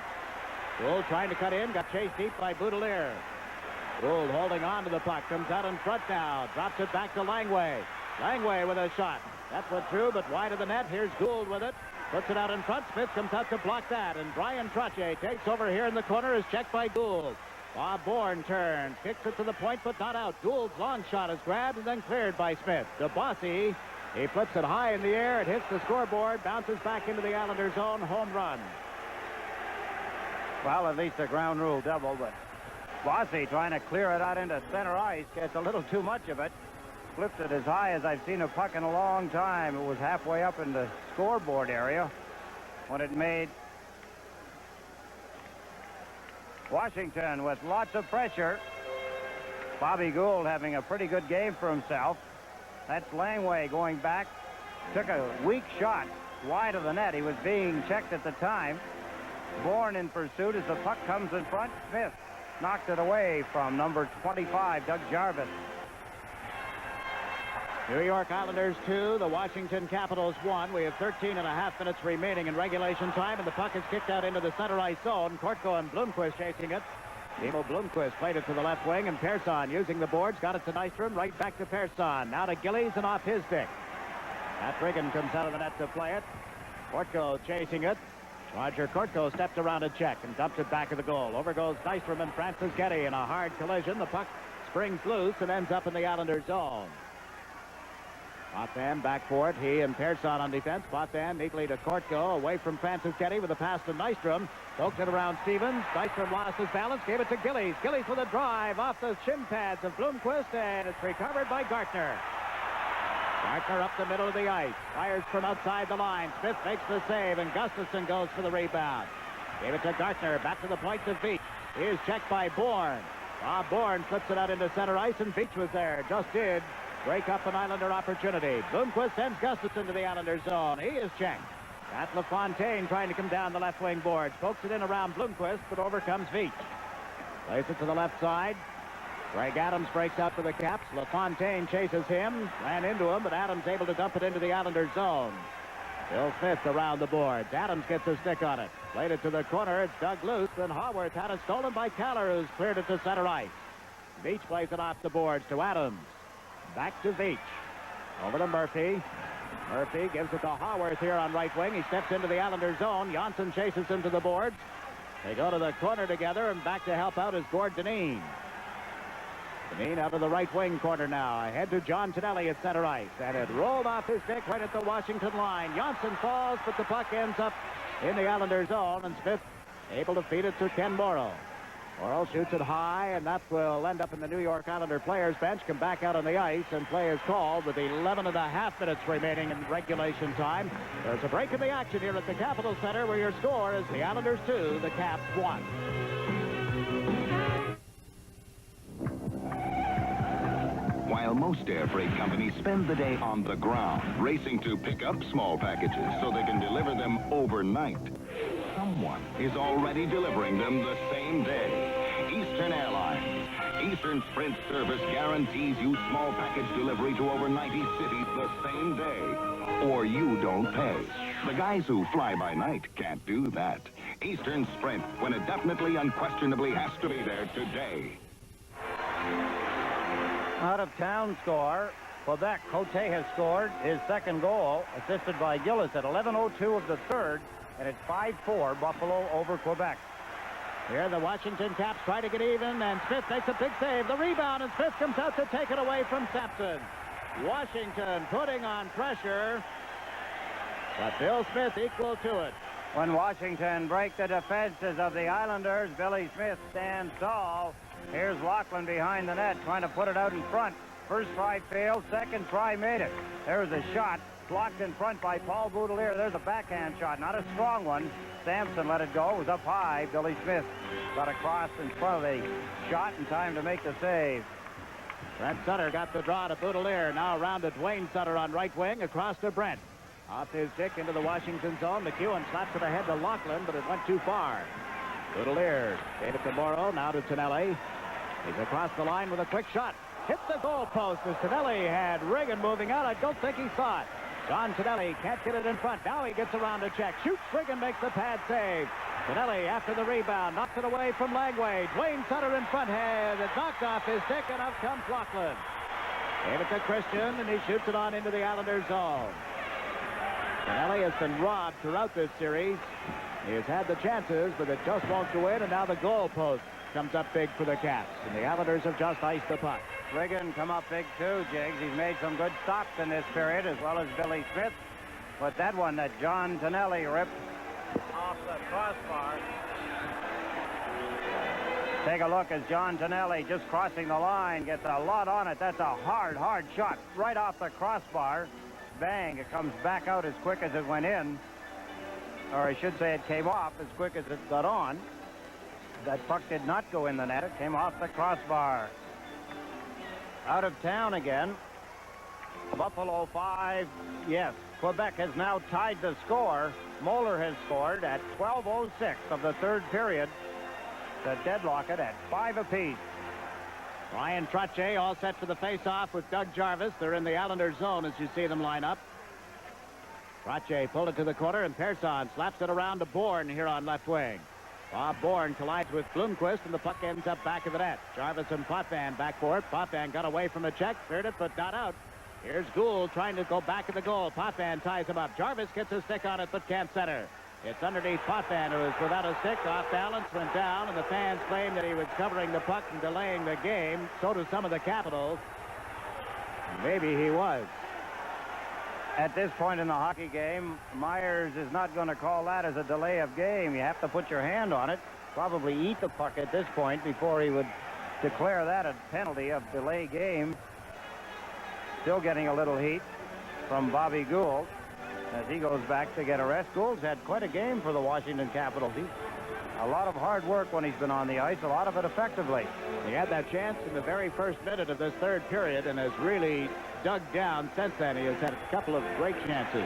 Gould trying to cut in. Got chased deep by Boudelier. Gould holding on to the puck. Comes out in front now. Drops it back to Langway. Langway with a shot. That went through, but wide of the net. Here's Gould with it. Puts it out in front. Smith comes out to block that. And Brian Trottier takes over here in the corner. Is checked by Gould. Bob Bourne turns. Kicks it to the point, but not out. Gould's long shot is grabbed and then cleared by Smith. DeBossy. He flips it high in the air. It hits the scoreboard. Bounces back into the Islanders' zone. Home run. Well, at least a ground rule double, but Bossy trying to clear it out into center ice. Gets a little too much of it. Flips it as high as I've seen a puck in a long time. It was halfway up in the scoreboard area when it made Washington with lots of pressure. Bobby Gould having a pretty good game for himself. That's Langway going back. Took a weak shot wide of the net. He was being checked at the time. Bourne in pursuit as the puck comes in front. Smith knocked it away from number 25, Doug Jarvis. New York Islanders 2, the Washington Capitals 1. We have 13.5 minutes remaining in regulation time, and the puck is kicked out into the center ice zone. Kortko and Blomqvist chasing it. Timo Blomqvist played it to the left wing, and Persson using the boards. Got it to Nystrom, right back to Persson. Now to Gillies and off his stick. Matt Reagan comes out of the net to play it. Kortko chasing it. Roger Kortko steps around a check and dumps it back of the goal. Over goes Nystrom and Francis Getty in a hard collision. The puck springs loose and ends up in the Islanders' zone. Potvin back for it. He and Persson on defense. Potvin neatly to Kortko, away from Franciscetti with a pass to Nystrom. Poked it around Stevens. Nystrom lost his balance, gave it to Gillies. Gillies with a drive off the shin pads of Bloomquist, and it's recovered by Gartner. Gartner up the middle of the ice. Fires from outside the line. Smith makes the save, and Gustafson goes for the rebound. Gave it to Gartner. Back to the point to Veach. He is checked by Bourne. Bob Bourne flips it out into center ice, and Veach was there. Just did break up an Islander opportunity. Bloomquist sends Gustafson to the Islander zone. He is checked. At LaFontaine trying to come down the left wing boards. Pokes it in around Bloomquist, but overcomes Veach. Plays it to the left side. Greg Adams breaks out for the Caps. LaFontaine chases him. Ran into him, but Adams able to dump it into the Islander zone. Bill Smith around the boards. Adams gets a stick on it. Played it to the corner. It's dug loose, and Haworth had it stolen by Keller, who's cleared it to center ice. Veach plays it off the boards to Adams. Back to Veach. Over to Murphy. Murphy gives it to Haworth here on right wing. He steps into the Islander zone. Janssen chases him to the boards. They go to the corner together, and back to help out is Gord Dineen. Dineen out of the right wing corner now. Ahead to John Tonelli at center ice. And it rolled off his stick right at the Washington line. Janssen falls, but the puck ends up in the Islander zone, and Smith able to feed it to Ken Morrow. Morrow shoots it high, and that will end up in the New York Islander players bench. Come back out on the ice, and play is called with 11.5 minutes remaining in regulation time. There's a break in the action here at the Capitol Center, where your score is the Islanders 2, the Caps 1. While most air freight companies spend the day on the ground, racing to pick up small packages so they can deliver them overnight, someone is already delivering them the same day. Eastern Airlines. Eastern Sprint service guarantees you small package delivery to over 90 cities the same day, or you don't pay. The guys who fly by night can't do that. Eastern Sprint, when it definitely, unquestionably has to be there today. Out of town score. Quebec, Cote has scored his second goal, assisted by Gillis at 11:02 of the third, and it's 5-4 Buffalo over Quebec. Here the Washington Caps try to get even, and Smith makes a big save. The rebound, and Smith comes out to take it away from Sampson. Washington putting on pressure, but Bill Smith equal to it. When Washington break the defenses of the Islanders, Billy Smith stands tall. Here's Lachlan behind the net, trying to put it out in front. First try failed, second try made it. There's a shot, blocked in front by Paul Boudelier. There's a backhand shot, not a strong one. Sampson let it go, it was up high. Billy Smith got across in front of the shot in time to make the save. Brent Sutter got the draw to Boudelier. Now around to Dwayne Sutter on right wing, across to Brent. Off his stick into the Washington zone. McEwen slaps it ahead to Lachlan, but it went too far. Boudelier gave it to Morrow, now to Tonelli. He's across the line with a quick shot. Hit the goal post as Tonelli had Reagan moving out. I don't think he saw it. John Tonelli can't get it in front. Now he gets around to check. Shoots. Reagan makes the pad save. Tonelli after the rebound. Knocks it away from Langway. Dwayne Sutter in front. Had it knocked off his stick, and out comes Lachlan. Gave it to Christian, and he shoots it on into the Islanders zone. Tonelli has been robbed throughout this series. He has had the chances, but it just won't go in, and now the goal post comes up big for the Caps, and the Islanders have just iced the puck. Reagan come up big too, Jiggs. He's made some good stops in this period, as well as Billy Smith. But that one that John Tonelli ripped off the crossbar. Take a look as John Tonelli, just crossing the line, gets a lot on it. That's a hard shot right off the crossbar. Bang, it comes back out as quick as it went in. Or I should say it came off as quick as it got on. That puck did not go in the net. It came off the crossbar. Out of town again. Buffalo 5. Yes, Quebec has now tied the score. Moeller has scored at 12:06 of the third period to deadlock it at 5 apiece. Ryan Trottier all set for the face-off with Doug Jarvis. They're in the Islanders zone as you see them line up. Trottier pulled it to the corner, and Persson slaps it around to Bourne here on left wing. Bob Bourne collides with Bloomquist, and the puck ends up back of the net. Jarvis and Potvin back for it. Potvin got away from the check, cleared it, but not out. Here's Gould trying to go back at the goal. Potvin ties him up. Jarvis gets a stick on it, but can't center. It's underneath Potvin, who is without a stick, off balance, went down, and the fans claim that he was covering the puck and delaying the game. So do some of the Capitals. Maybe he was. At this point in the hockey game, Myers is not going to call that as a delay of game. You have to put your hand on it, probably eat the puck at this point before he would declare that a penalty of delay game. Still getting a little heat from Bobby Gould as he goes back to get a rest. Gould's had quite a game for the Washington Capitals. A lot of hard work when he's been on the ice, a lot of it effectively. He had that chance in the very first minute of this third period and has really dug down since then. He has had a couple of great chances.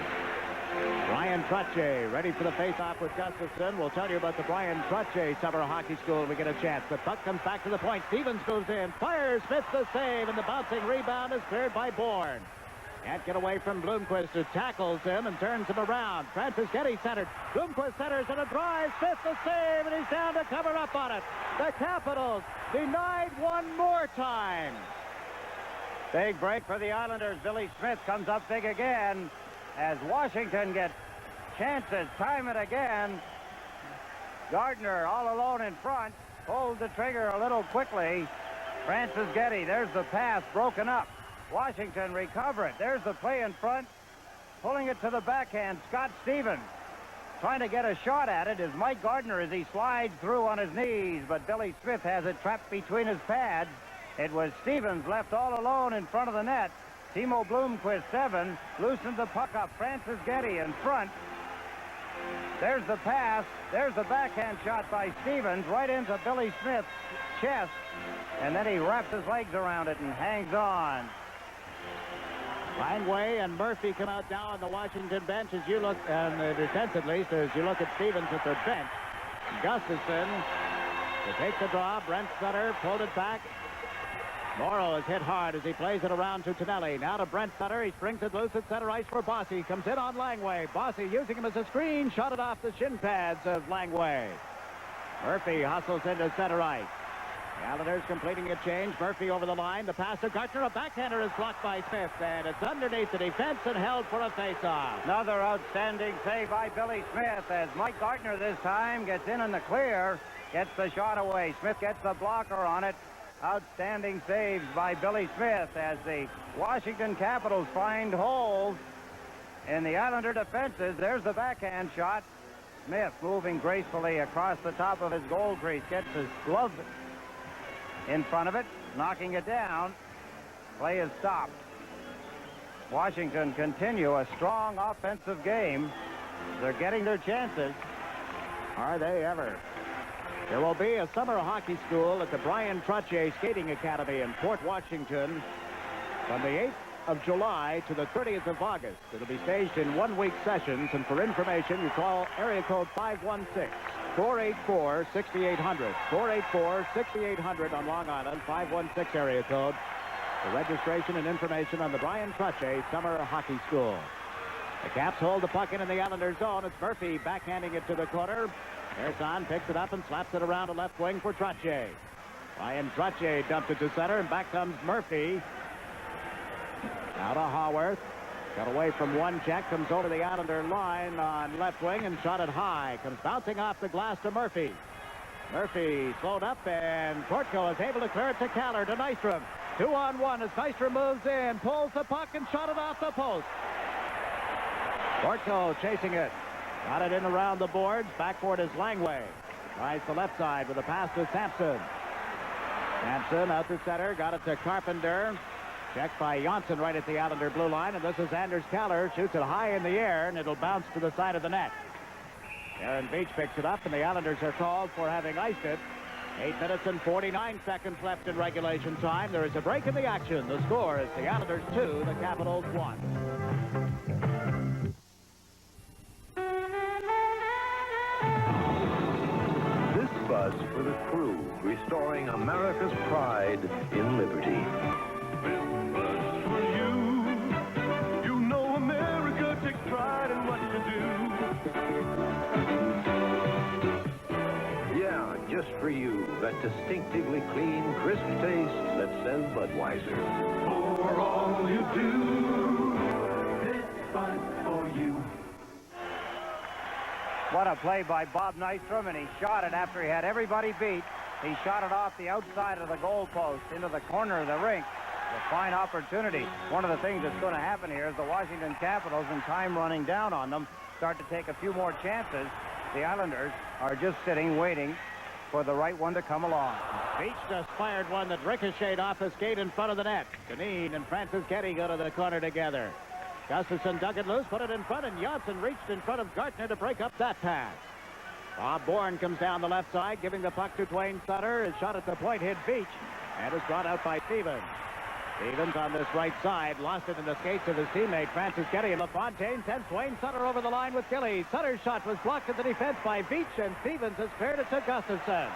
Brian Trottier ready for the face-off with Gustafson. We'll tell you about the Brian Trottier Summer Hockey School when we get a chance. The puck comes back to the point. Stevens moves in, fires, Smith the save, and the bouncing rebound is cleared by Bourne. Can't get away from Bloomquist, who tackles him and turns him around. Francis Getty centered. Bloomquist centers and a drive. Smith the save, and he's down to cover up on it. The Capitals denied one more time. Big break for the Islanders. Billy Smith comes up big again as Washington gets chances time and again. Gardner all alone in front. Pulls the trigger a little quickly. Francis Getty, there's the pass broken up. Washington recover it. There's the play in front. Pulling it to the backhand. Scott Stevens trying to get a shot at it is Mike Gardner as he slides through on his knees, but Billy Smith has it trapped between his pads. It was Stevens left all alone in front of the net. Timo Bloomquist, 7, loosened the puck up. Francis Getty in front. There's the pass. There's the backhand shot by Stevens right into Billy Smith's chest, and then he wraps his legs around it and hangs on. Langway and Murphy come out now on the Washington bench as you look, and the defense at least, as you look at Stevens at their bench. Gustafson to take the draw. Brent Sutter pulled it back. Morrow is hit hard as he plays it around to Tonelli. Now to Brent Sutter. He springs it loose at center ice for Bossy. Comes in on Langway. Bossy using him as a screen. Shot it off the shin pads of Langway. Murphy hustles into center ice. The Islanders completing a change. Murphy over the line. The pass to Gardner. A backhander is blocked by Smith, and it's underneath the defense and held for a face-off. Another outstanding save by Billy Smith as Mike Gardner this time gets in the clear, gets the shot away. Smith gets the blocker on it. Outstanding saves by Billy Smith as the Washington Capitals find holes in the Islander defenses. There's the backhand shot. Smith moving gracefully across the top of his goal crease, gets his glove in front of it, knocking it down. Play is stopped. Washington continue a strong offensive game. They're getting their chances. Are they ever? There will be a summer hockey school at the Brian Trottier Skating Academy in Port Washington from the 8th of July to the 30th of August. It'll be staged in one-week sessions, and for information, you call area code 516-484-6800. 484-6800 on Long Island, 516 area code for registration and information on the Brian Trottier Summer Hockey School. The Caps hold the puck in the Islanders' zone. It's Murphy backhanding it to the corner. Ersan picks it up and slaps it around the left wing for Trottier. Brian Trottier dumped it to center, and back comes Murphy. Now to Haworth. Got away from one check, comes over the Islander line on left wing and shot it high. Comes bouncing off the glass to Murphy. Murphy slowed up, and Portko is able to clear it to Keller, to Nystrom. 2-on-1 as Nystrom moves in, pulls the puck and shot it off the post. Portko chasing it. Got it in around the boards. Backboard is Langway. Tries the left side with a pass to Sampson. Sampson out to center. Got it to Carpenter. Checked by Janssen right at the Islander blue line. And this is Anders Keller. Shoots it high in the air, and it'll bounce to the side of the net. Aaron Beach picks it up, and the Islanders are called for having iced it. 8 minutes and 49 seconds left in regulation time. There is a break in the action. The score is the Islanders 2, the Capitals 1. Bus for the crew, restoring America's pride in liberty. For you, you know America takes pride in what you do. Yeah, just for you, that distinctively clean, crisp taste that says Budweiser. For all you do, it's fine for you. What a play by Bob Nystrom, and he shot it after he had everybody beat. He shot it off the outside of the goal post into the corner of the rink. A fine opportunity. One of the things that's going to happen here is the Washington Capitals, and time running down on them, start to take a few more chances. The Islanders are just sitting, waiting for the right one to come along. Beach just fired one that ricocheted off the skate in front of the net. Deneen and Francis Getty go to the corner together. Gustafson dug it loose, put it in front, and Janssen reached in front of Gartner to break up that pass. Bob Bourne comes down the left side, giving the puck to Dwayne Sutter. His shot at the point hit Beach, and is brought out by Stevens. Stevens on this right side, lost it in the skates of his teammate Francis Getty, and LaFontaine sends Dwayne Sutter over the line with Gillies. Sutter's shot was blocked at the defense by Beach, and Stevens has cleared it to Gustafson.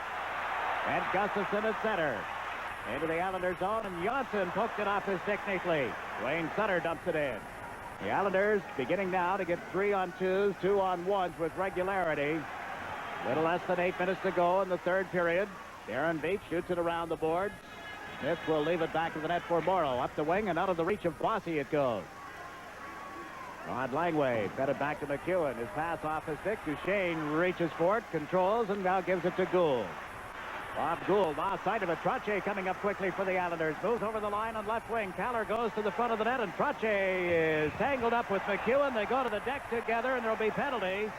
And Gustafson at center. Into the Islanders zone, and Janssen poked it off his stick neatly. Dwayne Sutter dumps it in. The Islanders beginning now to get 3-on-2s, 2-on-1s with regularity. Little less than 8 minutes to go in the third period. Darren Beach shoots it around the boards. Smith will leave it back to the net for Morrow. Up the wing and out of the reach of Bossy it goes. Rod Langway fed it back to McEwen. His pass off his stick. Duchesne reaches for it, controls, and now gives it to Gould. Bob Gould, off side of it. Trottier coming up quickly for the Islanders. Moves over the line on left wing. Kaller goes to the front of the net, and Trottier is tangled up with McEwen. They go to the deck together, and there'll be penalties.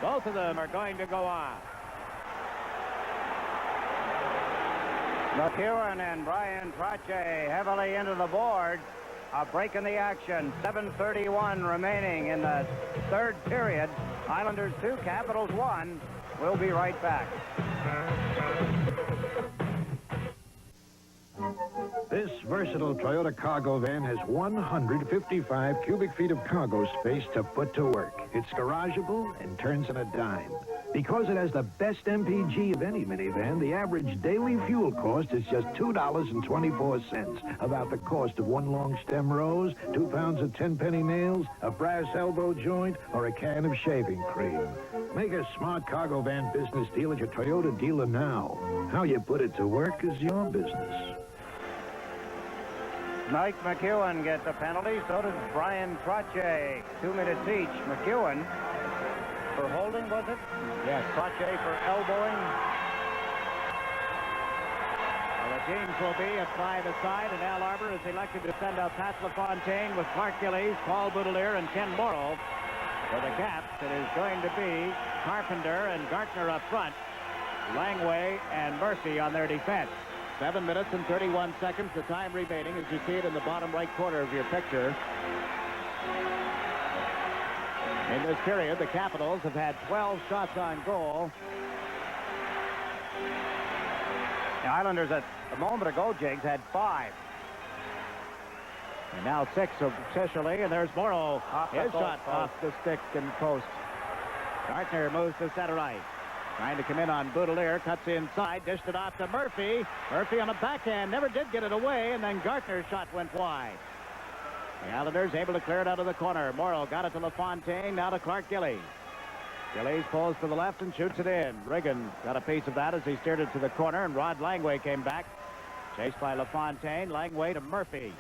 Both of them are going to go on. McEwen and Brian Trottier heavily into the boards. A break in the action. 7:31 remaining in the third period. Islanders 2, Capitals 1. We'll be right back. This versatile Toyota cargo van has 155 cubic feet of cargo space to put to work. It's garageable and turns on a dime. Because it has the best MPG of any minivan, the average daily fuel cost is just $2.24, about the cost of one long stem rose, 2 pounds of 10-penny nails, a brass elbow joint, or a can of shaving cream. Make a smart cargo van business deal at your Toyota dealer now. How you put it to work is your business. Mike McEwen gets a penalty. So does Brian Trottier. 2 minutes each. McEwen for holding, was it? Yes. Trottier for elbowing. Well, the teams will be at 5 aside, and Al Arbor is elected to send out Pat LaFontaine with Clark Gillies, Paul Boudelier, and Ken Morrow. For the Caps, it is going to be Carpenter and Gartner up front, Langway and Murphy on their defense. 7 minutes and 31 seconds, the time remaining, as you see it in the bottom right corner of your picture. In this period, the Capitals have had 12 shots on goal. The Islanders, at a moment ago, Jiggs, had 5. And now 6 officially, and there's Morrow. His shot off the stick and post. Gartner moves to center ice. Trying to come in on Boudelier, cuts inside, dished it off to Murphy. Murphy on a backhand, never did get it away, and then Gartner's shot went wide. The Islanders able to clear it out of the corner. Morrow got it to LaFontaine, now to Clark Gillies. Gillies pulls to the left and shoots it in. Riggin got a piece of that as he steered it to the corner, and Rod Langway came back. Chased by LaFontaine, Langway to Murphy.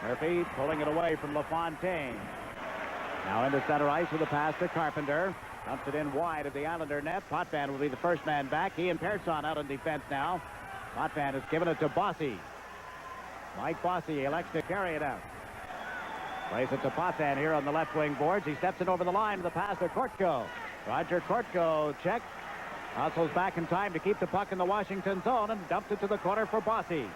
Murphy pulling it away from LaFontaine. Now into center ice with a pass to Carpenter. Dumps it in wide of the Islander net. Potvin will be the first man back. He and Persson out on defense now. Potvin has given it to Bossy. Mike Bossy elects to carry it out. Plays it to Potvin here on the left wing boards. He steps it over the line with the pass to Kortko. Roger Kortko checks. Hustles back in time to keep the puck in the Washington zone and dumps it to the corner for Bossy.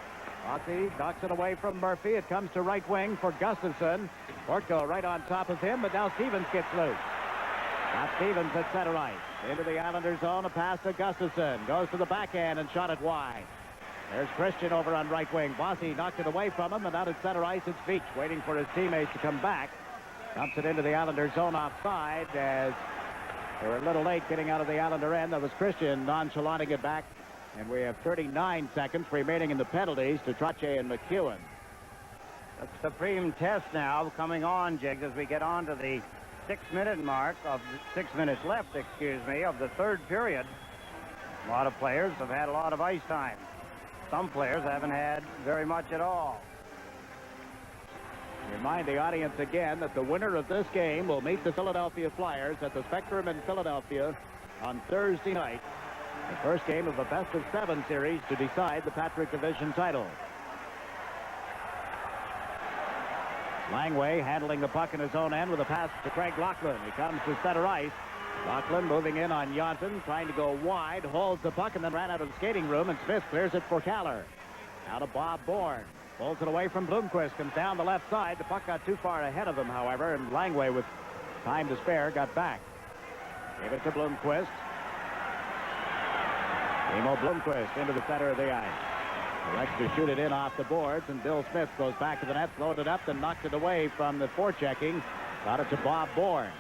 Bossy knocks it away from Murphy. It comes to right wing for Gustafson. Kortko right on top of him, but now Stevens gets loose. Now Stevens at center ice. Into the Islanders zone, a pass to Gustafson. Goes to the backhand and shot it wide. There's Christian over on right wing. Bossy knocked it away from him, and out at center ice, it's Veach waiting for his teammates to come back. Dumps it into the Islanders zone offside as they were a little late getting out of the Islander end. That was Christian nonchalanting it back. And we have 39 seconds remaining in the penalties to Trottier and McEwen. The supreme test now coming on, Jiggs, as we get on to the 6-minute mark of 6 minutes left, excuse me, of the third period. A lot of players have had a lot of ice time. Some players haven't had very much at all. Remind the audience again that the winner of this game will meet the Philadelphia Flyers at the Spectrum in Philadelphia on Thursday night. The first game of a best-of-7 series to decide the Patrick Division title. Langway handling the puck in his own end with a pass to Craig Laughlin. He comes to center ice. Laughlin moving in on Janssen, trying to go wide, holds the puck and then ran out of the skating room, and Smith clears it for Kaller. Now to Bob Bourne. Pulls it away from Bloomquist, comes down the left side. The puck got too far ahead of him, however, and Langway, with time to spare, got back. Gave it to Bloomquist. Emo Bloomquist into the center of the ice. Elects to shoot it in off the boards, and Bill Smith goes back to the net, loaded up, and knocked it away from the forechecking. Got it to Bob Bourne.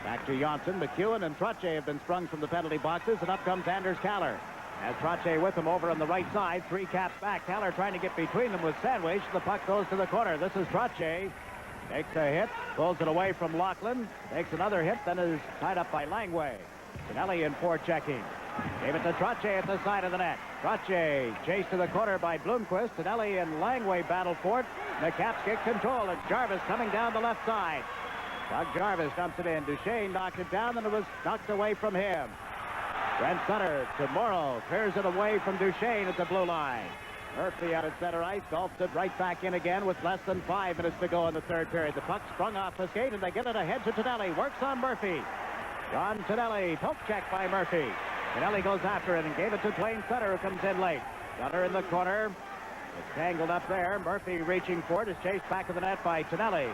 Back to Janssen. McEwen and Trottier have been sprung from the penalty boxes, and up comes Anders Kaller. As Trottier with him over on the right side, 3 caps back. Kaller trying to get between them with Sandwich. The puck goes to the corner. This is Trottier. Takes a hit, pulls it away from Laughlin. Takes another hit, then is tied up by Langway. Pinelli in forechecking. Gave it to Trottier at the side of the net. Trottier chased to the corner by Bloomquist. Pinelli and Langway battle for it. The Caps get control, and Jarvis coming down the left side. Doug Jarvis dumps it in. Duchesne knocked it down, and it was knocked away from him. Brent Sutter to Morrow. Clears it away from Duchesne at the blue line. Murphy out at center ice. Golfs it right back in again with less than 5 minutes to go in the third period. The puck sprung off the skate, and they get it ahead to Tonelli. Works on Murphy. John Tonelli. Poke check by Murphy. Tonelli goes after it and gave it to Twain Sutter, who comes in late. Sutter in the corner. It's tangled up there. Murphy reaching for it is chased back to the net by Tonelli.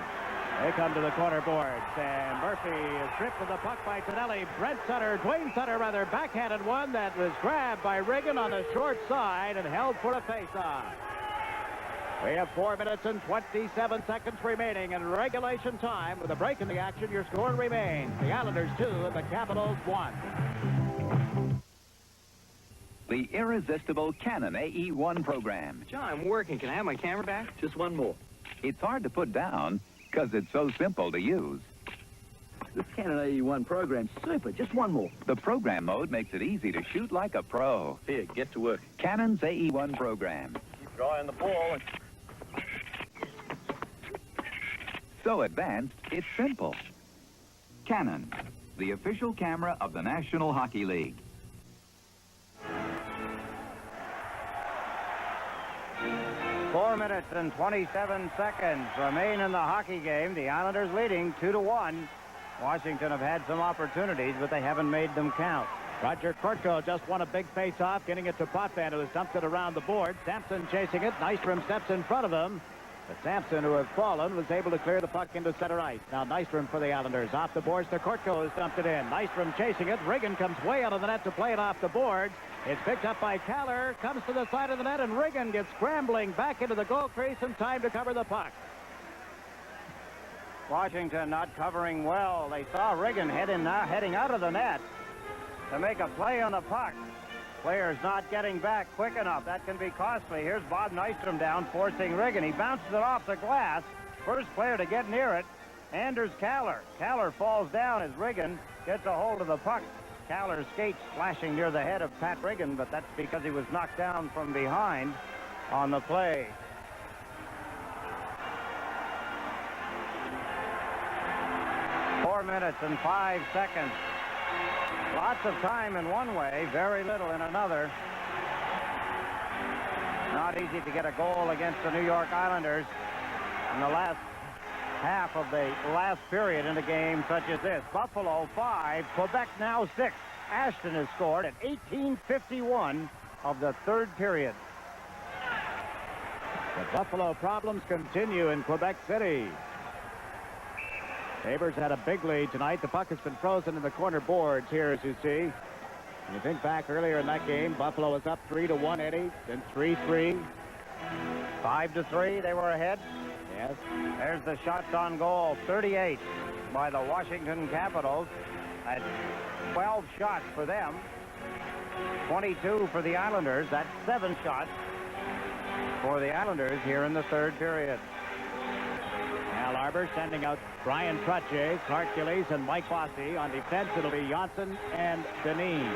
They come to the corner boards, and Murphy is stripped of the puck by Tonelli. Dwayne Sutter, backhanded one that was grabbed by Riggin on the short side and held for a face-off. We have 4 minutes and 27 seconds remaining in regulation time. With a break in the action, your score remains. The Islanders 2 and the Capitals 1. The irresistible Canon AE1 program. John, I'm working. Can I have my camera back? Just one more. It's hard to put down because it's so simple to use. This Canon AE1 program's super. Just one more. The program mode makes it easy to shoot like a pro. Here, get to work. Canon's AE1 program. Keep drawing the ball. So advanced, it's simple. Canon, the official camera of the National Hockey League. Four minutes and 27 seconds remain in the hockey game. The Islanders leading 2-1. Washington have had some opportunities, but they haven't made them count. Roger Kortko just won a big face-off, getting it to Potvin, who has dumped it around the board. Sampson chasing it. Nystrom steps in front of him. But Sampson, who had fallen, was able to clear the puck into center ice. Now Nystrom for the Islanders. Off the boards to Kortko, who's dumped it in. Nystrom chasing it. Riggin comes way out of the net to play it off the boards. It's picked up by Kaller, comes to the side of the net, and Riggin gets scrambling back into the goal crease in time to cover the puck. Washington not covering well. They saw Riggin heading out of the net to make a play on the puck. Players not getting back quick enough. That can be costly. Here's Bob Nystrom down, forcing Riggin. He bounces it off the glass. First player to get near it, Anders Kaller. Kaller falls down as Riggin gets a hold of the puck. Kaller's skate splashing near the head of Pat Riggin, but that's because he was knocked down from behind on the play. Four minutes and 5 seconds. Lots of time in one way, very little in another. Not easy to get a goal against the New York Islanders in the last half of the last period in a game such as this. Buffalo 5, Quebec now 6. Ashton has scored at 18:51 of the third period. The Buffalo problems continue in Quebec City. Sabres had a big lead tonight. The puck has been frozen in the corner boards here, as you see. When you think back earlier in that game, Buffalo was up 3-1, Eddie, then 3-3. 5-3, they were ahead. Yes. There's the shots on goal, 38 by the Washington Capitals. That's 12 shots for them, 22 for the Islanders. That's 7 shots for the Islanders here in the third period. Al Arbor sending out Brian Trottier, Clark Gillies, and Mike Bossy. On defense, it'll be Janssen and Denis.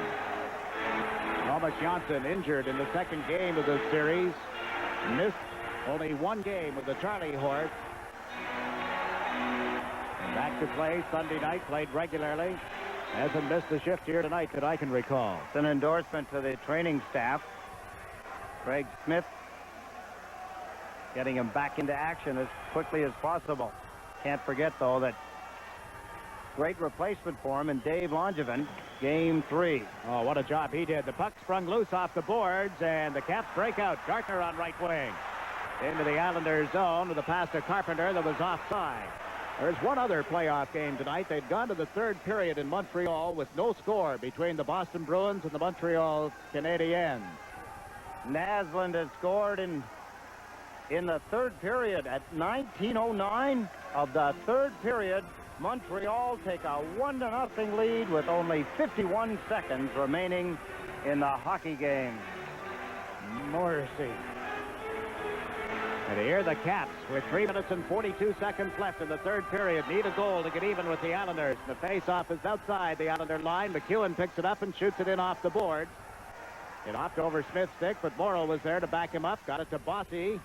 Thomas Janssen injured in the second game of the series. Missed only one game with the Charlie horse. And back to play Sunday night, played regularly. Hasn't missed a shift here tonight that I can recall. It's an endorsement to the training staff. Craig Smith getting him back into action as quickly as possible. Can't forget, though, that great replacement for him in Dave Langevin, game 3. Oh, what a job he did. The puck sprung loose off the boards, and the Caps break out. Gartner on right wing. Into the Islanders' zone with a pass to Carpenter that was offside. There's one other playoff game tonight. They'd gone to the third period in Montreal with no score between the Boston Bruins and the Montreal Canadiens. Naslund has scored in the third period at 19:09 of the third period. Montreal take a 1-0 lead with only 51 seconds remaining in the hockey game. Mercy. And here the Caps, with 3 minutes and 42 seconds left in the third period, need a goal to get even with the Islanders. The face-off is outside the Islander line. McEwen picks it up and shoots it in off the board. It hopped over Smith's stick, but Morrow was there to back him up. Got it to Bossy.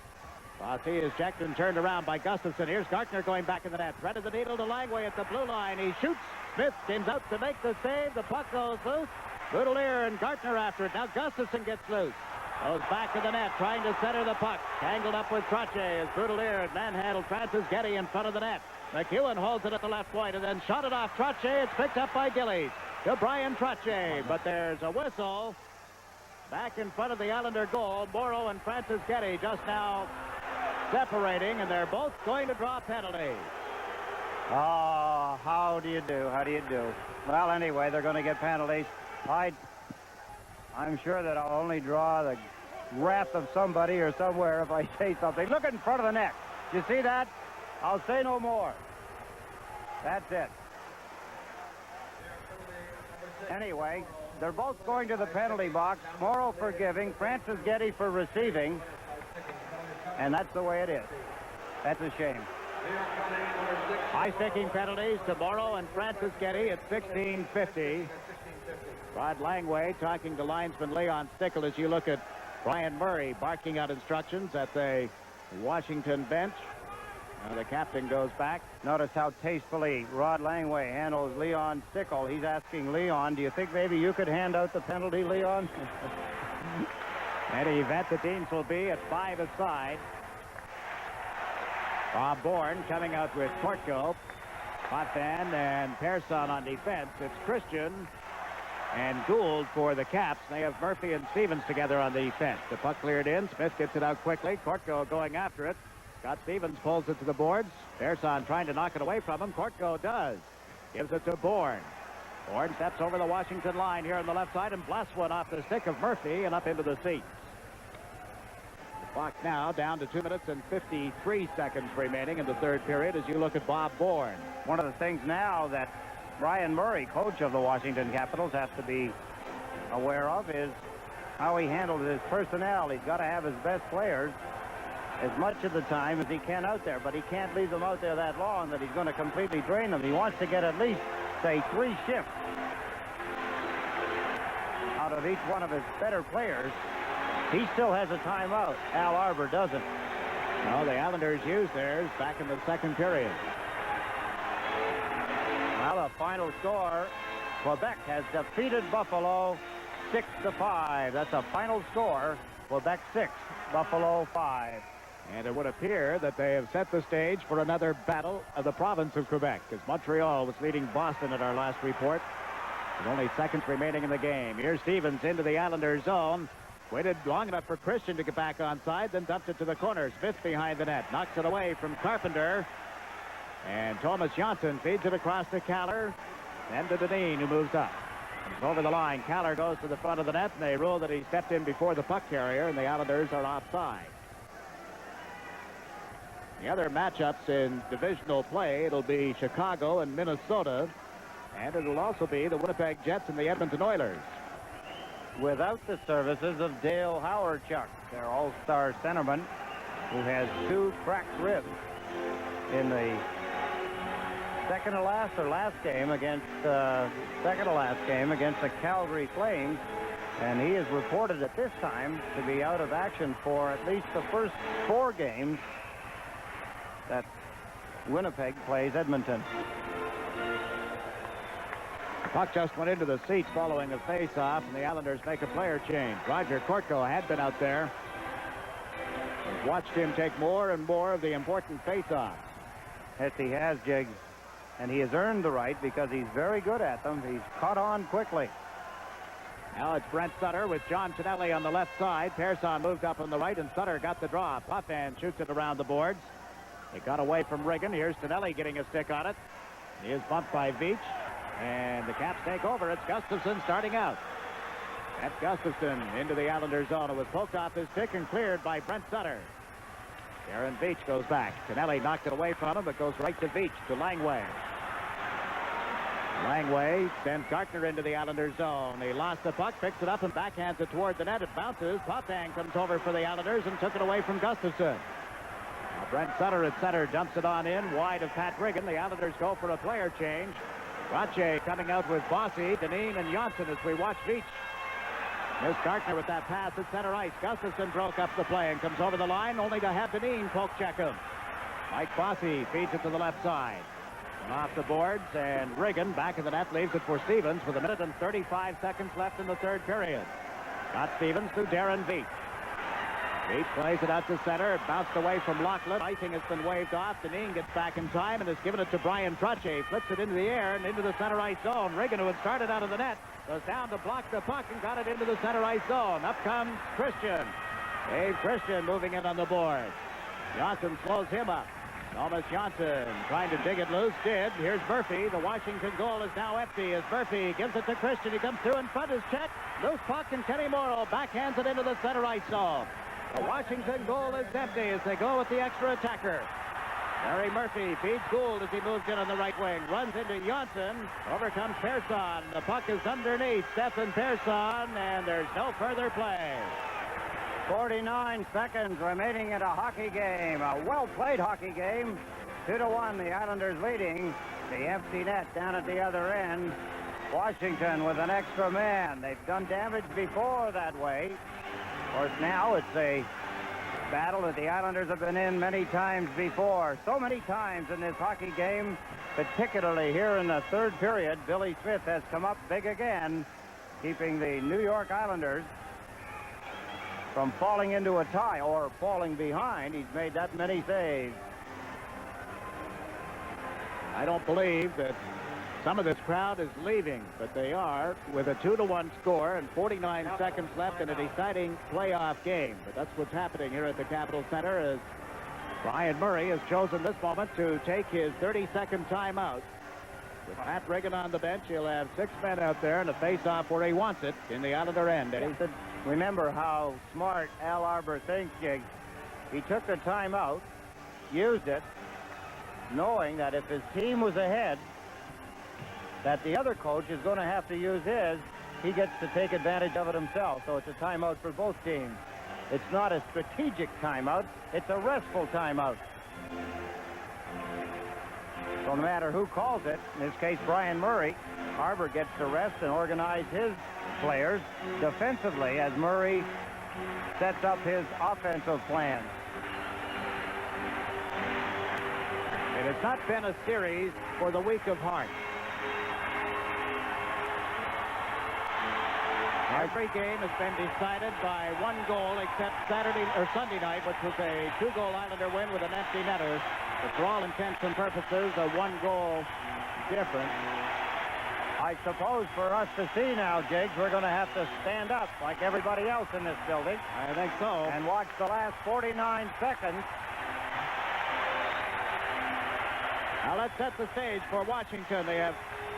Bossy is checked and turned around by Gustafson. Here's Gartner going back in the net. Threaded the needle to Langway at the blue line. He shoots. Smith comes out to make the save. The puck goes loose. Boudelier and Gartner after it. Now Gustafson gets loose. Goes back to the net, trying to center the puck. Tangled up with Trottier as Boudelier manhandled Francis Getty in front of the net. McEwen holds it at the left point and then shot it off Trottier. It's picked up by Gillies to Brian Trottier, but there's a whistle. Back in front of the Islander goal, Morrow and Francis Getty just now separating, and they're both going to draw penalties. Oh, how do you do? How do you do? Well, anyway, they're going to get penalties. I'm sure that I'll only draw the wrath of somebody or somewhere if I say something. Look in front of the net. You see that? I'll say no more. That's it. Anyway, they're both going to the penalty box. Morrow for giving, Francis Getty for receiving. And that's the way it is. That's a shame. High-sticking penalties to Morrow and Francis Getty at 16:50. Rod Langway talking to linesman Leon Stickle as you look at Brian Murray barking out instructions at the Washington bench. Now the captain goes back. Notice how tastefully Rod Langway handles Leon Stickle. He's asking Leon, do you think maybe you could hand out the penalty, Leon? Any event, the teams will be at 5 aside. Bob Bourne coming out with Kortko, Potvin, and Persson on defense. It's Christian and Gould for the Caps. They have Murphy and Stevens together on the defense. The puck cleared in. Smith gets it out quickly. Kortko going after it. Scott Stevens pulls it to the boards. Persson trying to knock it away from him. Kortko does. Gives it to Bourne. Bourne steps over the Washington line here on the left side and blasts one off the stick of Murphy and up into the seats. The clock now down to 2 minutes and 53 seconds remaining in the third period as you look at Bob Bourne. One of the things now that Brian Murray, coach of the Washington Capitals, has to be aware of is how he handles his personnel. He's got to have his best players as much of the time as he can out there, but he can't leave them out there that long that he's going to completely drain them. He wants to get at least, say, 3 shifts out of each one of his better players. He still has a timeout. Al Arbor doesn't. No, the Islanders used theirs back in the second period. Now the final score, Quebec has defeated Buffalo 6-5. That's a final score. Quebec 6, Buffalo 5. And it would appear that they have set the stage for another battle of the province of Quebec, as Montreal was leading Boston at our last report. With only seconds remaining in the game. Here's Stevens into the Islanders zone. Waited long enough for Christian to get back onside, then dumped it to the corner. Smith behind the net. Knocks it away from Carpenter. And Thomas Johnson feeds it across to Kaller. Then to Deneen, who moves up. He's over the line. Kaller goes to the front of the net, and they rule that he stepped in before the puck carrier, and the Islanders are offside. The other matchups in divisional play, it'll be Chicago and Minnesota, and it'll also be the Winnipeg Jets and the Edmonton Oilers. Without the services of Dale Howardchuk, their all-star centerman, who has 2 cracked ribs in the second to last or last game against the Calgary Flames, and he is reported at this time to be out of action for at least the first 4 games that Winnipeg plays Edmonton. The puck just went into the seats following a face-off, and the Islanders make a player change. Roger Kortko had been out there. We've watched him take more and more of the important face-offs. Yes, he has, Jiggs. And he has earned the right because he's very good at them. He's caught on quickly. Now it's Brent Sutter with John Tonelli on the left side. Pearson moved up on the right, and Sutter got the draw. Potvin shoots it around the boards. It got away from Riggin. Here's Tonelli getting a stick on it. He is bumped by Veach. And the Caps take over. It's Gustafson starting out. That's Gustafson into the Islander zone. It was poked off his stick and cleared by Brent Sutter. Darren Veach goes back. Tonelli knocked it away from him, but goes right to Veach, to Langway. Langway sends Gartner into the Islanders zone. He lost the puck, picks it up, and backhands it toward the net. It bounces. Potvin comes over for the Islanders and took it away from Gustafson. Now Brent Sutter at center dumps it on in, wide of Pat Riggin. The Islanders go for a player change. Rache coming out with Bossy, Deneen, and Janssen as we watch Veach. Here's Gartner with that pass at center ice. Gustafson broke up the play and comes over the line, only to have Deneen poke check him. Mike Bossy feeds it to the left side. And off the boards, and Riggin back of the net leaves it for Stevens with 1 minute and 35 seconds left in the third period. Got Stevens to Darren Veach. Veach plays it out to center. It bounced away from Lachlan. Icing has been waved off. Deneen gets back in time and has given it to Brian Trottier. Flips it into the air and into the center ice zone. Riggin, who had started out of the net, goes down to block the puck and got it into the center ice zone. Up comes Christian. Dave Christian moving in on the board. Johnson slows him up. Thomas Johnson trying to dig it loose. Did. Here's Murphy. The Washington goal is now empty as Murphy gives it to Christian. He comes through in front. Is checked. Loose puck, and Kenny Morrow backhands it into the center ice zone. The Washington goal is empty as they go with the extra attacker. Larry Murphy feeds Gould as he moves in on the right wing. Runs into Janssen. Over comes Pearson. The puck is underneath Stefan Pearson, and there's no further play. 49 seconds remaining in a hockey game. A well-played hockey game. 2-1, the Islanders leading. The empty net down at the other end. Washington with an extra man. They've done damage before that way. Of course, now it's a battle that the Islanders have been in many times before. So many times in this hockey game, particularly here in the third period. Billy Smith has come up big again, keeping the New York Islanders from falling into a tie or falling behind. He's made that many saves. I don't believe that some of this crowd is leaving, but they are with a 2-1 score and 49 seconds left in a deciding playoff game. But that's what's happening here at the Capitol Center as Brian Murray has chosen this moment to take his 30-second timeout. With Pat Riggin on the bench, he'll have 6 men out there in a face-off where he wants it in the Islander end. Eddie. Remember how smart Al Arbor thinks, Jiggs. He took the timeout, used it, knowing that if his team was ahead, that the other coach is going to have to use his. He gets to take advantage of it himself, so it's a timeout for both teams. It's not a strategic timeout, it's a restful timeout. So no matter who calls it, in this case Brian Murray, Arbor gets to rest and organize his players defensively as Murray sets up his offensive plan. It has not been a series for the weak of heart. Every game has been decided by 1 goal except Sunday night, which was a 2-goal Islander win with an empty netter. But for all intents and purposes, a 1-goal difference. I suppose for us to see now, Jiggs, we're going to have to stand up like everybody else in this building. I think so. And watch the last 49 seconds. Now let's set the stage for Washington. They have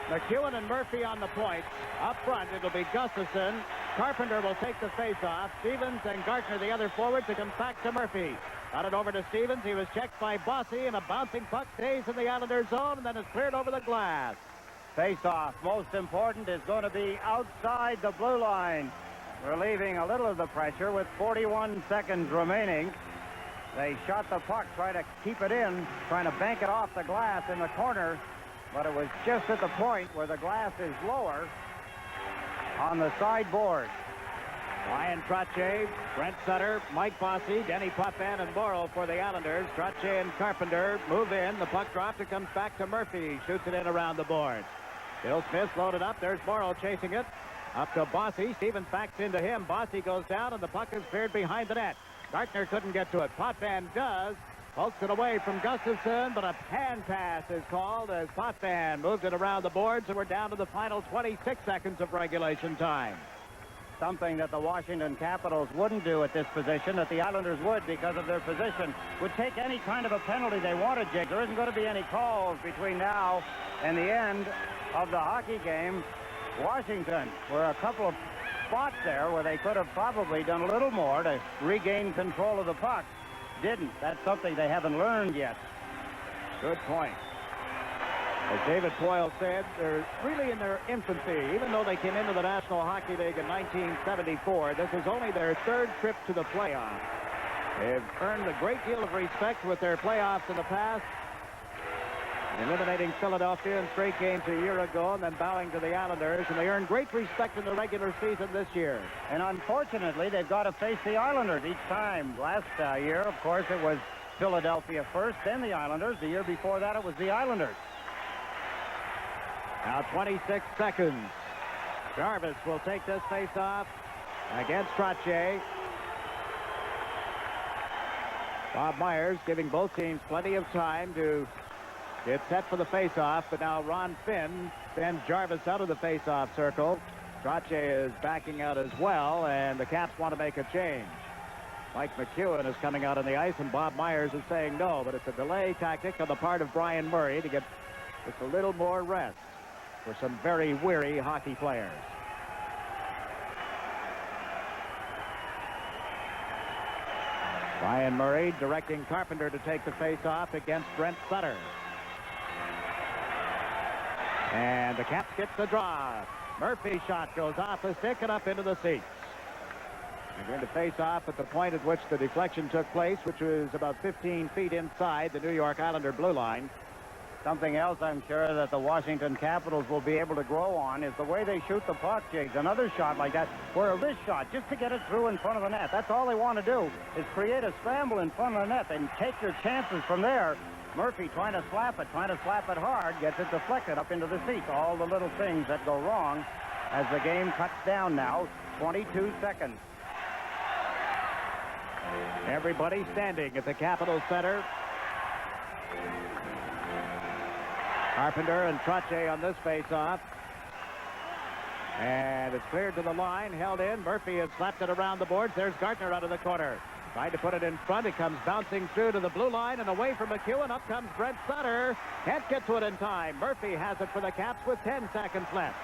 McEwen and Murphy on the point. Up front, it'll be Gustafson. Carpenter will take the face-off. Stevens and Gartner, the other forwards. It comes back to Murphy. Got it over to Stevens. He was checked by Bossy, and a bouncing puck stays in the Islanders zone, and then is cleared over the glass. Face-off, most important, is going to be outside the blue line. Relieving a little of the pressure with 41 seconds remaining. They shot the puck, trying to keep it in, trying to bank it off the glass in the corner, but it was just at the point where the glass is lower on the sideboard. Ryan Trottier, Brent Sutter, Mike Bossy, Denny Potvin, and Morrow for the Islanders. Trottier and Carpenter move in. The puck dropped. It comes back to Murphy. Shoots it in around the boards. Bill Smith loaded up. There's Morrow chasing it. Up to Bossy. Stevens backs into him. Bossy goes down, and the puck is cleared behind the net. Gartner couldn't get to it. Potvin does. Pokes it away from Gustafson, but a hand pass is called as Potvin moved it around the boards, and we're down to the final 26 seconds of regulation time. Something that the Washington Capitals wouldn't do at this position, that the Islanders would because of their position. Would take any kind of a penalty they wanted, Jake. There isn't going to be any calls between now and the end of the hockey game. Washington were a couple of spots there where they could have probably done a little more to regain control of the puck. Didn't. That's something they haven't learned yet. Good point. As David Poyle said, they're really in their infancy. Even though they came into the National Hockey League in 1974, this is only their third trip to the playoffs. They've earned a great deal of respect with their playoffs in the past, eliminating Philadelphia in straight games a year ago and then bowing to the Islanders, and they earned great respect in the regular season this year. And unfortunately, they've got to face the Islanders each time. Last year, of course, it was Philadelphia first, then the Islanders. The year before that, it was the Islanders. Now 26 seconds. Jarvis will take this face-off against Trottier. Bob Myers giving both teams plenty of time to get set for the face-off, but now Ron Finn sends Jarvis out of the face-off circle. Trottier is backing out as well, and the Caps want to make a change. Mike McEwen is coming out on the ice, and Bob Myers is saying no, but it's a delay tactic on the part of Brian Murray to get just a little more rest for some very weary hockey players. Brian Murray directing Carpenter to take the face-off against Brent Sutter. And the Caps get the draw. Murphy's shot goes off the stick and up into the seats. They're going to face off at the point at which the deflection took place, which was about 15 feet inside the New York Islander blue line. Something else I'm sure that the Washington Capitals will be able to grow on is the way they shoot the puck, Jiggs. Another shot like that, or a wrist shot, just to get it through in front of the net. That's all they want to do, is create a scramble in front of the net and take your chances from there. Murphy trying to slap it hard, gets it deflected up into the seats. All the little things that go wrong as the game cuts down now. 22 seconds. Everybody standing at the Capitol Center. Carpenter and Trottier on this face-off. And it's cleared to the line, held in. Murphy has slapped it around the boards. There's Gartner out of the corner. Tried to put it in front. It comes bouncing through to the blue line and away from McEwen. Up comes Brent Sutter. Can't get to it in time. Murphy has it for the Caps with 10 seconds left.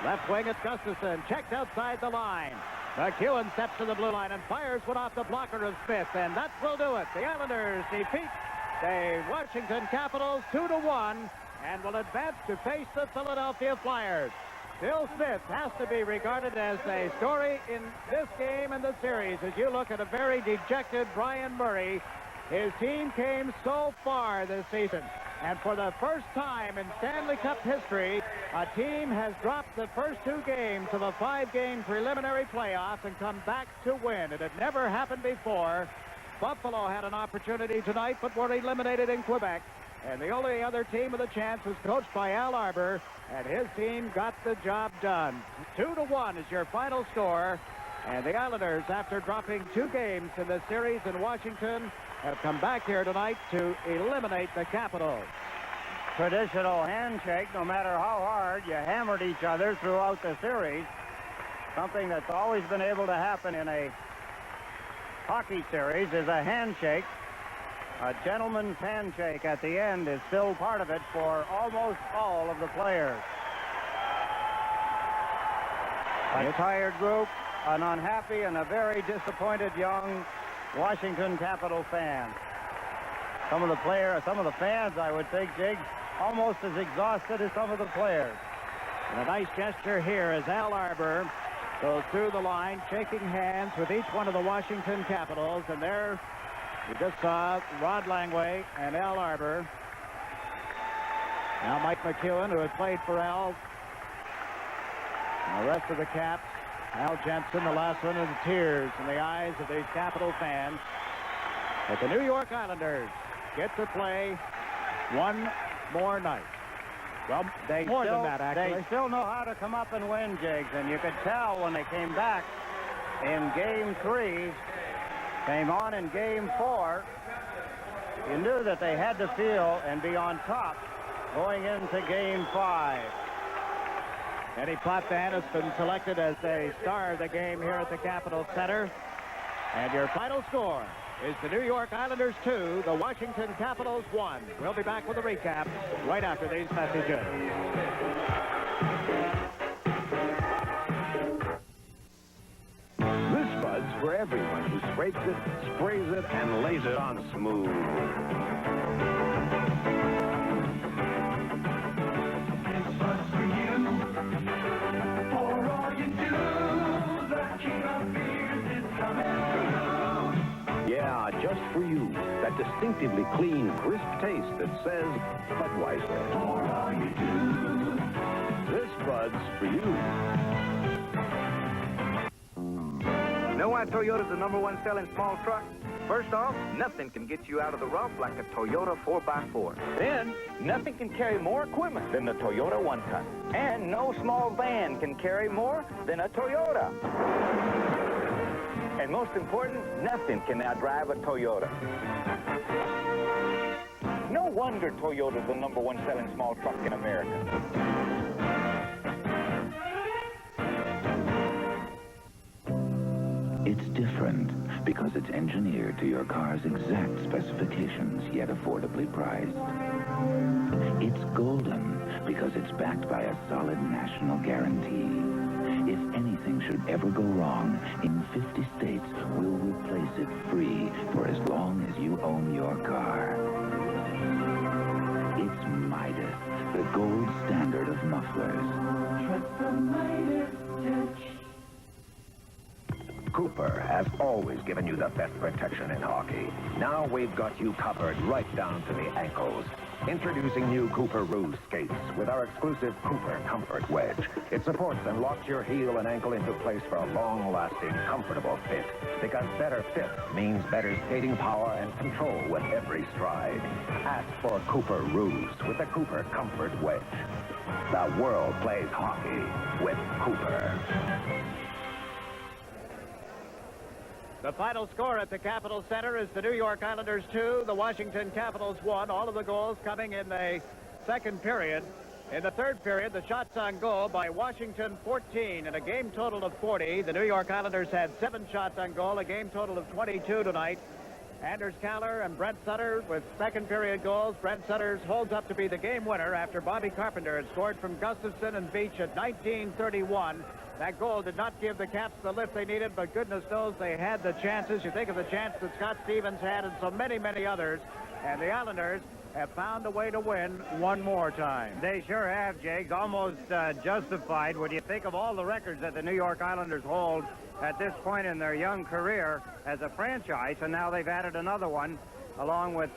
Left wing, it's Gustafson. Checked outside the line. McEwen steps to the blue line and fires one off the blocker of Smith. And that will do it. The Islanders defeat the Washington Capitals 2-1 and will advance to face the Philadelphia Flyers. Bill Smith has to be regarded as a story in this game and the series. As you look at a very dejected Brian Murray, his team came so far this season. And for the first time in Stanley Cup history, a team has dropped the first two games of a 5-game preliminary playoff and come back to win. It had never happened before. Buffalo had an opportunity tonight, but were eliminated in Quebec. And the only other team with a chance was coached by Al Arbor, and his team got the job done. 2-1 is your final score, and the Islanders, after dropping 2 games in the series in Washington, have come back here tonight to eliminate the Capitals. Traditional handshake, no matter how hard you hammered each other throughout the series. Something that's always been able to happen in a hockey series is a handshake. A gentleman's handshake at the end is still part of it for almost all of the players. A tired group, an unhappy and a very disappointed young Washington Capital fan. Some of the fans, I would think, Jiggs, almost as exhausted as some of the players. And a nice gesture here as Al Arbor goes through the line, shaking hands with each one of the Washington Capitals, and there we just saw Rod Langway and Al Arbor. Now Mike McEwen, who has played for Al. And the rest of the Caps. Al Jensen, the last one, in tears in the eyes of these Capital fans. But the New York Islanders get to play one more night. Well, more than that, actually. They still know how to come up and win, Jiggs, and you could tell when they came back in Game 3 came on in Game 4. You knew that they had to feel and be on top going into Game 5. Eddie Potvin has been selected as the star of the game here at the Capitol Center. And your final score is the New York Islanders 2, the Washington Capitals 1. We'll be back with a recap right after these messages. This Bud's for everyone who scrapes it, sprays it, and lays it on smooth. Yeah, just for you. That distinctively clean, crisp taste that says Budweiser. For all you do. This Bud's for you. Know why Toyota's the #1 selling small truck? First off, nothing can get you out of the rough like a Toyota 4x4. Then, nothing can carry more equipment than the Toyota 1-ton. And no small van can carry more than a Toyota. And most important, nothing can outdrive a Toyota. No wonder Toyota's the #1 selling small truck in America. It's different because it's engineered to your car's exact specifications, yet affordably priced. It's golden because it's backed by a solid national guarantee. If anything should ever go wrong, in 50 states, we'll replace it free for as long as you own your car. It's Midas, the gold standard of mufflers. Trust the Midas touch. Cooper has always given you the best protection in hockey. Now we've got you covered right down to the ankles. Introducing new Cooper Ruse skates with our exclusive Cooper Comfort Wedge. It supports and locks your heel and ankle into place for a long-lasting, comfortable fit. Because better fit means better skating power and control with every stride. Ask for Cooper Ruse with the Cooper Comfort Wedge. The world plays hockey with Cooper. The final score at the Capitol Center is the New York Islanders 2, the Washington Capitals 1. All of the goals coming in the second period. In the third period, the shots on goal by Washington 14 and a game total of 40. The New York Islanders had 7 shots on goal, a game total of 22 tonight. Anders Kaller and Brent Sutter with second period goals. Brent Sutter holds up to be the game winner after Bobby Carpenter had scored from Gustafson and Beach at 19:31. That goal did not give the Caps the lift they needed, but goodness knows they had the chances. You think of the chance that Scott Stevens had and so many, many others. And the Islanders have found a way to win one more time. They sure have, Jiggs. Almost justified when you think of all the records that the New York Islanders hold at this point in their young career as a franchise. And now they've added another one, along with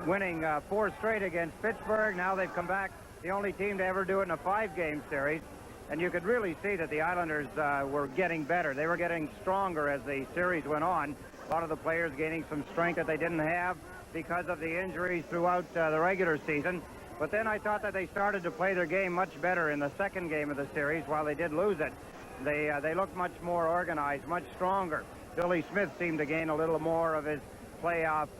winning 4 straight against Pittsburgh. Now they've come back, the only team to ever do it in a 5-game series. And you could really see that the Islanders were getting better. They were getting stronger as the series went on. A lot of the players gaining some strength that they didn't have because of the injuries throughout the regular season. But then I thought that they started to play their game much better in the second game of the series. While they did lose it, they looked much more organized, much stronger. Billy Smith seemed to gain a little more of his playoff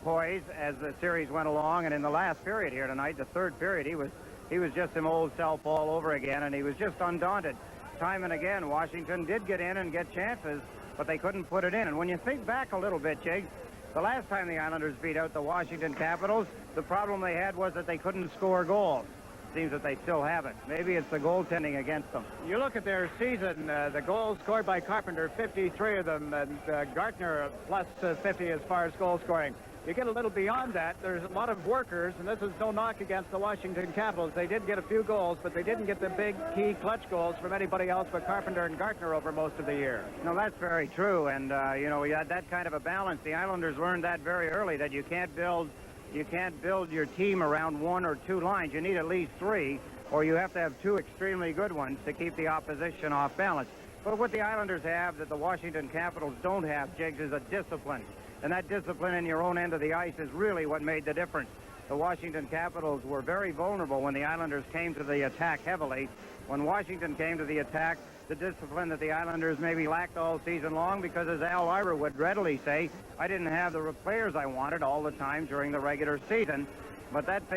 poise as the series went along. And in the last period here tonight, the third period, he was just his old self all over again, and he was just undaunted. Time and again, Washington did get in and get chances, but they couldn't put it in. And when you think back a little bit, Jiggs, the last time the Islanders beat out the Washington Capitals, the problem they had was that they couldn't score goals. Seems that they still haven't. Maybe it's the goaltending against them. You look at their season, the goals scored by Carpenter, 53 of them, and Gartner plus 50 as far as goal scoring. You get a little beyond that, there's a lot of workers, and this is no knock against the Washington Capitals. They did get a few goals, but they didn't get the big key clutch goals from anybody else but Carpenter and Gartner over most of the year. No, that's very true, and you know, we had that kind of a balance. The Islanders learned that very early, that you can't build your team around 1 or 2 lines. You need at least 3, or you have to have 2 extremely good ones to keep the opposition off balance. But what the Islanders have that the Washington Capitals don't have, Jiggs, is a discipline. And that discipline in your own end of the ice is really what made the difference. the Washington Capitals were very vulnerable when the Islanders came to the attack heavily. When Washington came to the attack, the discipline that the Islanders maybe lacked all season long, because as Al Ira would readily say, I didn't have the players I wanted all the time during the regular season. But that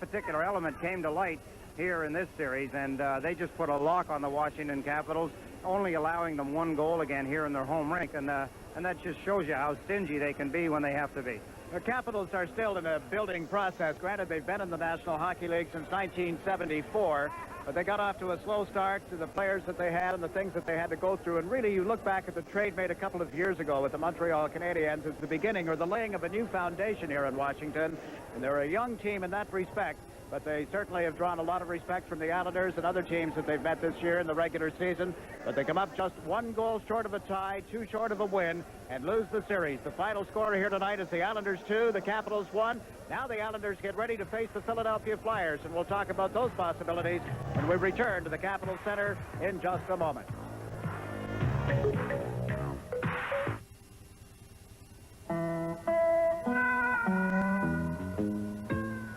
particular element came to light here in this series, and they just put a lock on the Washington Capitals, only allowing them one goal again here in their home rink, and that just shows you how stingy they can be when they have to be. The Capitals are still in a building process. Granted, they've been in the National Hockey League since 1974, but they got off to a slow start to the players that they had and the things that they had to go through. And really, you look back at the trade made a couple of years ago with the Montreal Canadiens as the beginning or the laying of a new foundation here in Washington. And they're a young team in that respect, but they certainly have drawn a lot of respect from the Islanders and other teams that they've met this year in the regular season. But they come up just 1 goal short of a tie, 2 short of a win, and lose the series. The final score here tonight is the Islanders 2, the Capitals 1. Now the Islanders get ready to face the Philadelphia Flyers, and we'll talk about those possibilities when we return to the Capitol Center in just a moment.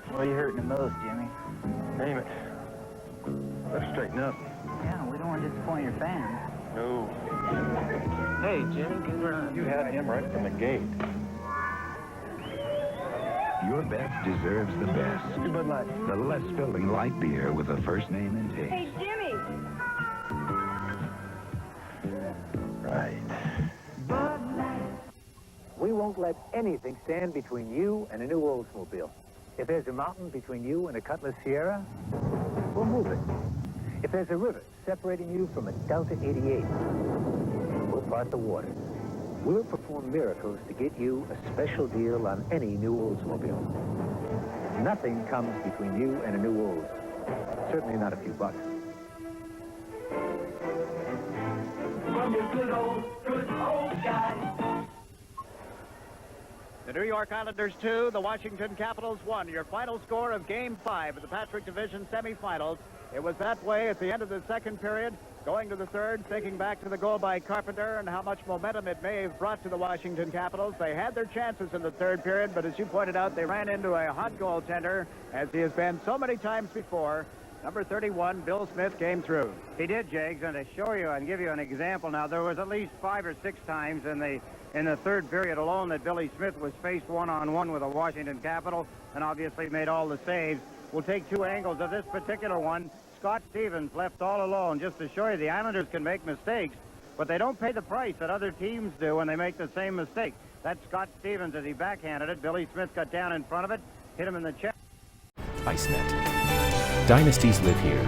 What are you hurting the most, Jimmy? Name it. Let's straighten up. Yeah, we don't want to disappoint your fans. No. Hey, Jimmy, good run. You had him right from the gate. Your best deserves the best. Good Bud Light. The less filling light beer with a first name in taste. Hey, Jimmy! Right. We won't let anything stand between you and a new Oldsmobile. If there's a mountain between you and a Cutlass Sierra, we'll move it. If there's a river separating you from a Delta 88, we'll part the waters. We'll perform miracles to get you a special deal on any new Oldsmobile. Nothing comes between you and a new Olds. Certainly not a few bucks. From your good old guy. The New York Islanders 2, the Washington Capitals 1. Your final score of Game 5 of the Patrick Division semifinals. It was that way at the end of the second period. Going to the third, thinking back to the goal by Carpenter and how much momentum it may have brought to the Washington Capitals. They had their chances in the third period, but as you pointed out, they ran into a hot goaltender, as he has been so many times before. Number 31, Bill Smith, came through. He did, Jiggs, and to show you and give you an example now, there was at least 5 or 6 times in the third period alone that Billy Smith was faced one-on-one with a Washington Capital and obviously made all the saves. We'll take 2 angles of this particular one. Scott Stevens left all alone, just to show you the Islanders can make mistakes, but they don't pay the price that other teams do when they make the same mistake. That's Scott Stevens as he backhanded it. Billy Smith got down in front of it, hit him in the chest. ICENET. Dynasties live here.